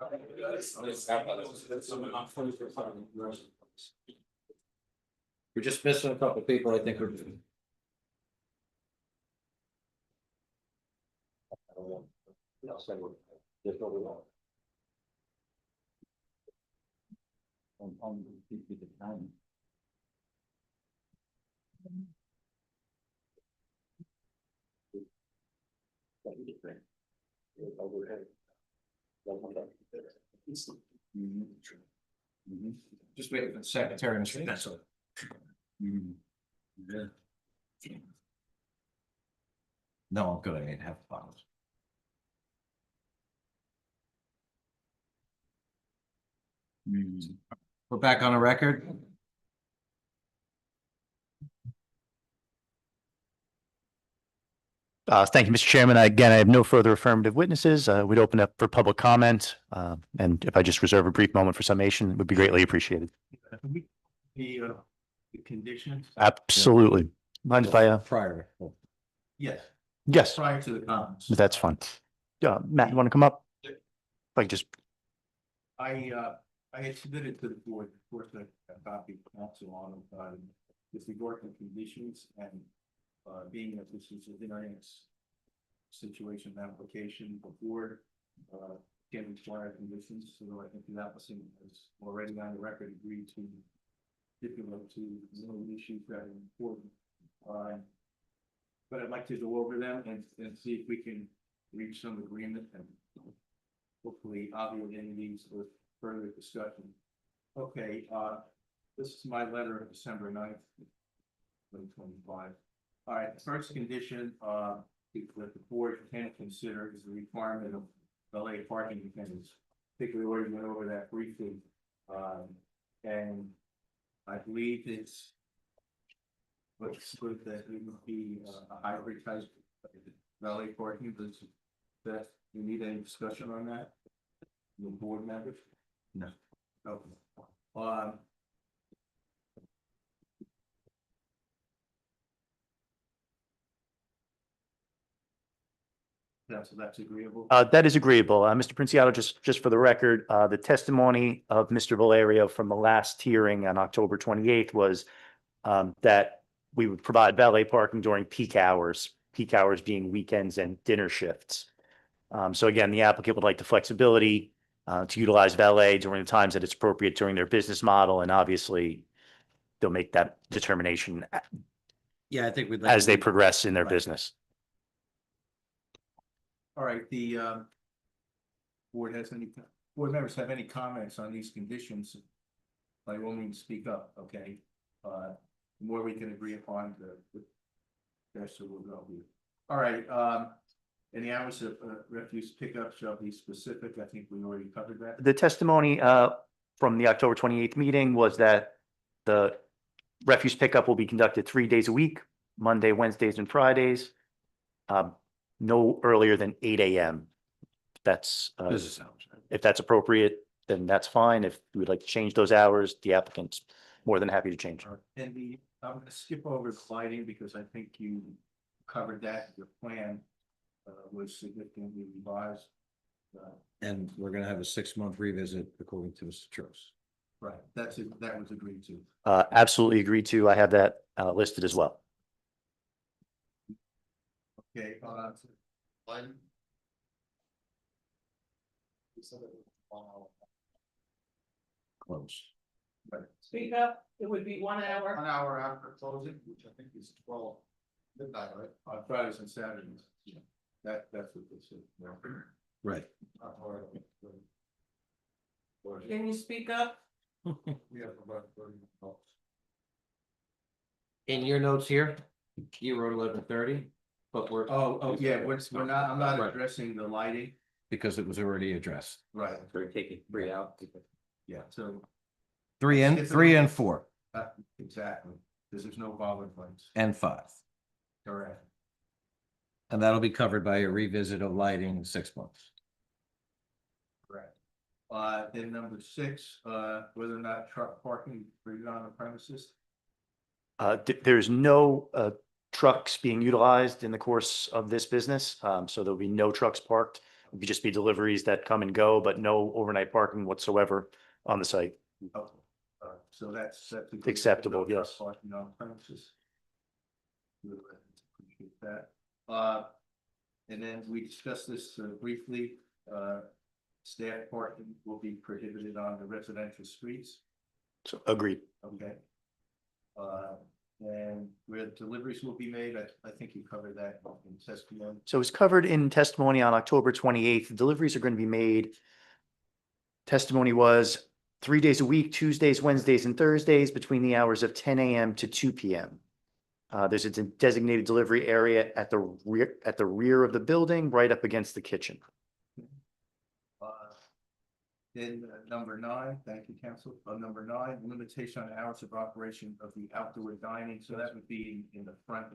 We're just missing a couple people, I think we're. Just waiting for the secretary and Mr. Nessel. No, I'm good. I ain't have fun. We're back on the record. Thank you, Mr. Chairman. Again, I have no further affirmative witnesses. We'd open up for public comment. And if I just reserve a brief moment for summation, it would be greatly appreciated. The conditions? Absolutely. Mind if I, Prior. Yes, yes, prior to the comments. that's fine. Matt, you want to come up? Like just, I had submitted to the board, of course, a copy of council on, with regard to conditions and, being that this is a variance situation application before, can require conditions, so I think the applicant has already on the record agreed to stipulate to no issues that are important. But I'd like to go over them and see if we can reach some agreement and hopefully obviate any of these with further discussion. Okay, this is my letter of December 9th, 2025. All right, the first condition that the board can consider is the requirement of valet parking attendants. I think we already went over that briefly. And I believe it's what's good that it would be a hybrid type valet parking. Does that, you need any discussion on that? The board members? No. Okay. So that's agreeable. that is agreeable. Mr. Princiato, just for the record, the testimony of Mr. Valerio from the last hearing on October 28th was that we would provide valet parking during peak hours being weekends and dinner shifts. So again, the applicant would like the flexibility to utilize valet during the times that it's appropriate during their business model, and obviously they'll make that determination Yeah, I think we'd. as they progress in their Right. business. All right, the board members have any comments on these conditions? By all means, speak up, okay? The more we can agree upon, the better we'll go here. All right, any hours of refuse pickup shall be specific. I think we already covered that. The testimony from the October 28th meeting was that the refuse pickup will be conducted 3 days a week, Monday, Wednesdays, and Fridays. No earlier than 8 a.m. That's, Business hours. if that's appropriate, then that's fine. If you would like to change those hours, the applicant's more than happy to change. And I'm gonna skip over the lighting because I think you covered that. Your plan was significantly revised. And we're gonna have a 6-month revisit according to Mr. Trost. Right, that was agreed to. Absolutely agreed to. I have that listed as well. Okay, lighting. Close. Speak up, it would be 1 hour. 1 hour after closing, which I think is 12 midnight, right? On Fridays and Saturdays. That's what this is. Right. Can you speak up? We have about 30 minutes. In your notes here, you wrote 11:30, but we're. Oh, yeah, we're not, I'm not Right. addressing the lighting. Because it was already addressed. Right. We're taking 3 out. Yeah, so, 3 and 4 exactly, because there's no bollard lights. and 5. Correct. And that'll be covered by a revisit of lighting in 6 months. Correct. Then number 6, whether or not truck parking is permitted on the premises. There's no trucks being utilized in the course of this business. So there'll be no trucks parked It'd just be deliveries that come and go, but no overnight parking whatsoever on the site. Okay. So that's. Acceptable, yes. Parking on premises. Good, appreciate that. And then we discussed this briefly, staff parking will be prohibited on the residential streets, So agreed. okay? And where deliveries will be made, I think you covered that in testimony. So it was covered in testimony on October 28th. Deliveries are going to be made. Testimony was 3 days a week, Tuesdays, Wednesdays, and Thursdays between the hours of 10 a.m. to 2 p.m. There's a designated delivery area at the rear of the building, right up against the kitchen. Then number 9, thank you, council. Number 9, limitation on hours of operation of the outdoor dining. So that would be in the front.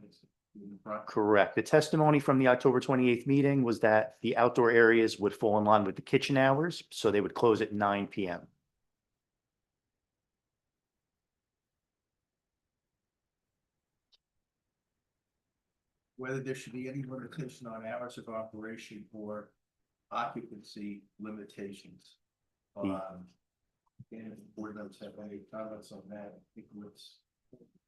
In the front. Correct. The testimony from the October 28th meeting was that the outdoor areas would fall in line with the kitchen hours, so they would close at 9 p.m. Whether there should be any limitation on hours of operation or occupancy limitations. And if the board members have any comments on that, I think what's.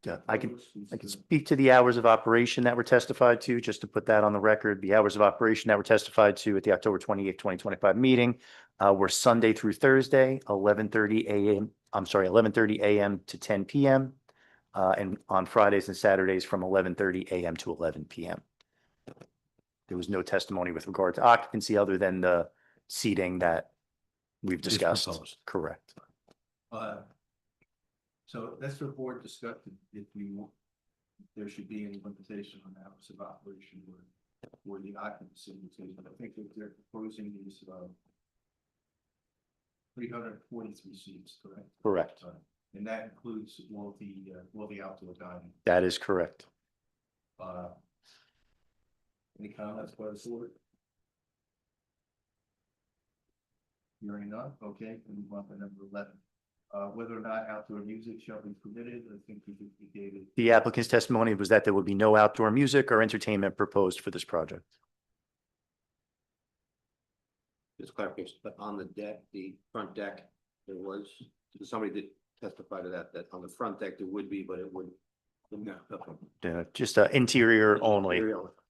Yeah, I can speak to the hours of operation that were testified to, just to put that on the record. The hours of operation that were testified to at the October 28th, 2025 meeting were Sunday through Thursday, 11:30 a.m. I'm sorry, 11:30 a.m. to 10 p.m. And on Fridays and Saturdays from 11:30 a.m. to 11 p.m. There was no testimony with regard to occupancy other than the seating that we've discussed. Correct. So that's the board discussed if there should be any limitation on hours of operation or the occupancy limitation. I think that they're proposing these 343 seats, correct? Correct. And that includes all the outdoor dining. That is correct. Any comments by the board? Hearing none, okay, we move on to number 11. Whether or not outdoor music shall be permitted, I think we gave it. The applicant's testimony was that there would be no outdoor music or entertainment proposed for this project. Just clarification, but on the deck, the front deck, there was, somebody did testify to that, that on the front deck there would be, but it wouldn't. No. Just interior only.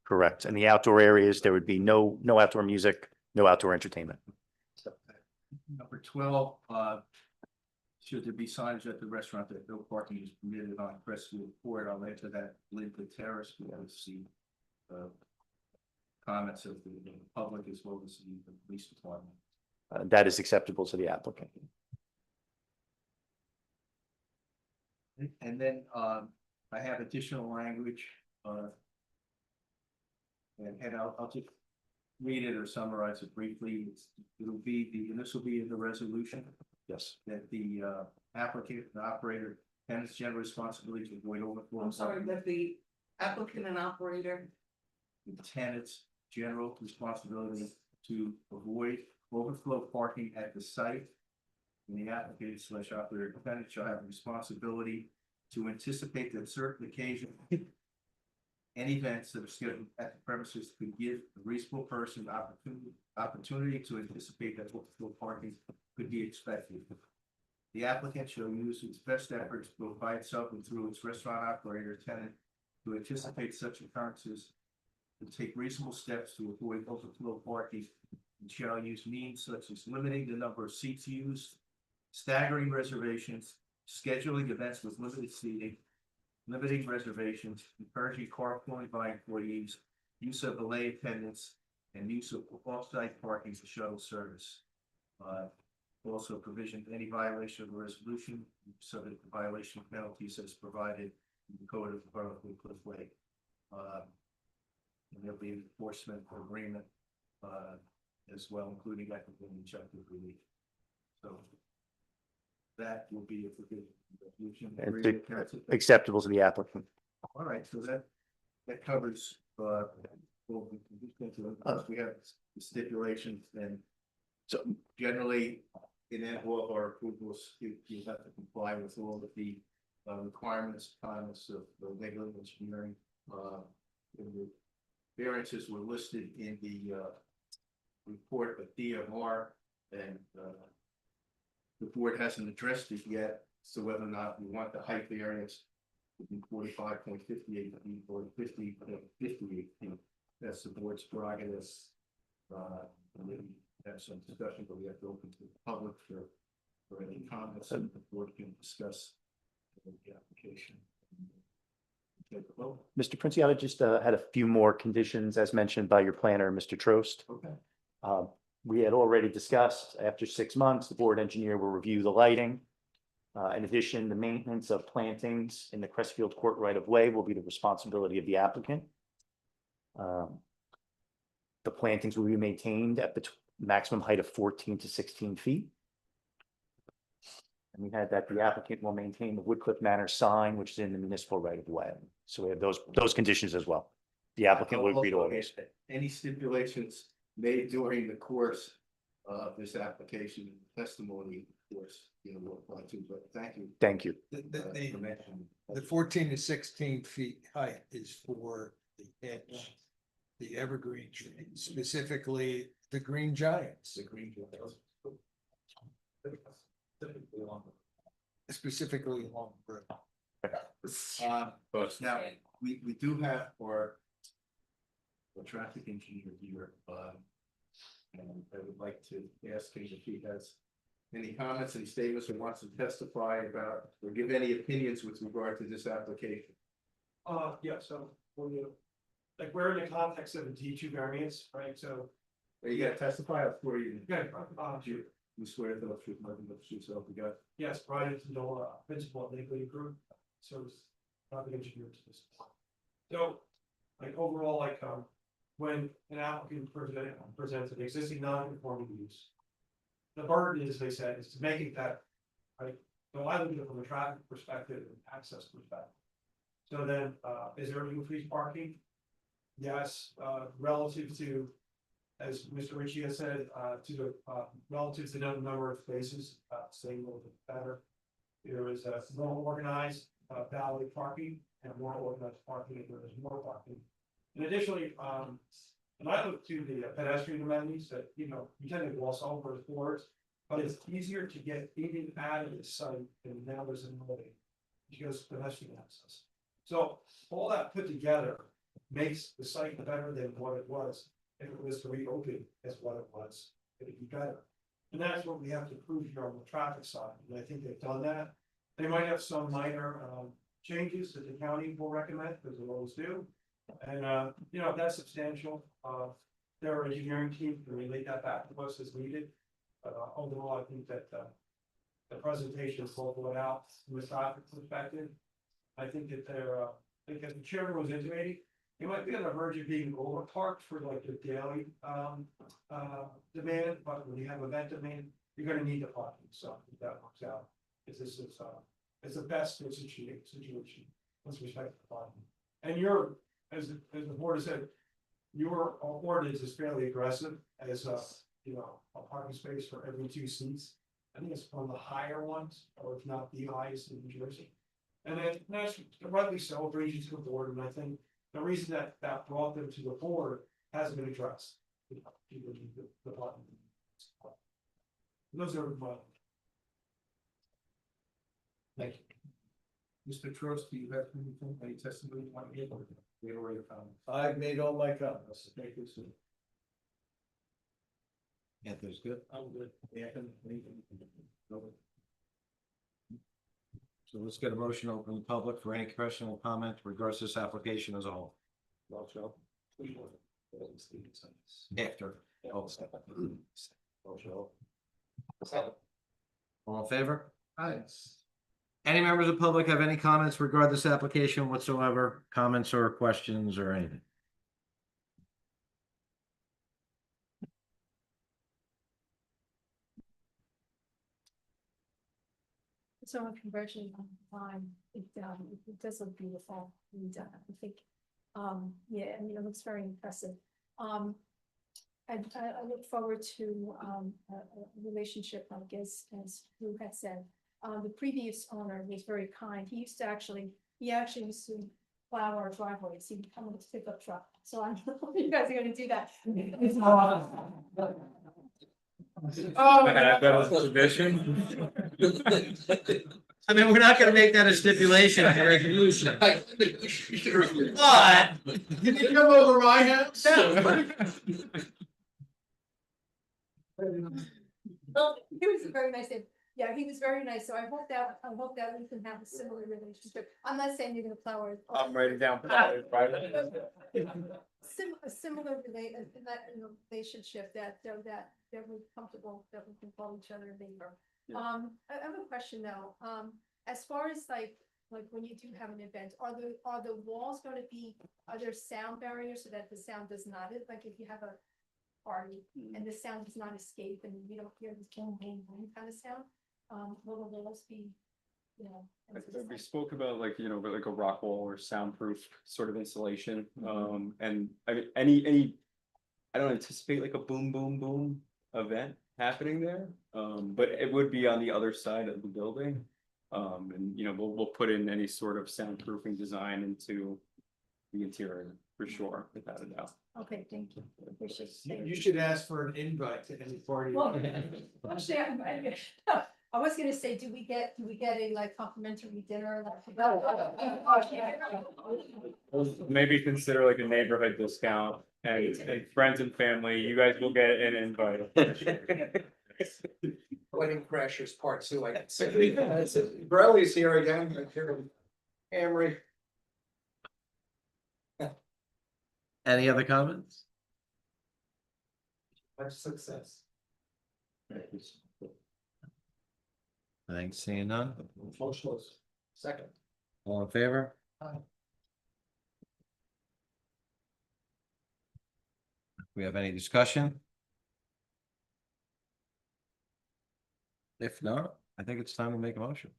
Correct. And the outdoor areas, there would be no outdoor music, no outdoor entertainment. Number 12, should there be signage at the restaurant that no parking is permitted on Crestfield Court? I'll add to that Lincoln Terrace. We have see comments of the public as well as the police department. That is acceptable to the applicant. And then I have additional language. And I'll just read it or summarize it briefly. It'll be and this will be in the resolution. Yes. That the applicant and operator has general responsibility to avoid overflow. I'm sorry, that the applicant and operator. The tenant's general responsibility to avoid overflow parking at the site. And the applicant / operator tenant shall have a responsibility to anticipate that certain occasions and events that are scheduled at the premises could give a reasonable person opportunity to anticipate that overflow parking could be expected. The applicant shall use its best efforts both by itself and through its restaurant operator tenant to anticipate such occurrences and take reasonable steps to avoid overflow parking, and shall use means such as limiting the number of seats used, staggering reservations, scheduling events with limited seating, limiting reservations, encouraging carpooling by employees, use of valet attendants, and use of off-site parking for shuttle service. Also provision any violation of the resolution subject to violation penalties as provided in the code of the Borough of Cliff Lake. And there'll be an enforcement agreement as well, including equitable and objective relief. So that will be a provision. Acceptable to the applicant. All right, so that covers we have stipulations, and so generally in all of our approvals, you have to comply with all of the requirements, timeless of the legal engineering. The variances were listed in the report a DMR and, the board hasn't addressed it yet, so whether or not we want the height variance to be 45.58 feet or 50.58 feet, that's the board's prerogative. Maybe have some discussion, but we have to open to the public for any comments, and the board can discuss the application. Take a vote. Mr. Princiotta just had a few more conditions as mentioned by your planner, Mr. Trost. Okay. We had already discussed, after 6 months, the board engineer will review the lighting. In addition, the maintenance of plantings in the Crestfield Court right of way will be the responsibility of the applicant. The plantings will be maintained at the maximum height of 14 to 16 feet. And we had that the applicant will maintain the Woodcliff Manor sign, which is in the municipal right of way. So we have those conditions as well. The applicant will agree to all these. Any stipulations made during the course of this application testimony, of course, will apply to, but thank you. Thank you. For mentioning. The 14 to 16 feet height is for the hedge, the evergreen tree, specifically the green giants. The green. Specifically along the road. Now, we do have our traffic engineer here, and I would like to ask him if he has any comments, any statements, or wants to testify about, or give any opinions with regard to this application. Yeah, so when you, like, we're in the context of a D2 variance, right? So. You gotta testify before you. Yeah, You swear to the truth, nothing but the truth, so help you God. yes, Brian to know, principal at Lakewood Group, service traffic engineer to this. So, like, overall, like, when an applicant presents an existing non-conforming use, the burden, as they said, is to make it that, right? So I look at it from a traffic perspective and access perspective. So then, is there increased parking? Yes, relative to, as Mr. Ritchie has said, to the, relative to the number of spaces, staying a little bit better. There is a more organized, valet parking and more organized parking, and there is more parking. And additionally, and I look to the pedestrian amenities that, you tend to gloss over the boards, but it's easier to get in and out of the site than now there's an ability because pedestrian access. So all that put together makes the site better than what it was. If it was to reopen as what it was, it'd be better. And that's what we have to prove here on the traffic side, and I think they've done that. They might have some minor changes that the county will recommend, because they always do. And that's substantial. Their engineering team can relate that back to us as needed. Overall, I think that the presentation is well thought out from a traffic perspective. I think that they're, like as the chairman was intimating, you might be on the verge of being overparked for like the daily demand, but when you have event demand, you're gonna need the parking, so I think that works out. It's the best situation with respect to parking. And you're, as the board has said, your ordinance is fairly aggressive as a parking space for every 2 seats. I think it's one of the higher ones, or if not the highest in New Jersey. And then that's rightly so, brings you to the board, and I think the reason that brought them to the board hasn't been addressed. The parking. Those are my. Thank you. Mr. Trost, do you have anything, any testimony you want to give? We already found. I've made all my comments. Thank you, sir. Anthony's good. I'm good. Anthony, anything? No. So let's get a motion open to the public for any question or comment regards to this application as a whole. After. All in favor? Aye. Any members of the public have any comments regarding this application whatsoever? Comments or questions or anything? So on conversion time, it does look beautiful, and I think, yeah, I mean, it looks very impressive. I look forward to a relationship, I guess, as who had said. The previous owner was very kind. He actually used to plow our driveway, so you can come with a pickup truck, so I don't know if you guys are gonna do that. I mean, we're not gonna make that a stipulation in the resolution. But. You can come over my house. Well, he was very nice, yeah, he was very nice, so I hope that we can have a similar relationship. I'm not saying you're gonna plow our. I'm writing down. A similar relationship that we're comfortable, that we can call each other a neighbor. Yeah. I have a question though, as far as like when you do have an event, are the walls gonna be, are there sound barriers so that the sound does not, like if you have a party and the sound does not escape and you don't hear this boom, boom, boom kind of sound, will the walls be, you know? We spoke about like, you know, like a rock wall or soundproof sort of insulation. And I mean, any, I don't anticipate like a boom, boom, boom event happening there. But it would be on the other side of the building. And, you know, we'll put in any sort of soundproofing design into the interior for sure, without a doubt. Okay, thank you. Appreciate it. You should ask for an invite to any party. Well, actually, I was gonna say, do we get a like complimentary dinner? Maybe consider like a neighborhood discount and friends and family, you guys will get an invite. Wedding Crashers Part 2, I can say. Borelli's here again, right here. Emery. Any other comments? Much success. Thanks, seeing none. Motionless. Second. All in favor? Aye. We have any discussion? If not, I think it's time to make a motion.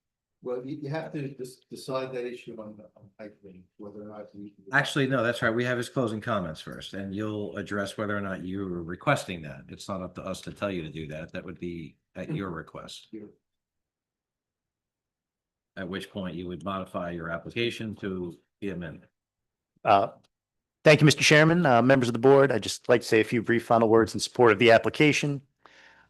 Well, you have to decide that issue on height range, whether or not you. Actually, no, that's right. We have his closing comments first, and you'll address whether or not you are requesting that. It's not up to us to tell you to do that. That would be at your request. At which point you would modify your application to the amendment. Thank you, Mr. Chairman, members of the board. I'd just like to say a few brief final words in support of the application.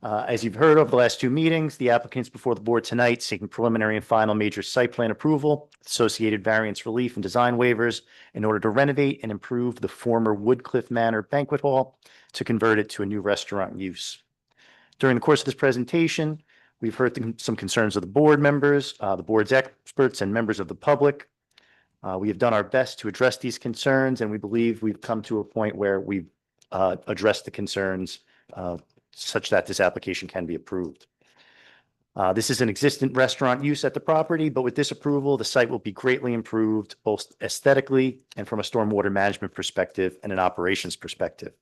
As you've heard over the last two meetings, the applicants before the board tonight seeking preliminary and final major site plan approval, associated variance relief and design waivers in order to renovate and improve the former Woodcliff Manor Banquet Hall to convert it to a new restaurant use. During the course of this presentation, we've heard some concerns of the board members, the board's experts, and members of the public. We have done our best to address these concerns, and we believe we've come to a point where we've addressed the concerns such that this application can be approved. This is an existing restaurant use at the property, but with this approval, the site will be greatly improved both aesthetically and from a stormwater management perspective and an operations perspective.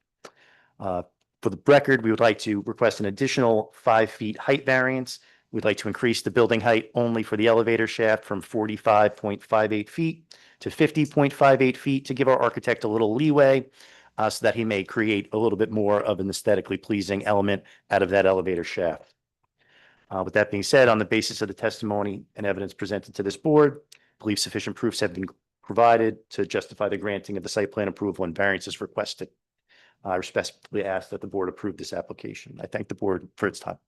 For the record, we would like to request an additional 5 feet height variance. We'd like to increase the building height only for the elevator shaft from 45.58 feet to 50.58 feet to give our architect a little leeway so that he may create a little bit more of an aesthetically pleasing element out of that elevator shaft. With that being said, on the basis of the testimony and evidence presented to this board, I believe sufficient proofs have been provided to justify the granting of the site plan approval and variances requested. I respectfully ask that the board approve this application. I thank the board for its time.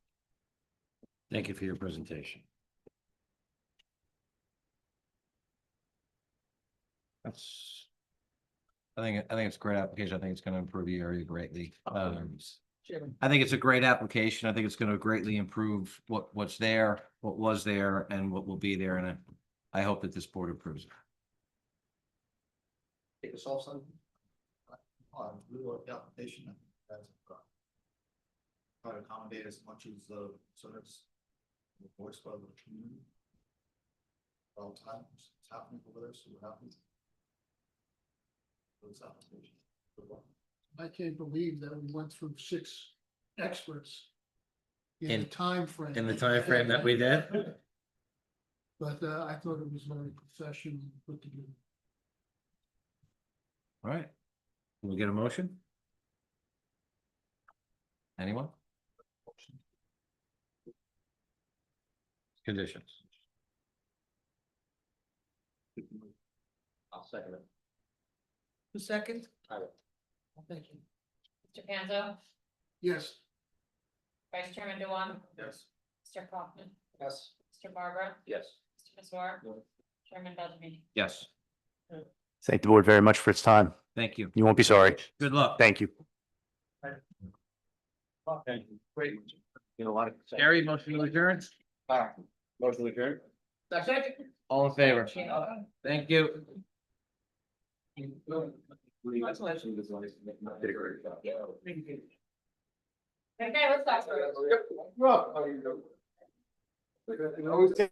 Thank you for your presentation. I think it's a great application. I think it's going to improve the area greatly. I think it's a great application. I think it's going to greatly improve what's there, what was there, and what will be there. And I hope that this board approves it. Take us off some. We wrote the application. Try to accommodate as much as sort of voice by the community. All time, it's happening over there, so what happens? Those applications. I can't believe that we went through 6 experts. In the time frame. In the time frame that we did. But I thought it was very professional put together. All right. Can we get a motion? Anyone? Conditions. I'll second it. Who second? I will. Thank you. Mr. Panzo, Yes. Vice Chairman Dewan, Yes. Mr. Kaufman, Yes. Mr. Barbara, Yes. Mr. Mazur, Chairman Beltrame. Yes, Thank the board very much for its time. thank you. You won't be sorry. Good luck. Thank you. Great. You know, a lot of. Gary, motion to adjourn? Motion to adjourn? All in favor? Thank you. Okay, let's talk. Always take